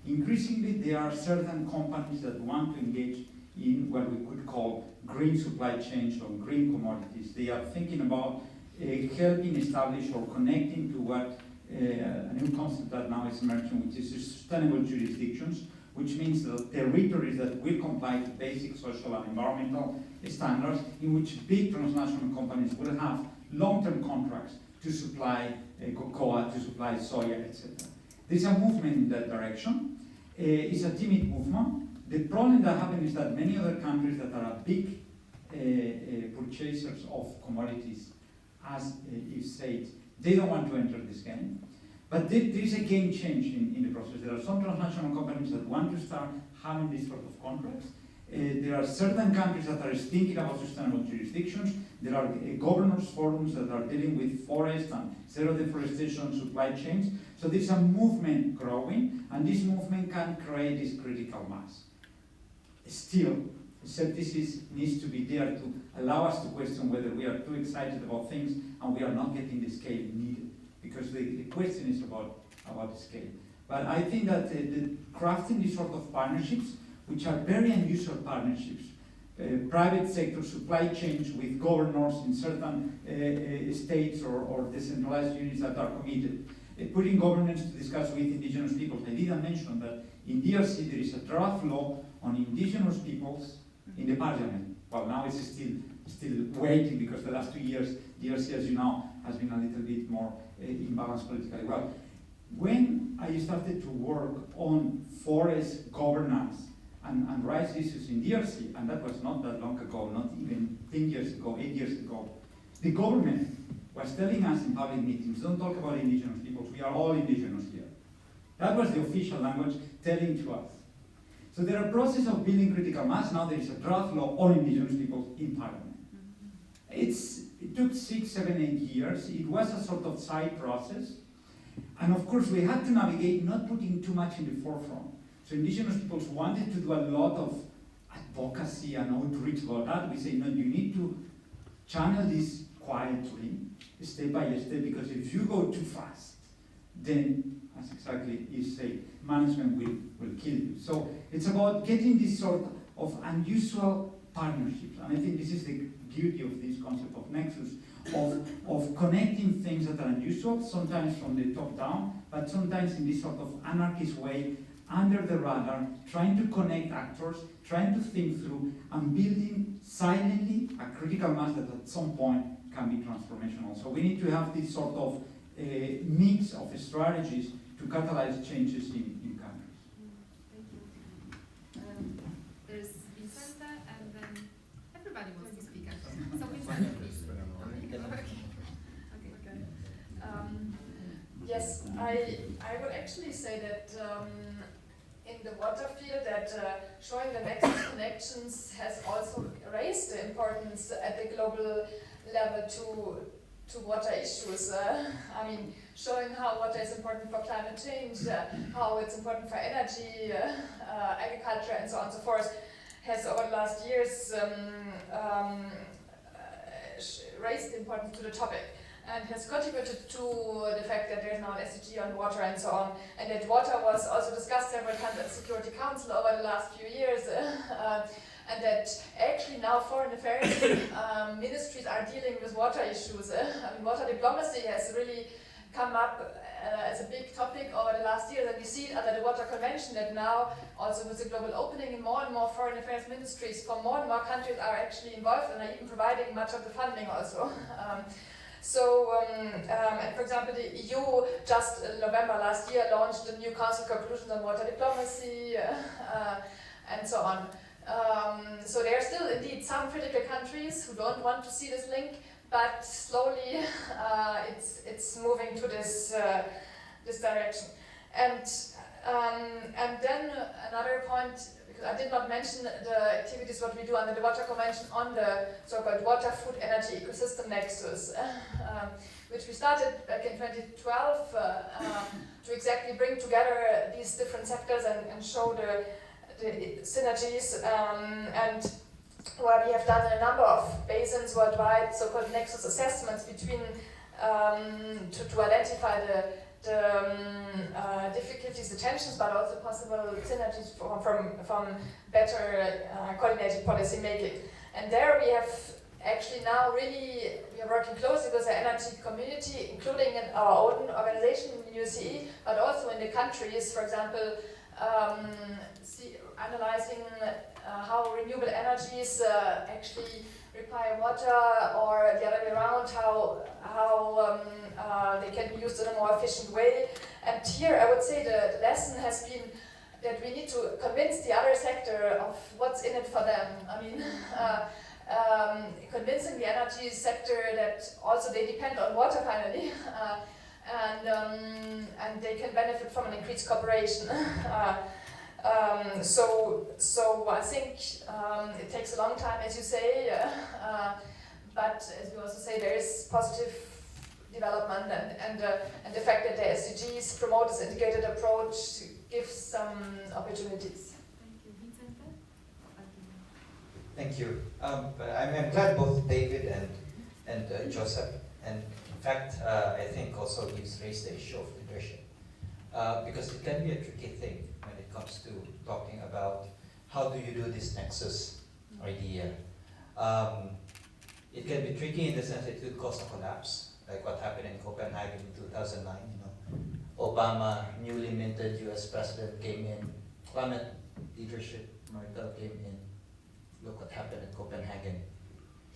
Increasingly, there are certain companies that want to engage in what we could call green supply chains or green commodities. They are thinking about helping establish or connecting to what a new concept that now is emerging, which is sustainable jurisdictions, which means that territories that will comply to basic social and environmental standards, in which big transnational companies will have long-term contracts to supply cocoa, to supply soya, etc. There's a movement in that direction. It's a timid movement. The problem that happens is that many other countries that are big purchasers of commodities, as you said, they don't want to enter this game. But there is a game change in the process. There are some transnational companies that want to start having this sort of contracts. There are certain countries that are thinking about sustainable jurisdictions. There are governors' forums that are dealing with forest and zero deforestation supply chains. So there's a movement growing, and this movement can create this critical mass. Still, skepticism needs to be there to allow us to question whether we are too excited about things and we are not getting the scale needed. Because the question is about the scale. But I think that the crafting these sort of partnerships, which are very unusual partnerships, private sector supply chains with governors in certain states or decentralized units that are committed, putting governments to discuss with indigenous peoples. I didn't mention that in DRC there is a draft law on indigenous peoples in the parliament. Well, now it's still waiting because the last 2 years DRC, as you know, has been a little bit more imbalanced politically. Well, when I started to work on forest governance and rights issues in DRC, and that was not that long ago, not even 10 years ago, 8 years ago, the government was telling us in public meetings, don't talk about indigenous peoples, we are all indigenous here. That was the official language telling to us. So there are process of building critical mass. Now there is a draft law on indigenous peoples in parliament. It took 6, 7, 8 years. It was a sort of side process. And of course we had to navigate not putting too much in the forefront. So indigenous peoples wanted to do a lot of advocacy and outreach about that. We say, no, you need to channel this quietly, step by step, because if you go too fast, then, as exactly you say, management will kill you. So it's about getting this sort of unusual partnerships. And I think this is the beauty of this concept of Nexus, of connecting things that are unusual, sometimes from the top down, but sometimes in this sort of anarchist way, under the radar, trying to connect actors, trying to think through, and building silently a critical mass that at some point can be transformational. So we need to have this sort of mix of strategies to catalyze changes in countries. Thank you. There's Vicente, and then everybody wants to speak. So Vicente, please. Yes, I would actually say that in the water field that showing the Nexus connections has also raised the importance at the global level to water issues. I mean, showing how water is important for climate change, how it's important for energy, agriculture, and so on and so forth, has over the last years raised the importance to the topic, and has contributed to the fact that there's now an SDG on water and so on, and that water was also discussed several times at the Security Council over the last few years, and that actually now foreign affairs ministries are dealing with water issues. I mean, water diplomacy has really come up as a big topic over the last years, and we see it under the Water Convention that now, also with the global opening, and more foreign affairs ministries from more and more countries are actually involved and are even providing much of the funding also. And for example, the EU just in November last year launched the new Council conclusions on water diplomacy and so on. So there are still indeed some critical countries who don't want to see this link, but slowly it's moving to this this direction. And then another point, because I did not mention the activities what we do under the Water Convention on the so-called water, food, energy ecosystem nexus, which we started back in 2012 to exactly bring together these different sectors and show the synergies, and where we have done a number of basins worldwide, so-called nexus assessments between to identify the difficulties, the tensions, but also possible synergies from better coordinated policy making. And there we have actually now we are working closely with the energy community, including in our own organization in UCE, but also in the countries, for example, analyzing how renewable energies actually require water, or the other way around, how they can be used in a more efficient way. And here I would say the lesson has been that we need to convince the other sector of what's in it for them. I mean, convincing the energy sector that also they depend on water finally, and they can benefit from an increased cooperation. So I think it takes a long time, as you say, but as we also say, there is positive development, and the fact that the SDGs promote this integrated approach gives some opportunities. Thank you, Vicente. Thank you. I'm glad both David and Joseph, and in fact, I think also you've raised the issue of leadership, because it can be a tricky thing when it comes to talking about how do you do this nexus idea. It can be tricky in the sense it could cause a collapse, like what happened in Copenhagen in 2009. Obama, newly minted US president, came in, climate leadership, Merkel came in. Look what happened in Copenhagen.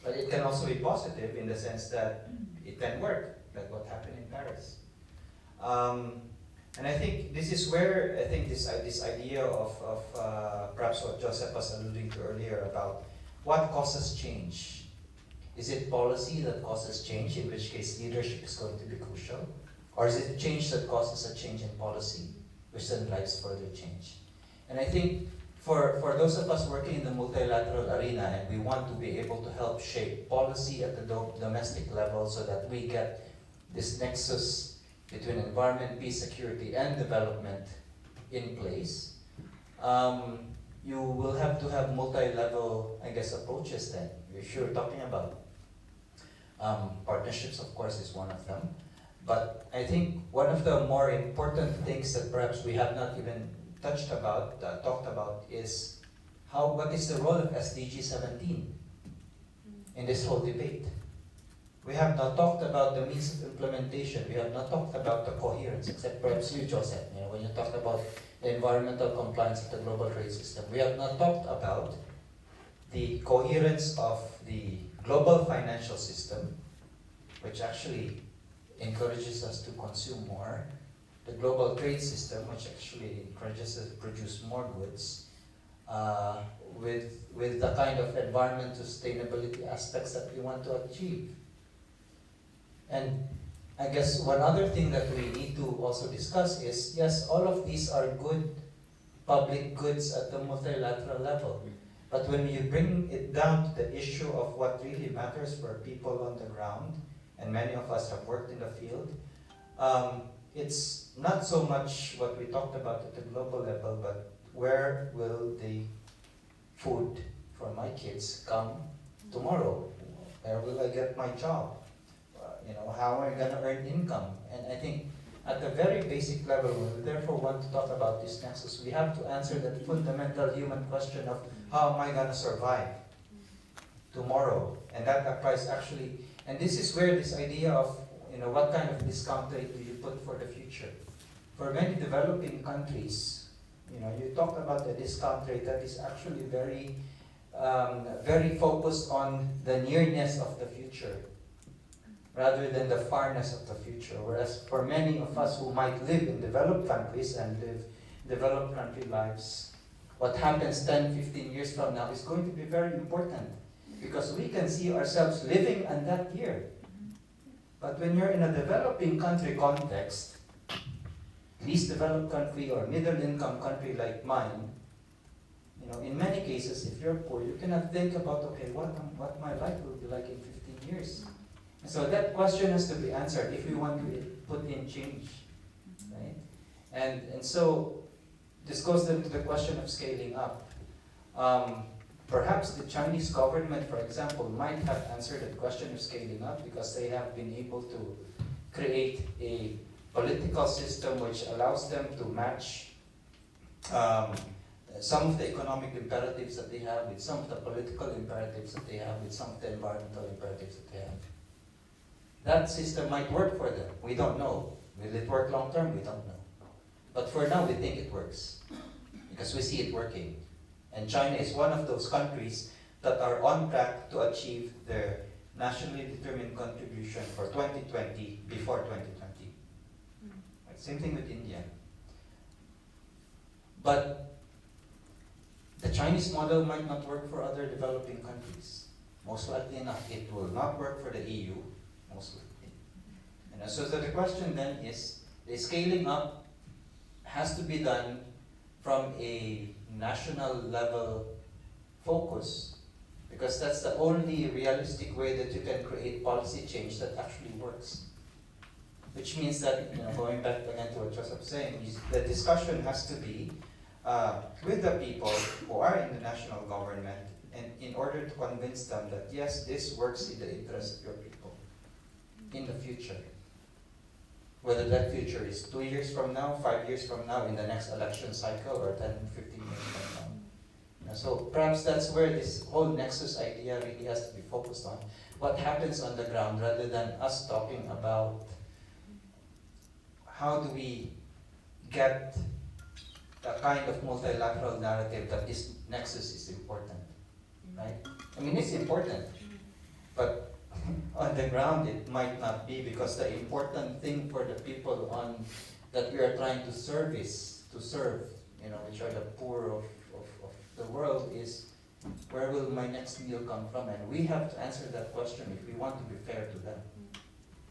But it can also be positive in the sense that it can work, like what happened in Paris. And I think this is where I think this idea of perhaps what Joseph was alluding to earlier about what causes change. Is it policy that causes change, in which case leadership is going to be crucial? Or is it change that causes a change in policy, which then drives further change? And I think for those of us working in the multilateral arena, and we want to be able to help shape policy at the domestic level so that we get this nexus between environment, peace, security, and development in place, you will have to have multi-level, I guess, approaches then. If you're talking about partnerships, of course, is one of them. But I think one of the more important things that perhaps we have not even talked about is what is the role of SDG 17 in this whole debate? We have not talked about the means of implementation. We have not talked about the coherence, except perhaps you, Joseph, when you talk about the environmental compliance of the global trade system. We have not talked about the coherence of the global financial system, which actually encourages us to consume more, the global trade system, which actually encourages us to produce more goods, with the kind of environmental sustainability aspects that we want to achieve. And I guess one other thing that we need to also discuss is, yes, all of these are good public goods at the multilateral level. But when you bring it down to the issue of what really matters for people on the ground, and many of us have worked in the field, it's not so much what we talked about at the global level, but where will the food for my kids come tomorrow? Where will I get my job? How am I going to earn income? And I think at the very basic level, we therefore want to talk about this nexus. We have to answer that fundamental human question of how am I going to survive tomorrow? And that applies actually, and this is where this idea of what kind of discount rate do you put for the future? For many developing countries, you talk about the discount rate that is actually very, very focused on the nearness of the future, rather than the farness of the future. Whereas for many of us who might live in developed countries and live developed country lives, what happens 10, 15 years from now is going to be very important, because we can see ourselves living in that year. But when you're in a developing country context, least developed country or middle income country like mine, in many cases, if you're poor, you cannot think about, okay, what my life will be like in 15 years. So that question has to be answered if we want to put in change, right? And so this goes then to the question of scaling up. Perhaps the Chinese government, for example, might have answered the question of scaling up because they have been able to create a political system which allows them to match some of the economic imperatives that they have with some of the political imperatives that they have with some of the environmental imperatives that they have. That system might work for them. We don't know. Will it work long term? We don't know. But for now, we think it works because we see it working. And China is one of those countries that are on track to achieve their nationally determined contribution for 2020 before 2020. Right? Same thing with India. But the Chinese model might not work for other developing countries. Most likely not. It will not work for the EU. Most likely. And so the question then is, the scaling up has to be done from a national level focus, because that's the only realistic way that you can create policy change that actually works. Which means that, going back again to what Joseph was saying, the discussion has to be with the people who are in the national government, and in order to convince them that yes, this works in the interest of your people in the future. Whether that future is 2 years from now, 5 years from now, in the next election cycle, or 10, 15 years from now. So perhaps that's where this whole nexus idea really has to be focused on. What happens on the ground, rather than us talking about how do we get the kind of multilateral narrative that this nexus is important, right? I mean, it's important, but on the ground it might not be, because the important thing for the people that we are trying to serve, you know, which are the poor of the world, is where will my next meal come from? And we have to answer that question if we want to be fair to them.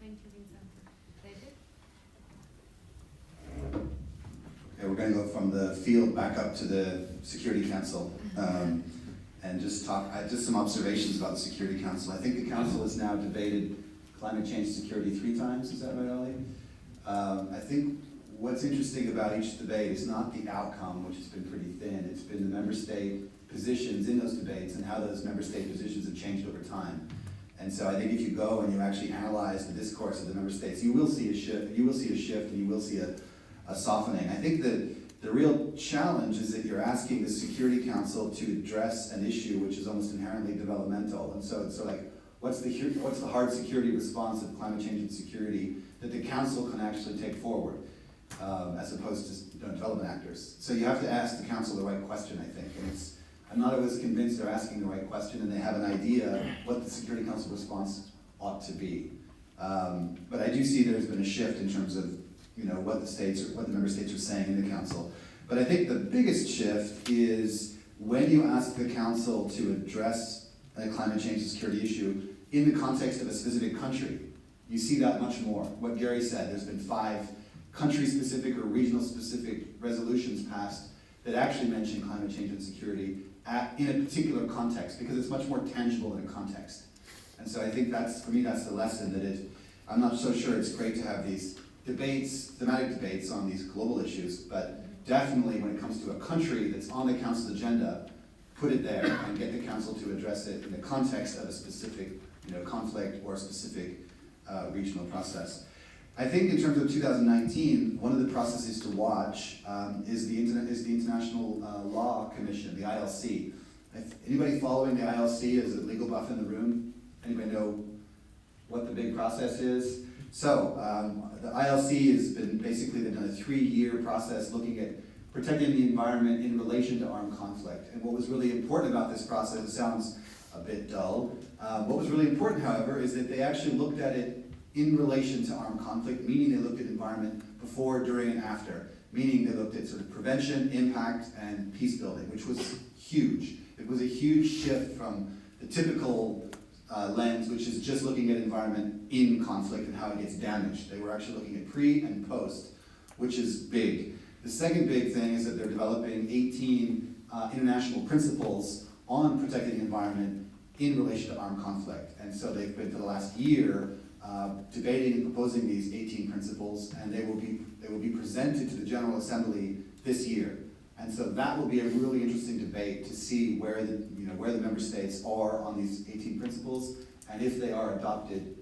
Thank you, Vincent. David? Okay, we're going to go from the field back up to the Security Council, and just some observations about the Security Council. I think the Council has now debated climate change security 3 times. Is that right, Ollie? I think what's interesting about each debate is not the outcome, which has been pretty thin. It's been the member state positions in those debates and how those member state positions have changed over time. And so I think if you go and you actually analyze the discourse of the member states, you will see a shift. You will see a shift, and you will see a softening. I think that the real challenge is that you're asking the Security Council to address an issue which is almost inherently developmental. And so like, what's the hard security response of climate change and security that the Council can actually take forward, as opposed to development actors? So you have to ask the Council the right question, I think. And I'm not always convinced they're asking the right question and they have an idea what the Security Council response ought to be. But I do see there's been a shift in terms of what the member states are saying in the Council. But I think the biggest shift is when you ask the Council to address a climate change and security issue in the context of a specific country. You see that much more. What Gary said, there's been 5 country-specific or regional-specific resolutions passed that actually mention climate change and security in a particular context, because it's much more tangible in a context. And so I think for me, that's the lesson, that I'm not so sure it's great to have these debates, thematic debates on these global issues, but definitely when it comes to a country that's on the Council agenda, put it there and get the Council to address it in the context of a specific conflict or a specific regional process. I think in terms of 2019, one of the processes to watch is the International Law Commission, the ILC. Anybody following the ILC as a legal buff in the room? Anybody know what the big process is? So the ILC has been basically, they've done a 3-year process looking at protecting the environment in relation to armed conflict. And what was really important about this process, it sounds a bit dull, what was really important, however, is that they actually looked at it in relation to armed conflict, meaning they looked at environment before, during, and after, meaning they looked at sort of prevention, impact, and peace building, which was huge. It was a huge shift from the typical lens, which is just looking at environment in conflict and how it gets damaged. They were actually looking at pre and post, which is big. The second big thing is that they're developing 18 international principles on protecting the environment in relation to armed conflict. And so they've been, for the last year, debating and proposing these 18 principles, and they will be presented to the General Assembly this year. And so that will be a really interesting debate to see where the member states are on these 18 principles, and if they are adopted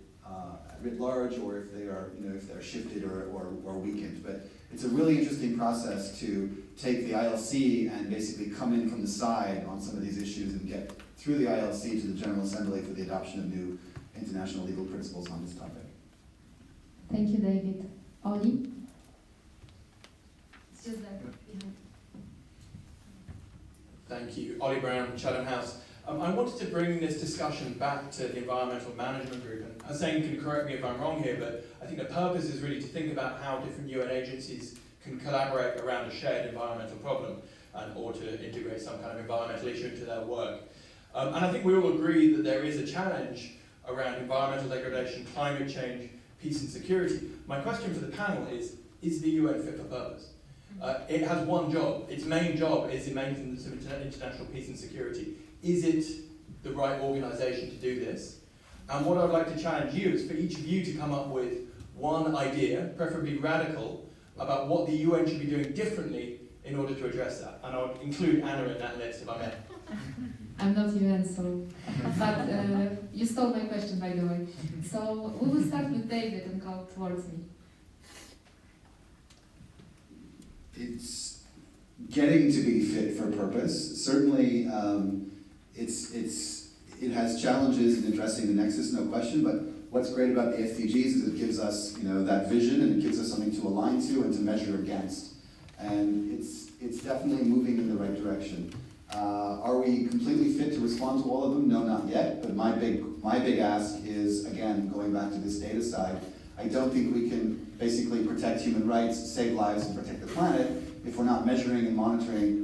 writ large, or if they are if they're shifted or weakened. But it's a really interesting process to take the ILC and basically come in from the side on some of these issues and get through the ILC to the General Assembly for the adoption of new international legal principles on this topic. Thank you, David. Ollie? It's just that behind. Thank you. Ollie Brown, Chatham House. I wanted to bring this discussion back to the Environmental Management Group. And Hussein can correct me if I'm wrong here, but I think the purpose is really to think about how different UN agencies can collaborate around a shared environmental problem, or to integrate some kind of environmental issue into their work. And I think we all agree that there is a challenge around environmental degradation, climate change, peace and security. My question for the panel is the UN fit for purpose? It has one job. Its main job is the maintenance of international peace and security. Is it the right organisation to do this? And what I'd like to challenge you is for each of you to come up with one idea, preferably radical, about what the UN should be doing differently in order to address that. And I'll include Anna in that list if I may. I'm not UN, so, but you stole my question, by the way. So we will start with David and go towards me. It's getting to be fit for purpose. Certainly, it has challenges in addressing the Nexus, no question, but what's great about the SDGs is it gives us that vision, and it gives us something to align to and to measure against. And it's definitely moving in the right direction. Are we completely fit to respond to all of them? No, not yet. But my big ask is, again, going back to this data side, I don't think we can basically protect human rights, save lives, and protect the planet if we're not measuring and monitoring,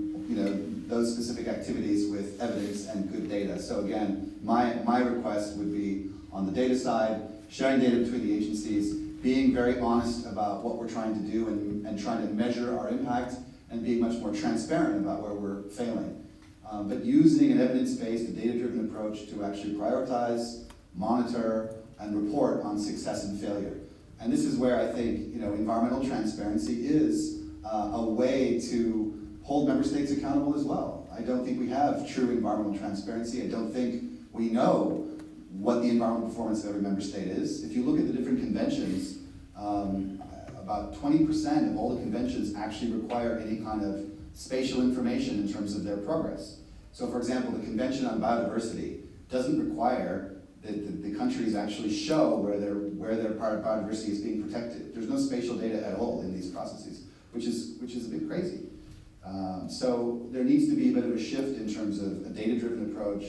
those specific activities with evidence and good data. So again, my request would be on the data side, sharing data between the agencies, being very honest about what we're trying to do and trying to measure our impact, and being much more transparent about where we're failing. But using an evidence-based, a data-driven approach to actually prioritize, monitor, and report on success and failure. And this is where I think environmental transparency is a way to hold member states accountable as well. I don't think we have true environmental transparency. I don't think we know what the environmental performance of every member state is. If you look at the different conventions, about 20% of all the conventions actually require any kind of spatial information in terms of their progress. So for example, the Convention on Biodiversity doesn't require that the countries actually show where their biodiversity is being protected. There's no spatial data at all in these processes, which is a bit crazy. So there needs to be a bit of a shift in terms of a data-driven approach,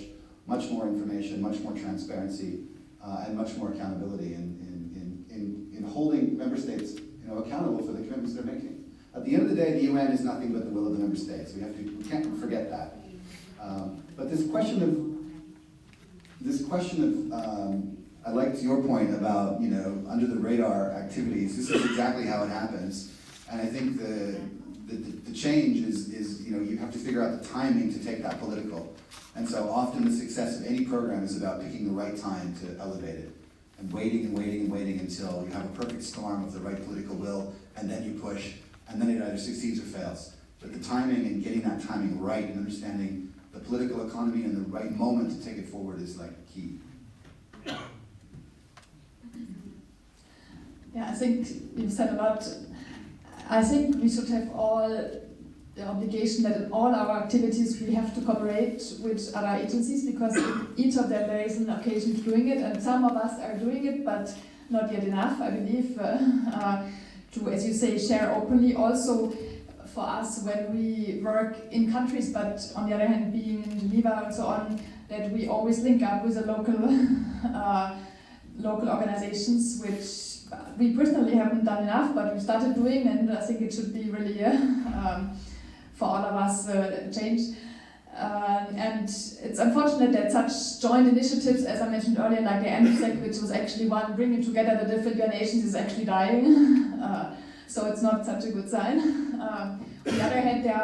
much more information, much more transparency, and much more accountability in holding member states accountable for the commitments they're making. At the end of the day, the UN is nothing but the will of the member states. We can't forget that. But this question of I liked your point about under the radar activities. This is exactly how it happens, and I think the change is you have to figure out the timing to take that political. And so often the success of any program is about picking the right time to elevate it, and waiting and waiting and waiting until you have a perfect storm of the right political will, and then you push, and then it either succeeds or fails. But the timing and getting that timing right and understanding the political economy and the right moment to take it forward is like key. Yeah, I think you've said a lot. I think we should have all the obligation that in all our activities we have to cooperate with other agencies, because in each of them there is an occasion to doing it, and some of us are doing it, but not yet enough, I believe, to, as you say, share openly. Also for us when we work in countries, but on the other hand being in Geneva and so on, that we always link up with the local organizations, which we personally haven't done enough, but we started doing, and I think it should be really for all of us change. And it's unfortunate that such joint initiatives, as I mentioned earlier, like the AMSEC, which was actually one bringing together the different UN nations, is actually dying. So it's not such a good sign. On the other hand, there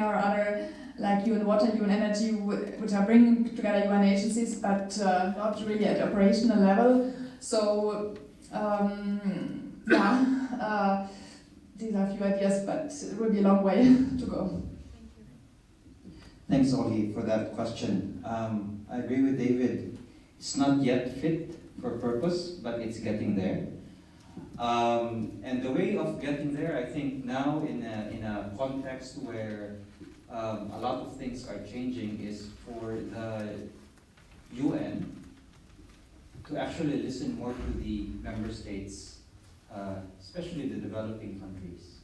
are other, like UN Water, UN Energy, which are bringing together UN agencies, but not really at operational level. So these are a few ideas, but it will be a long way to go. Thanks, Oli, for that question. I agree with David. It's not yet fit for purpose, but it's getting there. And the way of getting there, I think now in a context where a lot of things are changing, is for the UN to actually listen more to the member states, especially the developing countries.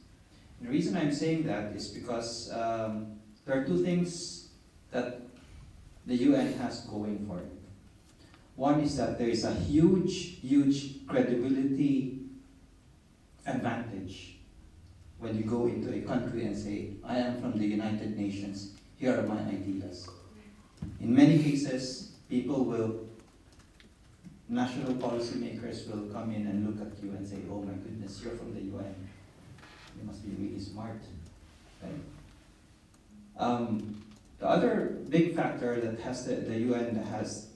And the reason I'm saying that is because there are two things that the UN has going for it. One is that there is a huge credibility advantage when you go into a country and say, I am from the United Nations, here are my ideas. In many cases, national policymakers will come in and look at you and say, oh my goodness, you're from the UN. You must be really smart. Right? The other big factor that the UN has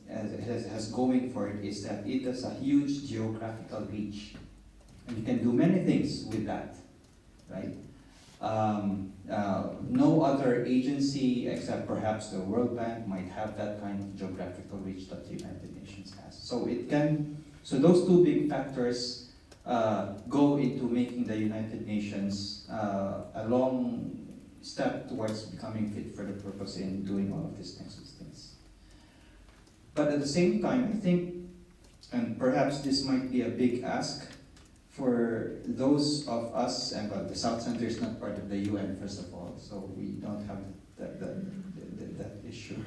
going for it is that it has a huge geographical reach. And you can do many things with that, right? No other agency, except perhaps the World Bank, might have that kind of geographical reach that the United Nations has. So those two big factors go into making the United Nations a long step towards becoming fit for the purpose in doing all of these Nexus things. But at the same time, I think, and perhaps this might be a big ask for those of us, and the South Centre is not part of the UN, first of all, so we don't have that issue,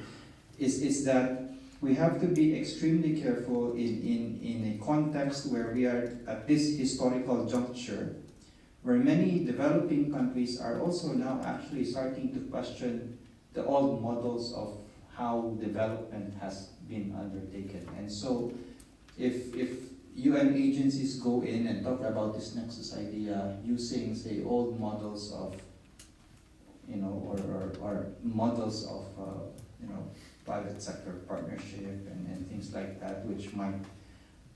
is that we have to be extremely careful in a context where we are at this historical juncture, where many developing countries are also now actually starting to question the old models of how development has been undertaken. And so if UN agencies go in and talk about this Nexus idea using, say, old models of, you know, or models of, you know, private sector partnership and things like that, which might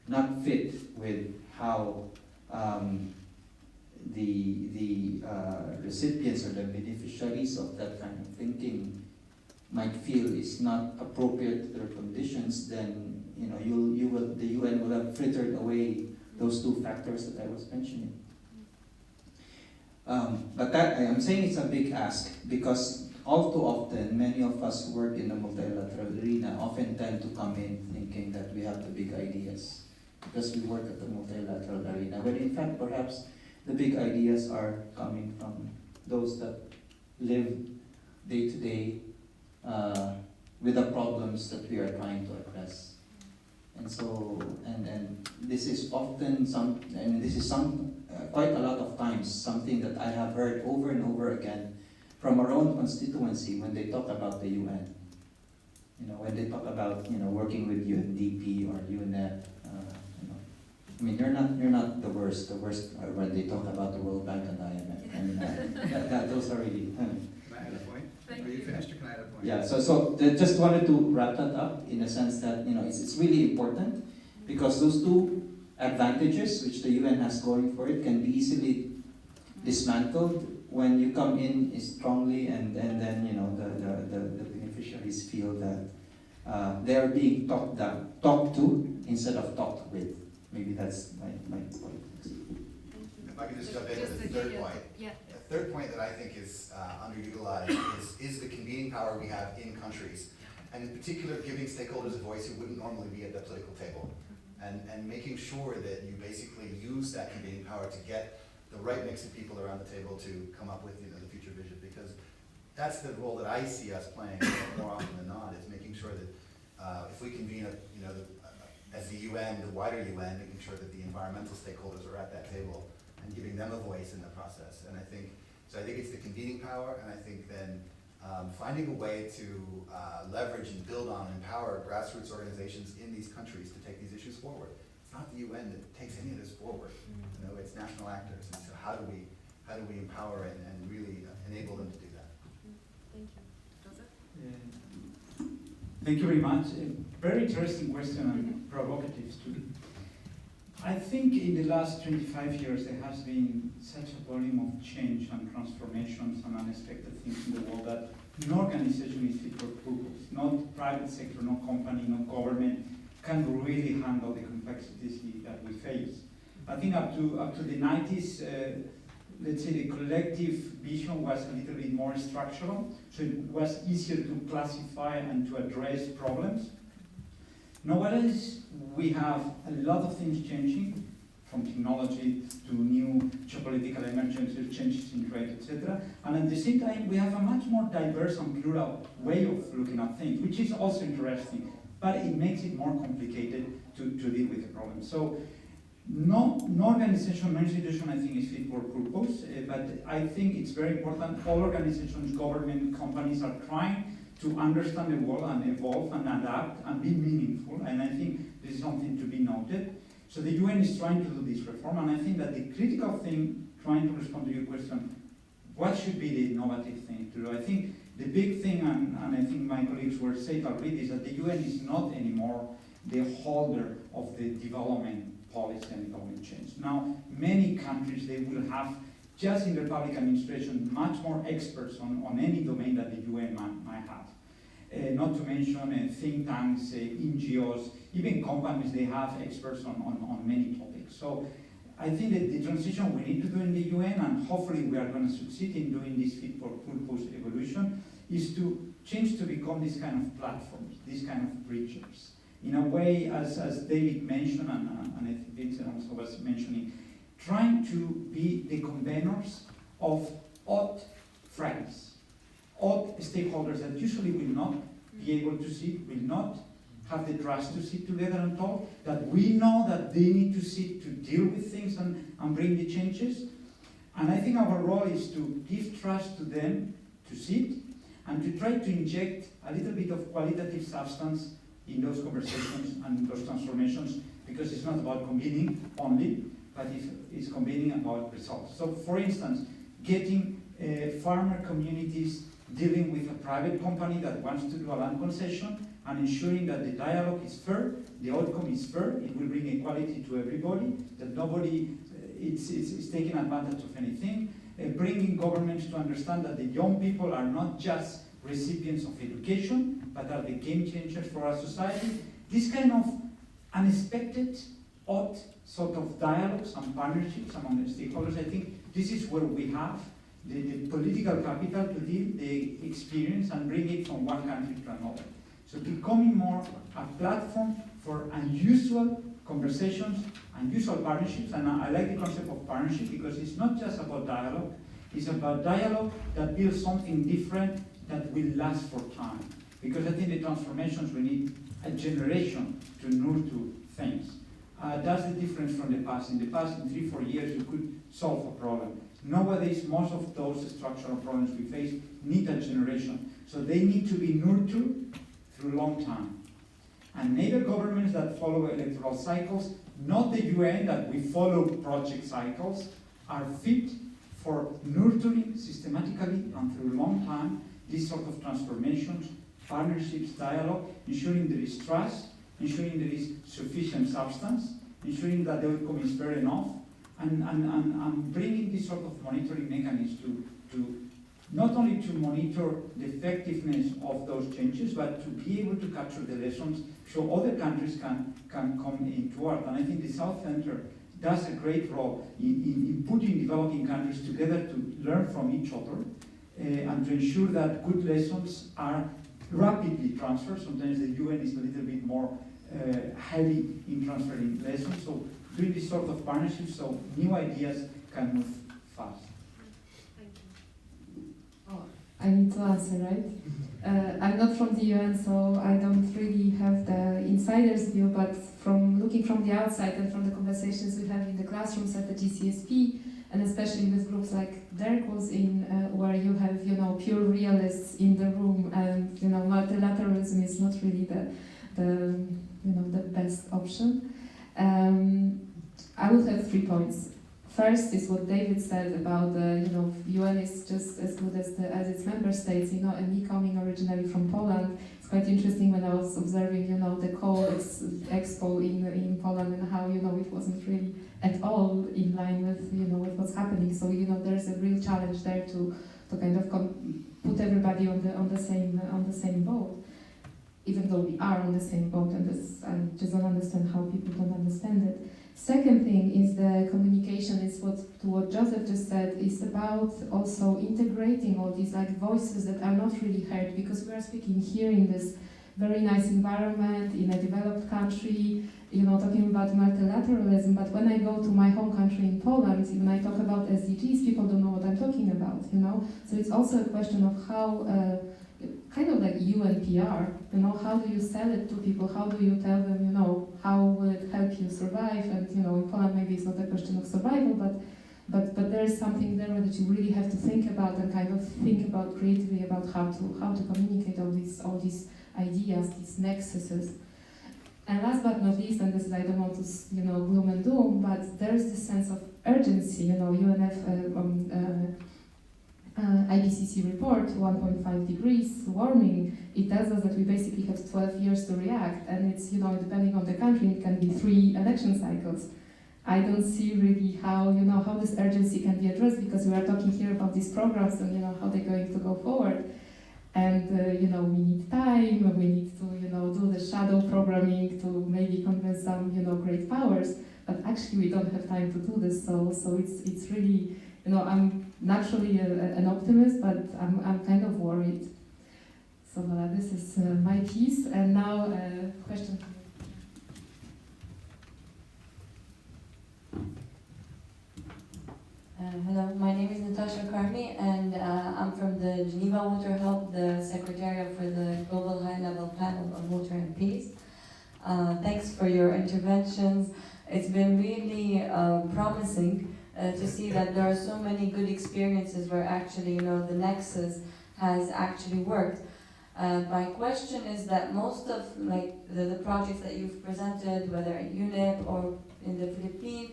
not fit with how the recipients or the beneficiaries of that kind of thinking might feel is not appropriate to their conditions, then you know the UN will have frittered away those two factors that I was mentioning. But that I'm saying it's a big ask, because all too often many of us who work in the multilateral arena often tend to come in thinking that we have the big ideas because we work at the multilateral arena, when in fact perhaps the big ideas are coming from those that live day to day with the problems that we are trying to address. And so, and this is often quite a lot of times something that I have heard over and over again from our own constituency when they talk about the UN. You know, when they talk about, you know, working with UNDP or UNEP, you know, I mean, you're not the worst. The worst are when they talk about the World Bank and IMF. I mean, those are really. Can I add a point? Are you finished, or can I add a point? Yeah. So just wanted to wrap that up in a sense that, you know, it's really important, because those two advantages which the UN has going for it can be easily dismantled when you come in strongly, and then you know the beneficiaries feel that they are being talked to instead of talked with. Maybe that's my point. If I could just jump in with the third point. Yeah. The third point that I think is underutilized is the convening power we have in countries, and in particular giving stakeholders a voice who wouldn't normally be at the political table, and making sure that you basically use that convening power to get the right mix of people around the table to come up with, you know, the future vision, because that's the role that I see us playing more often than not, is making sure that if we convene, you know, as the UN, the wider UN, making sure that the environmental stakeholders are at that table and giving them a voice in the process. And I think it's the convening power, and I think then finding a way to leverage and build on and empower grassroots organizations in these countries to take these issues forward. It's not the UN that takes any of this forward. You know, it's national actors. And so how do we empower and really enable them to do that? Thank you. Joseph? Thank you very much. A very interesting question and provocative too. I think in the last 25 years there has been such a volume of change and transformations and unexpected things in the world that no organization is fit for purpose. Not private sector, no company, no government can really handle the complexities that we face. I think up to the 90s, let's say the collective vision was a little bit more structural, so it was easier to classify and to address problems. Nowadays, we have a lot of things changing, from technology to new geopolitical emergencies, changes in trade, etc. And at the same time, we have a much more diverse and plural way of looking at things, which is also interesting, but it makes it more complicated to deal with the problem. So no organization, no institution, I think, is fit for purpose, but I think it's very important. All organizations, government, companies are trying to understand the world and evolve and adapt and be meaningful, and I think this is something to be noted. So the UN is trying to do this reform, and I think that the critical thing, trying to respond to your question, what should be the innovative thing to do? I think the big thing, and I think my colleagues were saying already, is that the UN is not anymore the holder of the development policy and development change. Now, many countries, they will have, just in their public administration, much more experts on any domain that the UN might have. Not to mention think tanks, NGOs, even companies, they have experts on many topics. So I think that the transition we need to do in the UN, and hopefully we are going to succeed in doing this fit for purpose evolution, is to change to become this kind of platforms, these kind of bridges. In a way, as David mentioned, and I think Vincent also was mentioning, trying to be the conveners of odd friends, odd stakeholders that usually will not be able to see, will not have the trust to sit together and talk, that we know that they need to sit to deal with things and bring the changes. And I think our role is to give trust to them to sit and to try to inject a little bit of qualitative substance in those conversations and those transformations, because it's not about convening only, but it's convening about results. So for instance, getting farmer communities dealing with a private company that wants to do a land concession and ensuring that the dialogue is fair, the outcome is fair, it will bring equality to everybody, that nobody is taking advantage of anything, bringing governments to understand that the young people are not just recipients of education, but are the game changers for our society. This kind of unexpected, odd sort of dialogues and partnerships among the stakeholders, I think this is where we have the political capital to deal the experience and bring it from one country to another. So becoming more a platform for unusual conversations, unusual partnerships, and I like the concept of partnership because it's not just about dialogue, it's about dialogue that builds something different that will last for time. Because I think the transformations, we need a generation to nurture things. That's the difference from the past. In the past, in 3-4 years, you could solve a problem. Nowadays, most of those structural problems we face need a generation. So they need to be nurtured through a long time. And neighbor governments that follow electoral cycles, not the UN that we follow project cycles, are fit for nurturing systematically and through a long time these sort of transformations, partnerships, dialogue, ensuring there is trust, ensuring there is sufficient substance, ensuring that the outcome is fair enough, and bringing this sort of monitoring mechanism to not only to monitor the effectiveness of those changes, but to be able to capture the lessons so other countries can come into it. And I think the South Centre does a great role in putting developing countries together to learn from each other and to ensure that good lessons are rapidly transferred. Sometimes the UN is a little bit more heavy in transferring lessons. So doing this sort of partnership so new ideas can move fast. Oh, I need to answer, right? I'm not from the UN, so I don't really have the insider's view, but from looking from the outside and from the conversations we have in the classrooms at the GCSP, and especially with groups like Derek was in, where you have, pure realists in the room, and, multilateralism is not really the best option. I would have 3 points. First is what David said about the, UN is just as good as its member states, and me coming originally from Poland, it's quite interesting when I was observing, the coal expo in Poland and how, it wasn't really at all in line with, with what's happening. So, there's a real challenge there to kind of put everybody on the same boat, even though we are on the same boat, and I just don't understand how people don't understand it. Second thing is the communication, is what Joseph just said, is about also integrating all these voices that are not really heard, because we are speaking here in this very nice environment, in a developed country, talking about multilateralism, but when I go to my home country in Poland, when I talk about SDGs, people don't know what I'm talking about, So it's also a question of how, kind of like UNPR, how do you sell it to people, how do you tell them, how will it help you survive, and in Poland maybe it's not a question of survival, but there is something there that you really have to think about and kind of think about creatively about how to communicate all these ideas, these nexuses. And last but not least, and this is, I don't want to gloom and doom, but there is this sense of urgency, UNF IPCC report, 1.5 degrees warming, it tells us that we basically have 12 years to react, and it's, depending on the country, it can be 3 election cycles. I don't see really how, how this urgency can be addressed, because we are talking here about these programs and, how they're going to go forward. And, we need time, we need to, do the shadow programming to maybe convince some, great powers, but actually we don't have time to do this, so it's really, I'm naturally an optimist, but I'm kind of worried. So this is my piece, and now a question. Hello, my name is Natasha Karmi, and I'm from the Geneva Water Help, the Secretariat for the Global High-Level Panel on Water and Peace. Thanks for your interventions. It's been really promising to see that there are so many good experiences where actually, the Nexus has actually worked. My question is that most of the projects that you've presented, whether at UNEP or in the Philippines,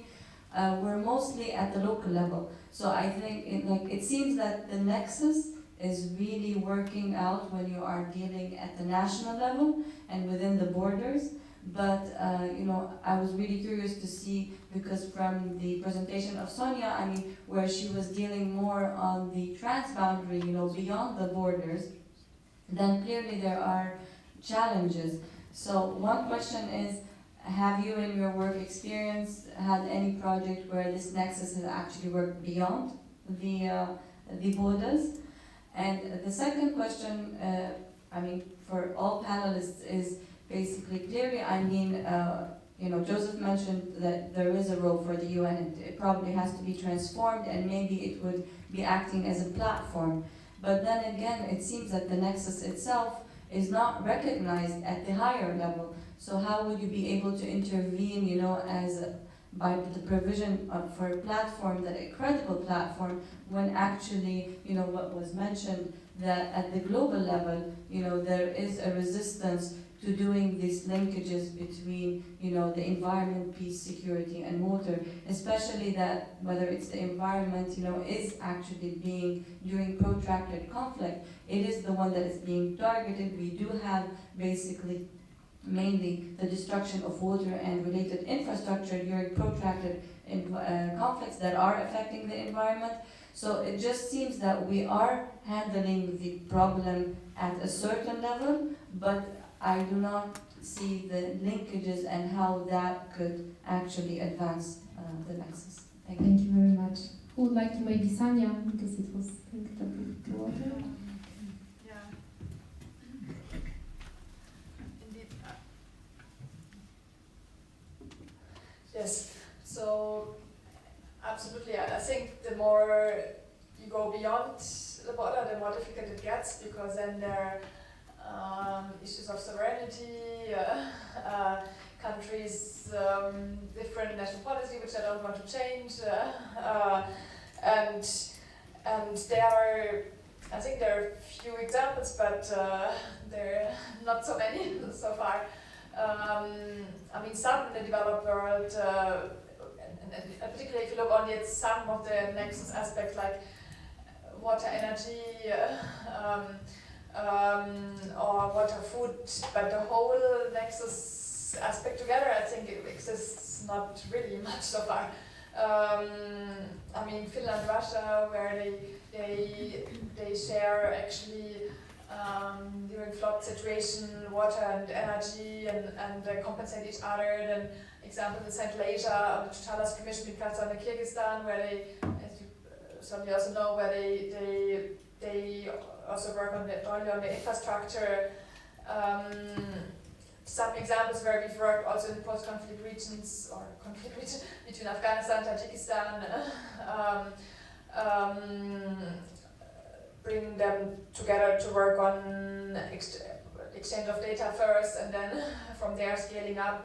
were mostly at the local level. So I think it seems that the Nexus is really working out when you are dealing at the national level and within the borders. But I was really curious to see, because from the presentation of Sonia, where she was dealing more on the transboundary, beyond the borders, then clearly there are challenges. So one question is, have you in your work experience had any project where this Nexus has actually worked beyond the borders? And the second question, for all panelists is basically clearly, Joseph mentioned that there is a role for the UN, and it probably has to be transformed, and maybe it would be acting as a platform. But then again, it seems that the Nexus itself is not recognized at the higher level. So how would you be able to intervene, by the provision for a platform, that a credible platform, when actually, what was mentioned, that at the global level, there is a resistance to doing these linkages between, the environment, peace, security, and water, especially that whether it's the environment, is actually being, during protracted conflict, it is the one that is being targeted. We do have basically mainly the destruction of water and related infrastructure during protracted conflicts that are affecting the environment. So it just seems that we are handling the problem at a certain level, but I do not see the linkages and how that could actually advance the Nexus. Thank you. Thank you very much. Who would like to maybe Sanya, because it was linked up with the water? Yes, so absolutely. I think the more you go beyond the border, the more difficult it gets, because then there are issues of sovereignty, countries, different national policy, which I don't want to change, and there are, I think there are few examples, but there are not so many so far. Some in the developed world, and particularly if you look only at some of the Nexus aspects like water, energy, or water, food, but the whole Nexus aspect together, I think it exists not really much so far. Finland, Russia, where they share actually during flood situation, water and energy, and compensate each other. Then, example in Central Asia, on the Chala's Commission in Kazan and Kyrgyzstan, where they, as you certainly also know, where they also work on the infrastructure. Some examples where we've worked also in post-conflict regions, or conflict region between Afghanistan, Tajikistan, bring them together to work on exchange of data first, and then from there scaling up,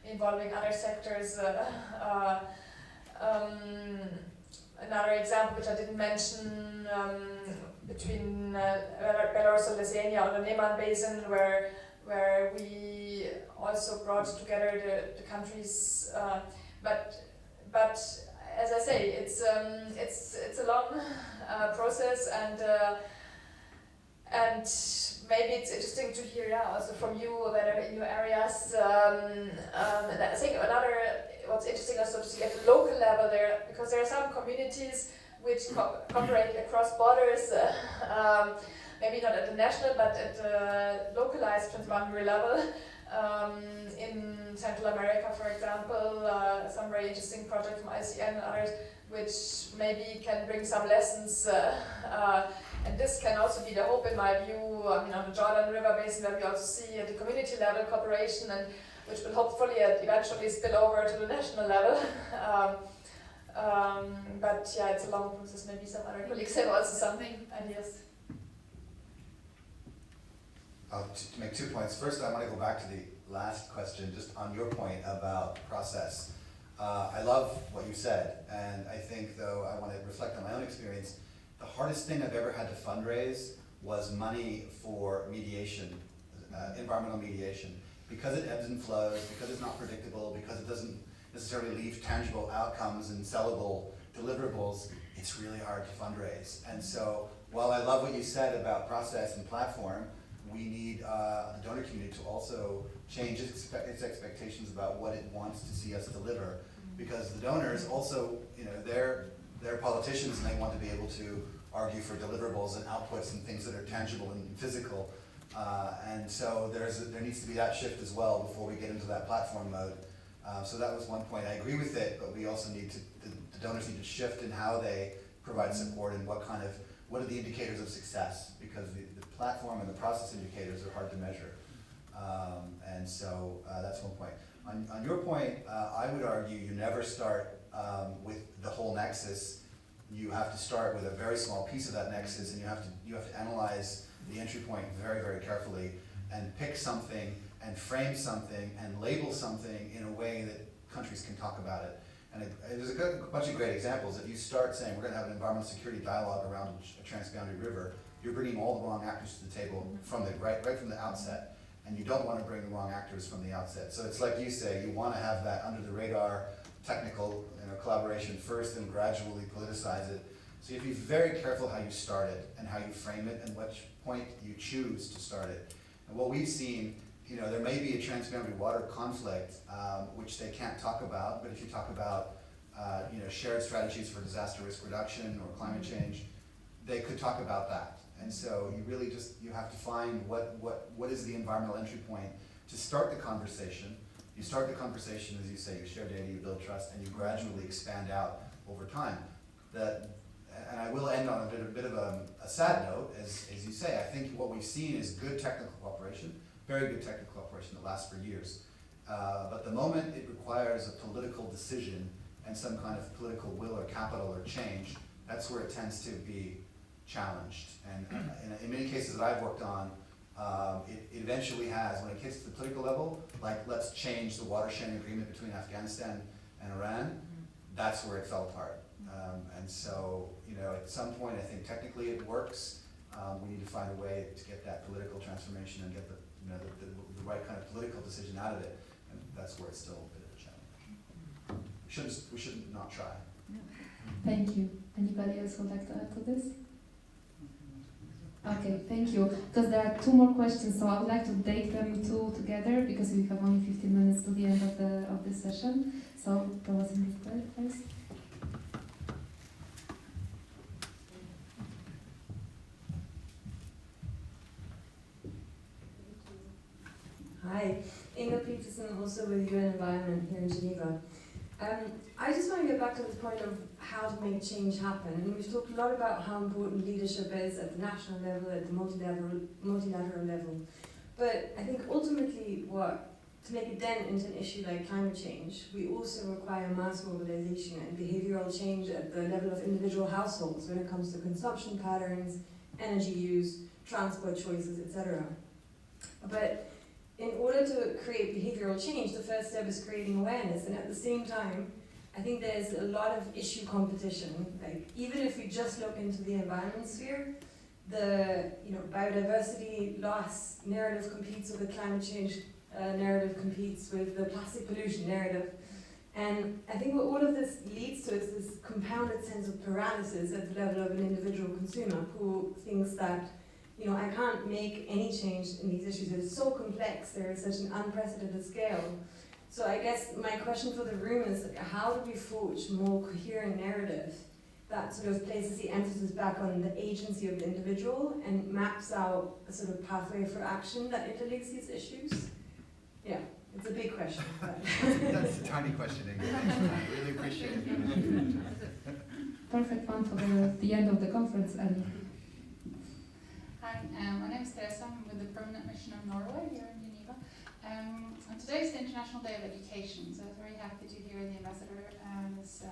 involving other sectors. Another example which I didn't mention, between Belarus and Lithuania on the Neman Basin, where we also brought together the countries, but as I say, it's a long process, and maybe it's interesting to hear also from you whether in your areas. And I think what's interesting also to see at the local level there, because there are some communities which cooperate across borders. Maybe not at the national, but at the localized transboundary level. In Central America, for example, some very interesting project from ICN and others, which maybe can bring some lessons. And this can also be the hope, in my view, on the Jordan River Basin, where we also see at the community level cooperation, and which will hopefully eventually spill over to the national level. But yeah, it's a long process. Maybe some other colleagues have also some ideas. To make 2 points. First, I want to go back to the last question, just on your point about process. I love what you said, and I think, though, I want to reflect on my own experience. The hardest thing I've ever had to fundraise was money for mediation, environmental mediation. Because it ebbs and flows, because it's not predictable, because it doesn't necessarily leave tangible outcomes and sellable deliverables, it's really hard to fundraise. And so, while I love what you said about process and platform, we need the donor community to also change its expectations about what it wants to see us deliver. Because the donors also, you know, they're politicians and they want to be able to argue for deliverables and outputs and things that are tangible and physical. And so there needs to be that shift as well before we get into that platform mode. So that was one point. I agree with it, but we also need to, the donors need to shift in how they provide support and what are the indicators of success, because the platform and the process indicators are hard to measure. And so that's one point. On your point, I would argue you never start with the whole nexus. You have to start with a very small piece of that nexus, and you have to analyze the entry point very, very carefully and pick something and frame something and label something in a way that countries can talk about it. And there's a bunch of great examples. If you start saying we're going to have an environmental security dialogue around a transboundary river, you're bringing all the wrong actors to the table from right from the outset. And you don't want to bring the wrong actors from the outset. So it's like you say, you want to have that under the radar technical collaboration first and gradually politicize it. So you have to be very careful how you start it and how you frame it and which point you choose to start it. And what we've seen, you know, there may be a transboundary water conflict, which they can't talk about, but if you talk about you know, shared strategies for disaster risk reduction or climate change, they could talk about that. And so you really you have to find what is the environmental entry point to start the conversation. You start the conversation, as you say, you share data, you build trust, and you gradually expand out over time. And I will end on a bit of a sad note, as you say. I think what we've seen is good technical cooperation, very good technical cooperation that lasts for years. But the moment it requires a political decision and some kind of political will or capital or change, that's where it tends to be challenged. And in many cases that I've worked on, it eventually has, when it gets to the political level, like let's change the water sharing agreement between Afghanistan and Iran, that's where it fell apart. And so, you know, at some point I think technically it works. We need to find a way to get that political transformation and get the right kind of political decision out of it. And that's where it's still a bit of a challenge. We should not try. Thank you. Anybody else would like to add to this? Okay, thank you. Because there are two more questions, so I would like to take them two together because we have only 15 minutes to the end of this session. So, Thomas in the first. Hi, Inga Peterson, also with UN Environment here in Geneva. I just want to get back to the point of how to make change happen. And we've talked a lot about how important leadership is at the national level, at the multilateral level. But I think ultimately to make a dent into an issue like climate change, we also require mass mobilization and behavioral change at the level of individual households when it comes to consumption patterns, energy use, transport choices, etc. But in order to create behavioral change, the first step is creating awareness, and at the same time, I think there's a lot of issue competition. Like, even if we just look into the environment sphere, the biodiversity loss narrative competes with the climate change narrative, competes with the plastic pollution narrative. And I think what all of this leads to is this compounded sense of paralysis at the level of an individual consumer who thinks that, I can't make any change in these issues. It's so complex. There is such an unprecedented scale. So I guess my question for the room is, how do we forge more coherent narrative that sort of places the emphasis back on the agency of the individual and maps out a sort of pathway for action that interlinks these issues? Yeah, it's a big question. That's a tiny question, Ingrid. I really appreciate it. Perfect one for the end of the conference. Hi, my name is Teresa. I'm with the Permanent Mission of Norway here in Geneva. And today is the International Day of Education, so I was very happy to hear the ambassador this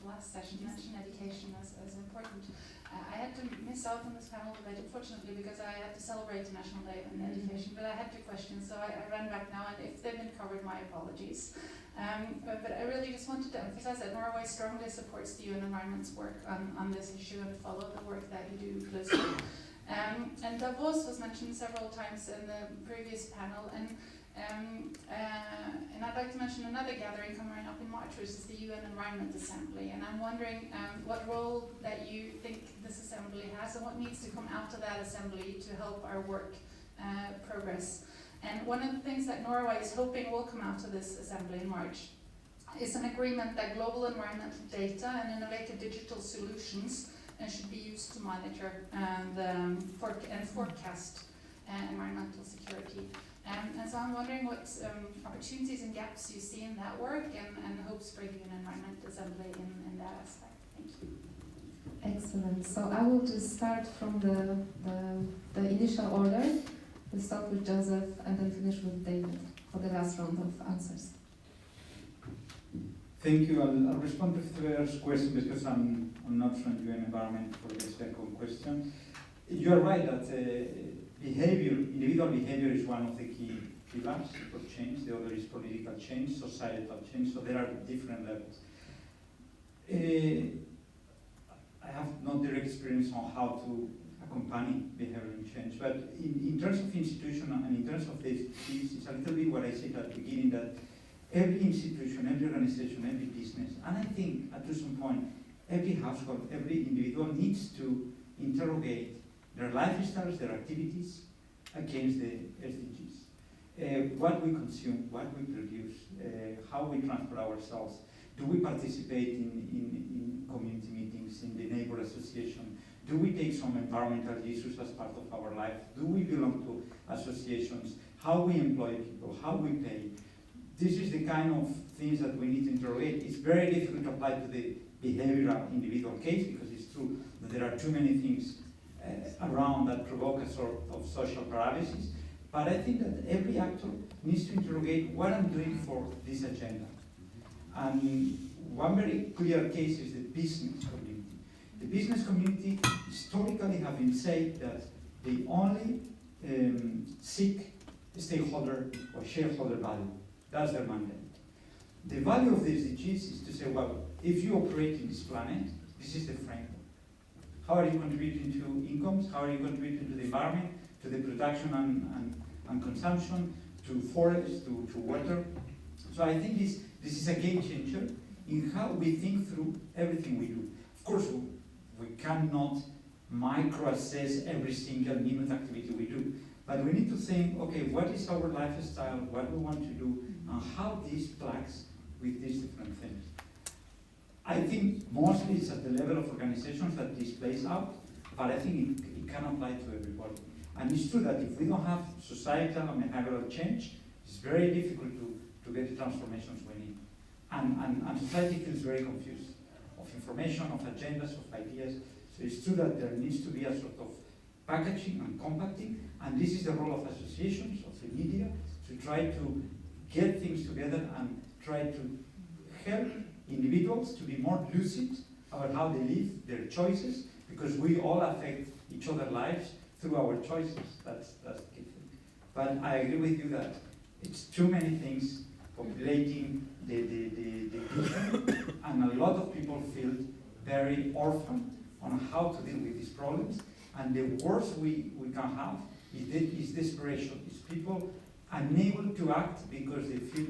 last session mention education as important. I had to miss out on this panel debate, unfortunately, because I had to celebrate National Day in Education, but I had 2 questions, so I ran back now, and if they've been covered, my apologies. But I really just wanted to emphasize that Norway strongly supports the UN Environment's work on this issue and follow the work that you do closely. And Davos was mentioned several times in the previous panel, and I'd like to mention another gathering coming up in March, which is the UN Environment Assembly. And I'm wondering what role that you think this assembly has and what needs to come out of that assembly to help our work progress. And one of the things that Norway is hoping will come out of this assembly in March is an agreement that global environmental data and innovative digital solutions should be used to monitor and forecast environmental security. And so I'm wondering what opportunities and gaps you see in that work and hopes for the UN Environment Assembly in that aspect. Thank you. Excellent. So I will just start from the initial order. We'll start with Joseph and then finish with David for the last round of answers. Thank you. I'll respond to the first question because I'm not from UN Environment for the second question. You are right that individual behavior is one of the key pillars for change. The other is political change, societal change, so there are different levels. I have not direct experience on how to accompany behavioral change, but in terms of institution and in terms of this, it's a little bit what I said at the beginning, that every institution, every organization, every business, and I think at some point, every household, every individual needs to interrogate their lifestyles, their activities against the SDGs. What we consume, what we produce, how we transport ourselves. Do we participate in community meetings, in the neighbor association? Do we take some environmental issues as part of our life? Do we belong to associations? How we employ people, how we pay? This is the kind of things that we need to interrogate. It's very difficult to apply to the behavioral individual case because it's true that there are too many things around that provoke a sort of social paralysis. But I think that every actor needs to interrogate what I'm doing for this agenda. And one very clear case is the business community. The business community historically have been said that they only seek stakeholder or shareholder value. That's their mandate. The value of the SDGs is to say, well, if you operate in this planet, this is the framework. How are you contributing to incomes? How are you contributing to the environment, to the production and consumption, to forests, to water? So I think this is a game changer in how we think through everything we do. Of course, we cannot micro-assess every single minute activity we do, but we need to think, okay, what is our lifestyle, what we want to do, and how this plugs with these different things. I think mostly it's at the level of organizations that this plays out, but I think it can apply to everybody. And it's true that if we don't have societal and behavioral change, it's very difficult to get the transformations we need. And society feels very confused of information, of agendas, of ideas. So it's true that there needs to be a sort of packaging and compacting, and this is the role of associations, of the media, to try to get things together and try to help individuals to be more lucid about how they live, their choices, because we all affect each other's lives through our choices. That's the key thing. But I agree with you that it's too many things populating the picture, and a lot of people feel very orphaned on how to deal with these problems. And the worst we can have is desperation. It's people unable to act because they feel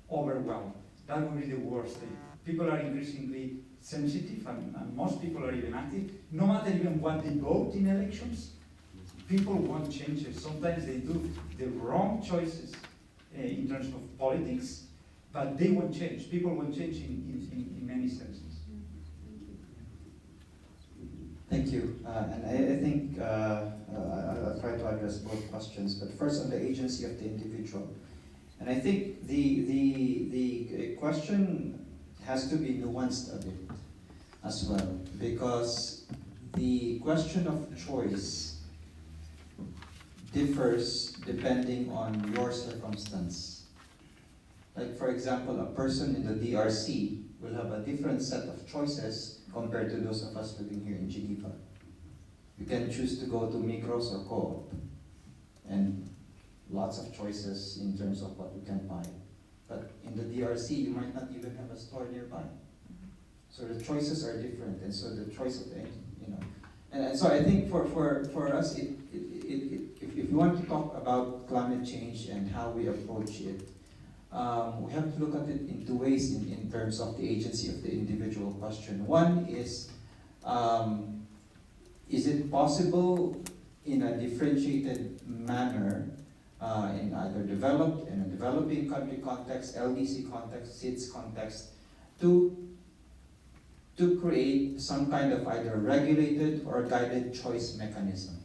overwhelmed. That would be the worst thing. People are increasingly sensitive, and most people are even active. No matter even what they vote in elections, people want changes. Sometimes they do the wrong choices in terms of politics, but they want change. People want change in many senses. Thank you. And I think I'll try to address both questions, but first on the agency of the individual. And I think the question has to be nuanced a bit as well, because the question of choice differs depending on your circumstance. Like, for example, a person in the DRC will have a different set of choices compared to those of us living here in Geneva. You can choose to go to Migros or Co-op, and lots of choices in terms of what you can buy. But in the DRC, you might not even have a store nearby. So the choices are different, and so the choice of the, and so I think for us, if you want to talk about climate change and how we approach it, we have to look at it in two ways in terms of the agency of the individual question. One is it possible in a differentiated manner in either developed, in a developing country context, LDC context, SIDS context, to create some kind of either regulated or guided choice mechanism.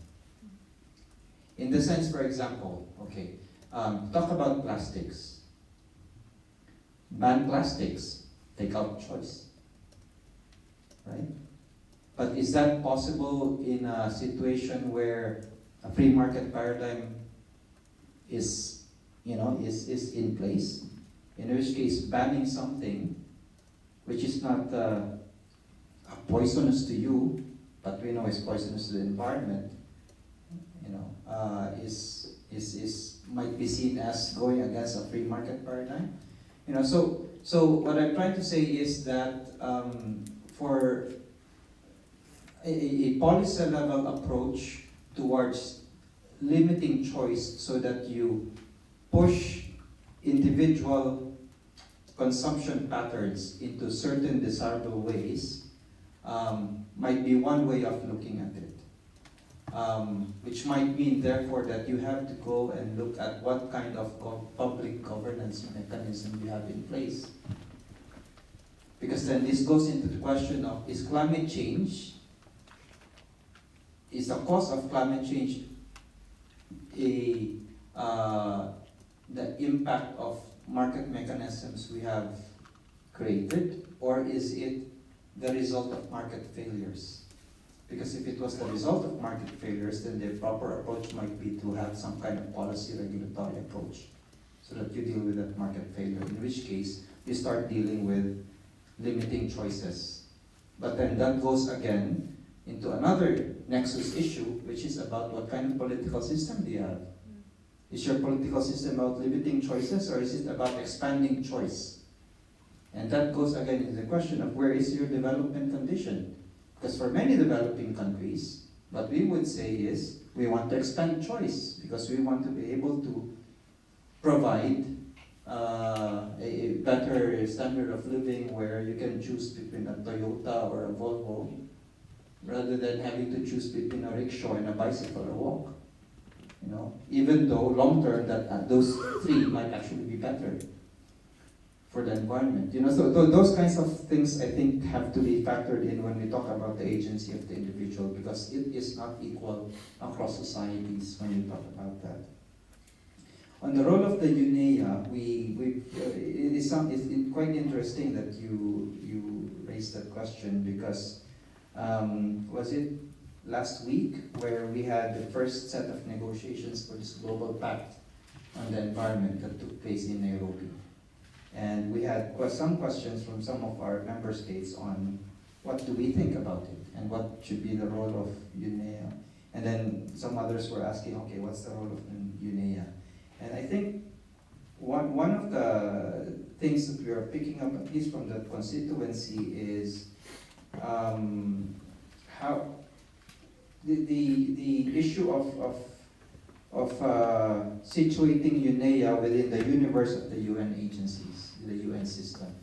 In the sense, for example, talk about plastics. Ban plastics, take out choice, right? But is that possible in a situation where a free market paradigm is in place? In which case, banning something which is not poisonous to you, but we know is poisonous to the environment, might be seen as going against a free market paradigm. So what I'm trying to say is that for a policy level approach towards limiting choice so that you push individual consumption patterns into certain desirable ways might be one way of looking at it. Which might mean, therefore, that you have to go and look at what kind of public governance mechanism you have in place. Because then this goes into the question of, is climate change, is the cause of climate change the impact of market mechanisms we have created, or is it the result of market failures? Because if it was the result of market failures, then the proper approach might be to have some kind of policy regulatory approach so that you deal with that market failure, in which case you start dealing with limiting choices. But then that goes again into another nexus issue, which is about what kind of political system do you have? Is your political system about limiting choices, or is it about expanding choice? And that goes again into the question of where is your development condition? Because for many developing countries, what we would say is we want to expand choice because we want to be able to provide a better standard of living where you can choose between a Toyota or a Volvo rather than having to choose between a rickshaw and a bicycle or walk. Even though long term that those three might actually be better for the environment. So those kinds of things I think have to be factored in when we talk about the agency of the individual, because it is not equal across societies when we talk about that. On the role of the UNEA, it's quite interesting that you raised that question, because was it last week where we had the first set of negotiations for this global pact on the environment that took place in Nairobi. And we had some questions from some of our member states on what do we think about it and what should be the role of UNEA. And then some others were asking, okay, what's the role of UNEA? And I think one of the things that we are picking up, at least from the constituency, is how the issue of situating UNEA within the universe of the UN agencies, the UN system,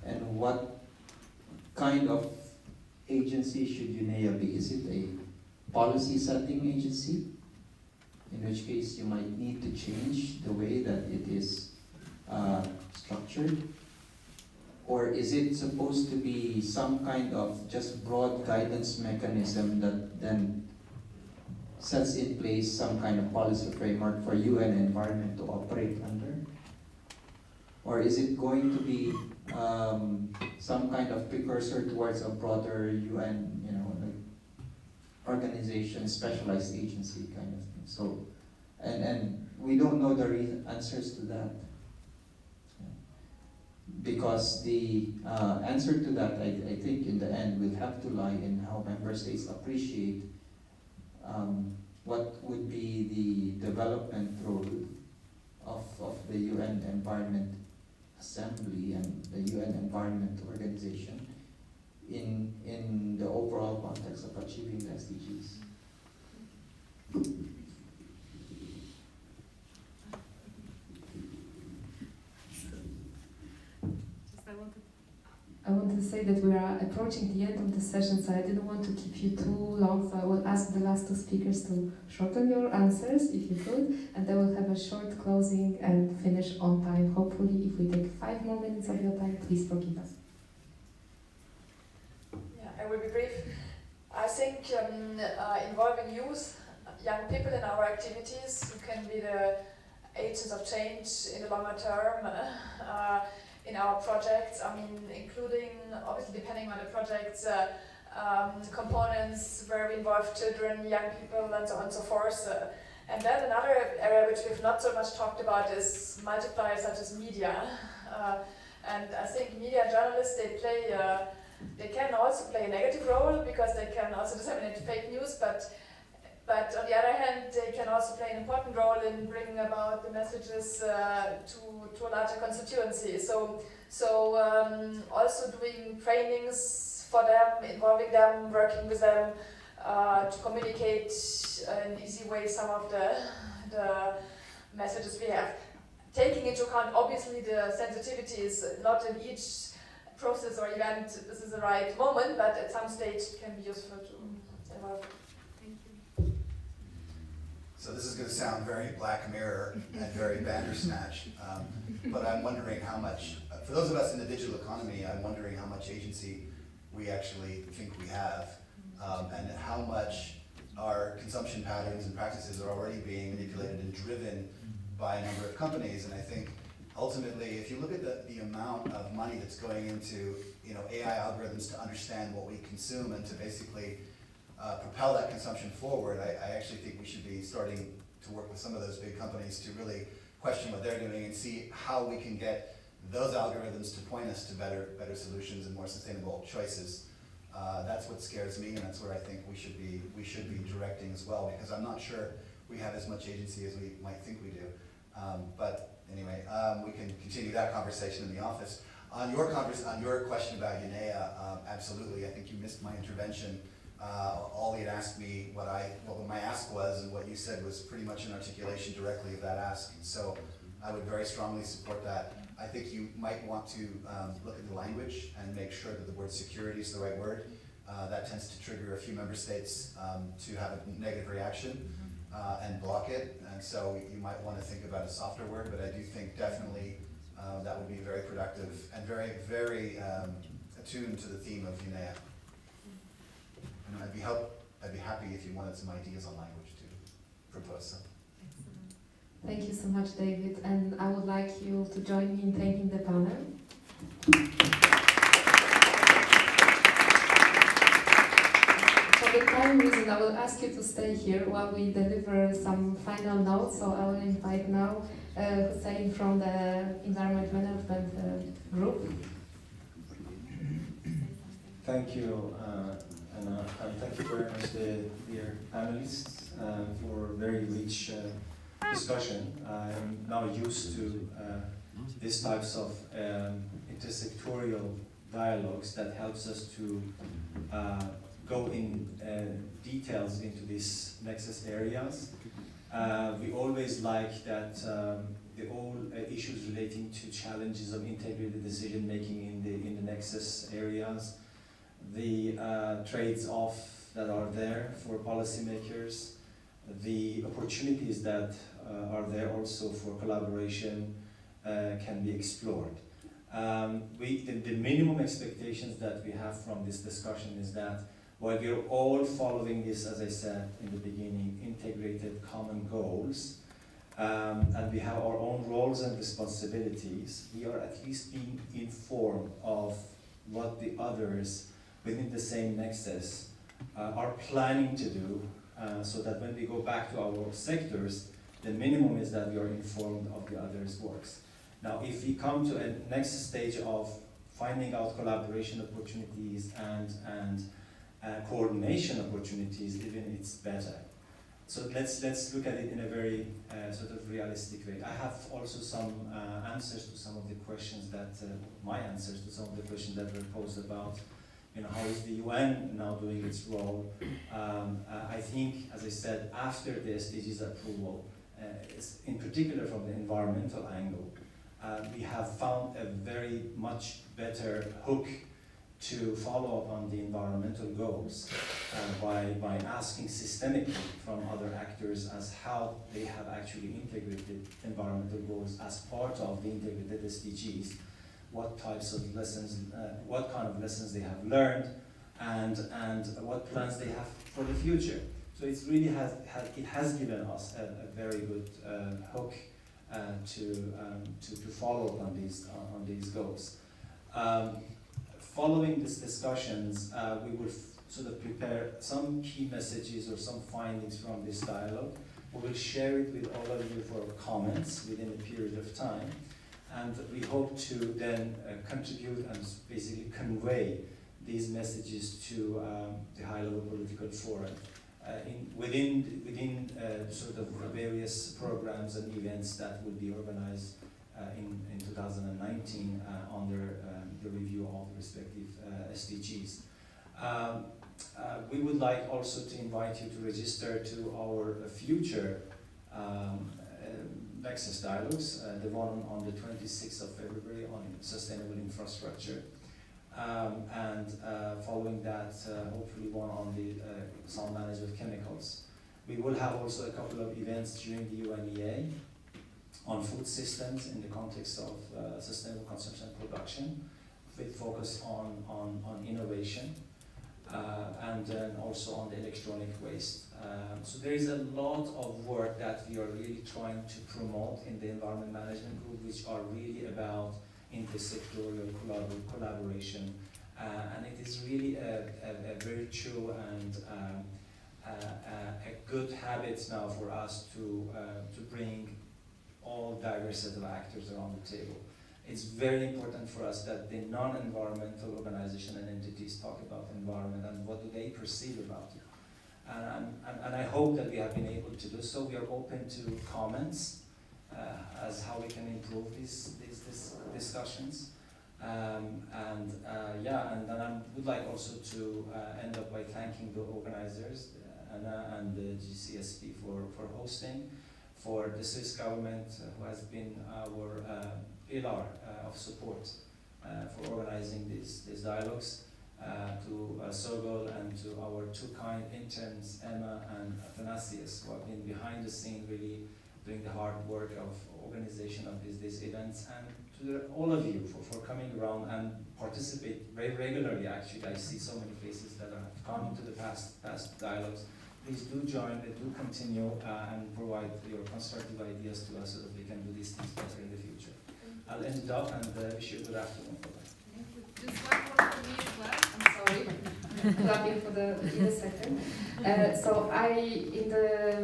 and what kind of agency should UNEA be? Is it a policy setting agency, in which case you might need to change the way that it is structured? Or is it supposed to be some kind of just broad guidance mechanism that then sets in place some kind of policy framework for UN environment to operate under? Or is it going to be some kind of precursor towards a broader UN, organization, specialized agency kind of thing? So, and we don't know the answers to that. Because the answer to that, I think in the end, will have to lie in how member states appreciate what would be the development role of the UN Environment Assembly and the UN Environment Organization in the overall context of achieving the SDGs. I want to say that we are approaching the end of the session, so I didn't want to keep you too long, so I will ask the last two speakers to shorten your answers, if you could, and then we'll have a short closing and finish on time. Hopefully, if we take 5 more minutes of your time, please forgive us. Yeah, I will be brief. I think involving youth, young people in our activities who can be the agents of change in the longer term, in our projects, I mean, including, obviously depending on the projects, components where we involve children, young people, and so on and so forth. And then another area which we've not so much talked about is multipliers such as media. And I think media journalists, they can also play a negative role because they can also disseminate fake news, but on the other hand, they can also play an important role in bringing about the messages to a larger constituency. So also doing trainings for them, involving them, working with them to communicate in easy way some of the messages we have. Taking into account, obviously, the sensitivities, not in each process or event this is the right moment, but at some stage it can be useful to involve. So this is going to sound very Black Mirror and very Bandersnatch, but I'm wondering how much, for those of us in the digital economy, I'm wondering how much agency we actually think we have, and how much our consumption patterns and practices are already being manipulated and driven by a number of companies. And I think ultimately, if you look at the amount of money that's going into AI algorithms to understand what we consume and to basically propel that consumption forward, I actually think we should be starting to work with some of those big companies to really question what they're doing and see how we can get those algorithms to point us to better solutions and more sustainable choices. That's what scares me, and that's where I think we should be directing as well, because I'm not sure we have as much agency as we might think we do. But anyway, we can continue that conversation in the office. On your question about UNEA, absolutely. I think you missed my intervention. Ollie had asked me what my ask was, and what you said was pretty much an articulation directly of that ask. And so I would very strongly support that. I think you might want to look at the language and make sure that the word security is the right word. That tends to trigger a few member states to have a negative reaction and block it. And so you might want to think about a softer word, but I do think definitely that would be very productive and very, very attuned to the theme of UNEA. And I'd be happy if you wanted some ideas on language to propose some. Thank you so much, David, and I would like you to join me in thanking the panel. For the time reason, I will ask you to stay here while we deliver some final notes, so I will invite now Hussein from the Environment Management Group. Thank you, Anna, and thank you very much, dear panelists, for very rich discussion. I'm now used to these types of intersectorial dialogues that helps us to go in details into these nexus areas. We always like that all issues relating to challenges of integrated decision making in the nexus areas, the trades-off that are there for policymakers, the opportunities that are there also for collaboration can be explored. The minimum expectations that we have from this discussion is that while we are all following this, as I said in the beginning, integrated common goals, and we have our own roles and responsibilities, we are at least being informed of what the others within the same nexus are planning to do, so that when we go back to our sectors, the minimum is that we are informed of the others' works. Now, if we come to a next stage of finding out collaboration opportunities and coordination opportunities, even it's better. So let's look at it in a very sort of realistic way. I have also some answers to some of the questions that, my answers to some of the questions that were posed about, how is the UN now doing its role? I think, as I said, after the SDGs approval, in particular from the environmental angle, we have found a very much better hook to follow up on the environmental goals by asking systemically from other actors as how they have actually integrated environmental goals as part of the integrated SDGs, what types of lessons, what kind of lessons they have learned, and what plans they have for the future. So it's really it has given us a very good hook to follow up on these goals. Following these discussions, we will sort of prepare some key messages or some findings from this dialogue. We will share it with all of you for comments within a period of time, and we hope to then contribute and basically convey these messages to the high-level political forum within sort of various programs and events that will be organized in 2019 under the review of the respective SDGs. We would like also to invite you to register to our future Nexus dialogues, the one on the 26th of February on sustainable infrastructure, and following that, hopefully one on the sound management of chemicals. We will have also a couple of events during the UNEA on food systems in the context of sustainable consumption and production, with focus on innovation, and then also on the electronic waste. So there is a lot of work that we are really trying to promote in the environment management group, which are really about intersectoral collaboration, and it is really a virtue and a good habit now for us to bring all diverse set of actors around the table. It's very important for us that the non-environmental organization and entities talk about the environment and what do they perceive about it. And I hope that we have been able to do so. We are open to comments as how we can improve these discussions. And I would like also to end up by thanking the organizers, Anna and the GCSP for hosting, for the Swiss government who has been our pillar of support for organizing these dialogues, to Sogol and to our two kind interns, Emma and Athanasius, who have been behind the scene really doing the hard work of organization of these events, and to all of you for coming around and participate very regularly. Actually, I see so many faces that have come into the past dialogues. Please do join, do continue, and provide your constructive ideas to us so that we can do these things better in the future. I'll end it up and wish you a good afternoon for that. Just one more for me as well. I'm sorry. Clapping for in a second. So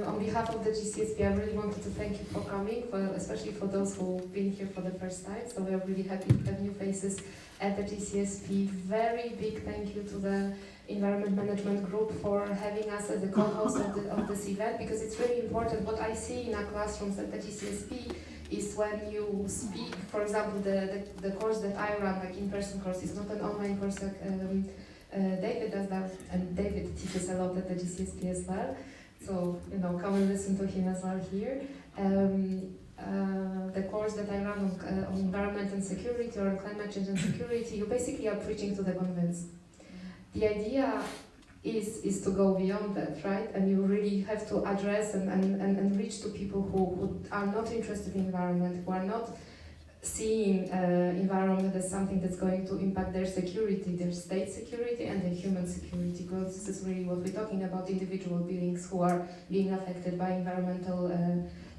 on behalf of the GCSP, I really wanted to thank you for coming, especially for those who've been here for the first time. So we are really happy to have new faces at the GCSP. Very big thank you to the Environment Management Group for having us as the co-host of this event, because it's really important. What I see in our classrooms at the GCSP is when you speak, for example, the course that I run, like in-person course, is not an online course like David does that, and David teaches a lot at the GCSP as well. So, come and listen to him as well here. The course that I run on environment and security, or on climate change and security, you basically are preaching to the convinced. The idea is to go beyond that, right? And you really have to address and reach to people who are not interested in environment, who are not seeing environment as something that's going to impact their security, their state security and their human security, because this is really what we're talking about, individual beings who are being affected by environmental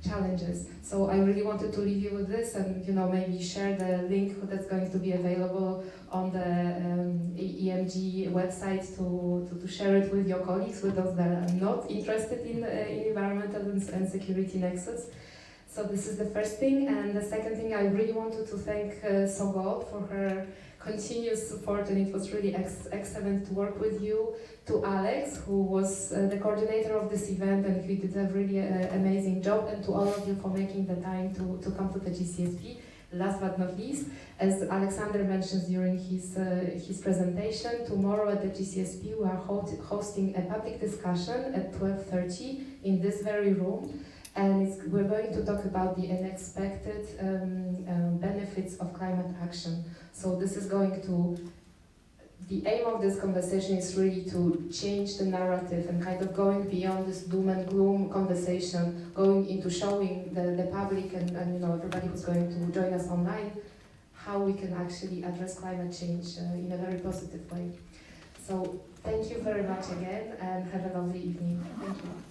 challenges. So I really wanted to leave you with this, and maybe share the link that's going to be available on the EMG website to share it with your colleagues, with those that are not interested in environmental and security nexus. So this is the first thing, and the second thing, I really wanted to thank Sogol for her continuous support, and it was really excellent to work with you. To Alex, who was the coordinator of this event, and he did a really amazing job, and to all of you for making the time to come to the GCSP. Last but not least, as Alexander mentioned during his presentation, tomorrow at the GCSP we are hosting a public discussion at 12:30 in this very room, and we're going to talk about the unexpected benefits of climate action. So this is going to, the aim of this conversation is really to change the narrative and kind of going beyond this doom and gloom conversation, going into showing the public and everybody who's going to join us online how we can actually address climate change in a very positive way. So thank you very much again, and have a lovely evening. Thank you.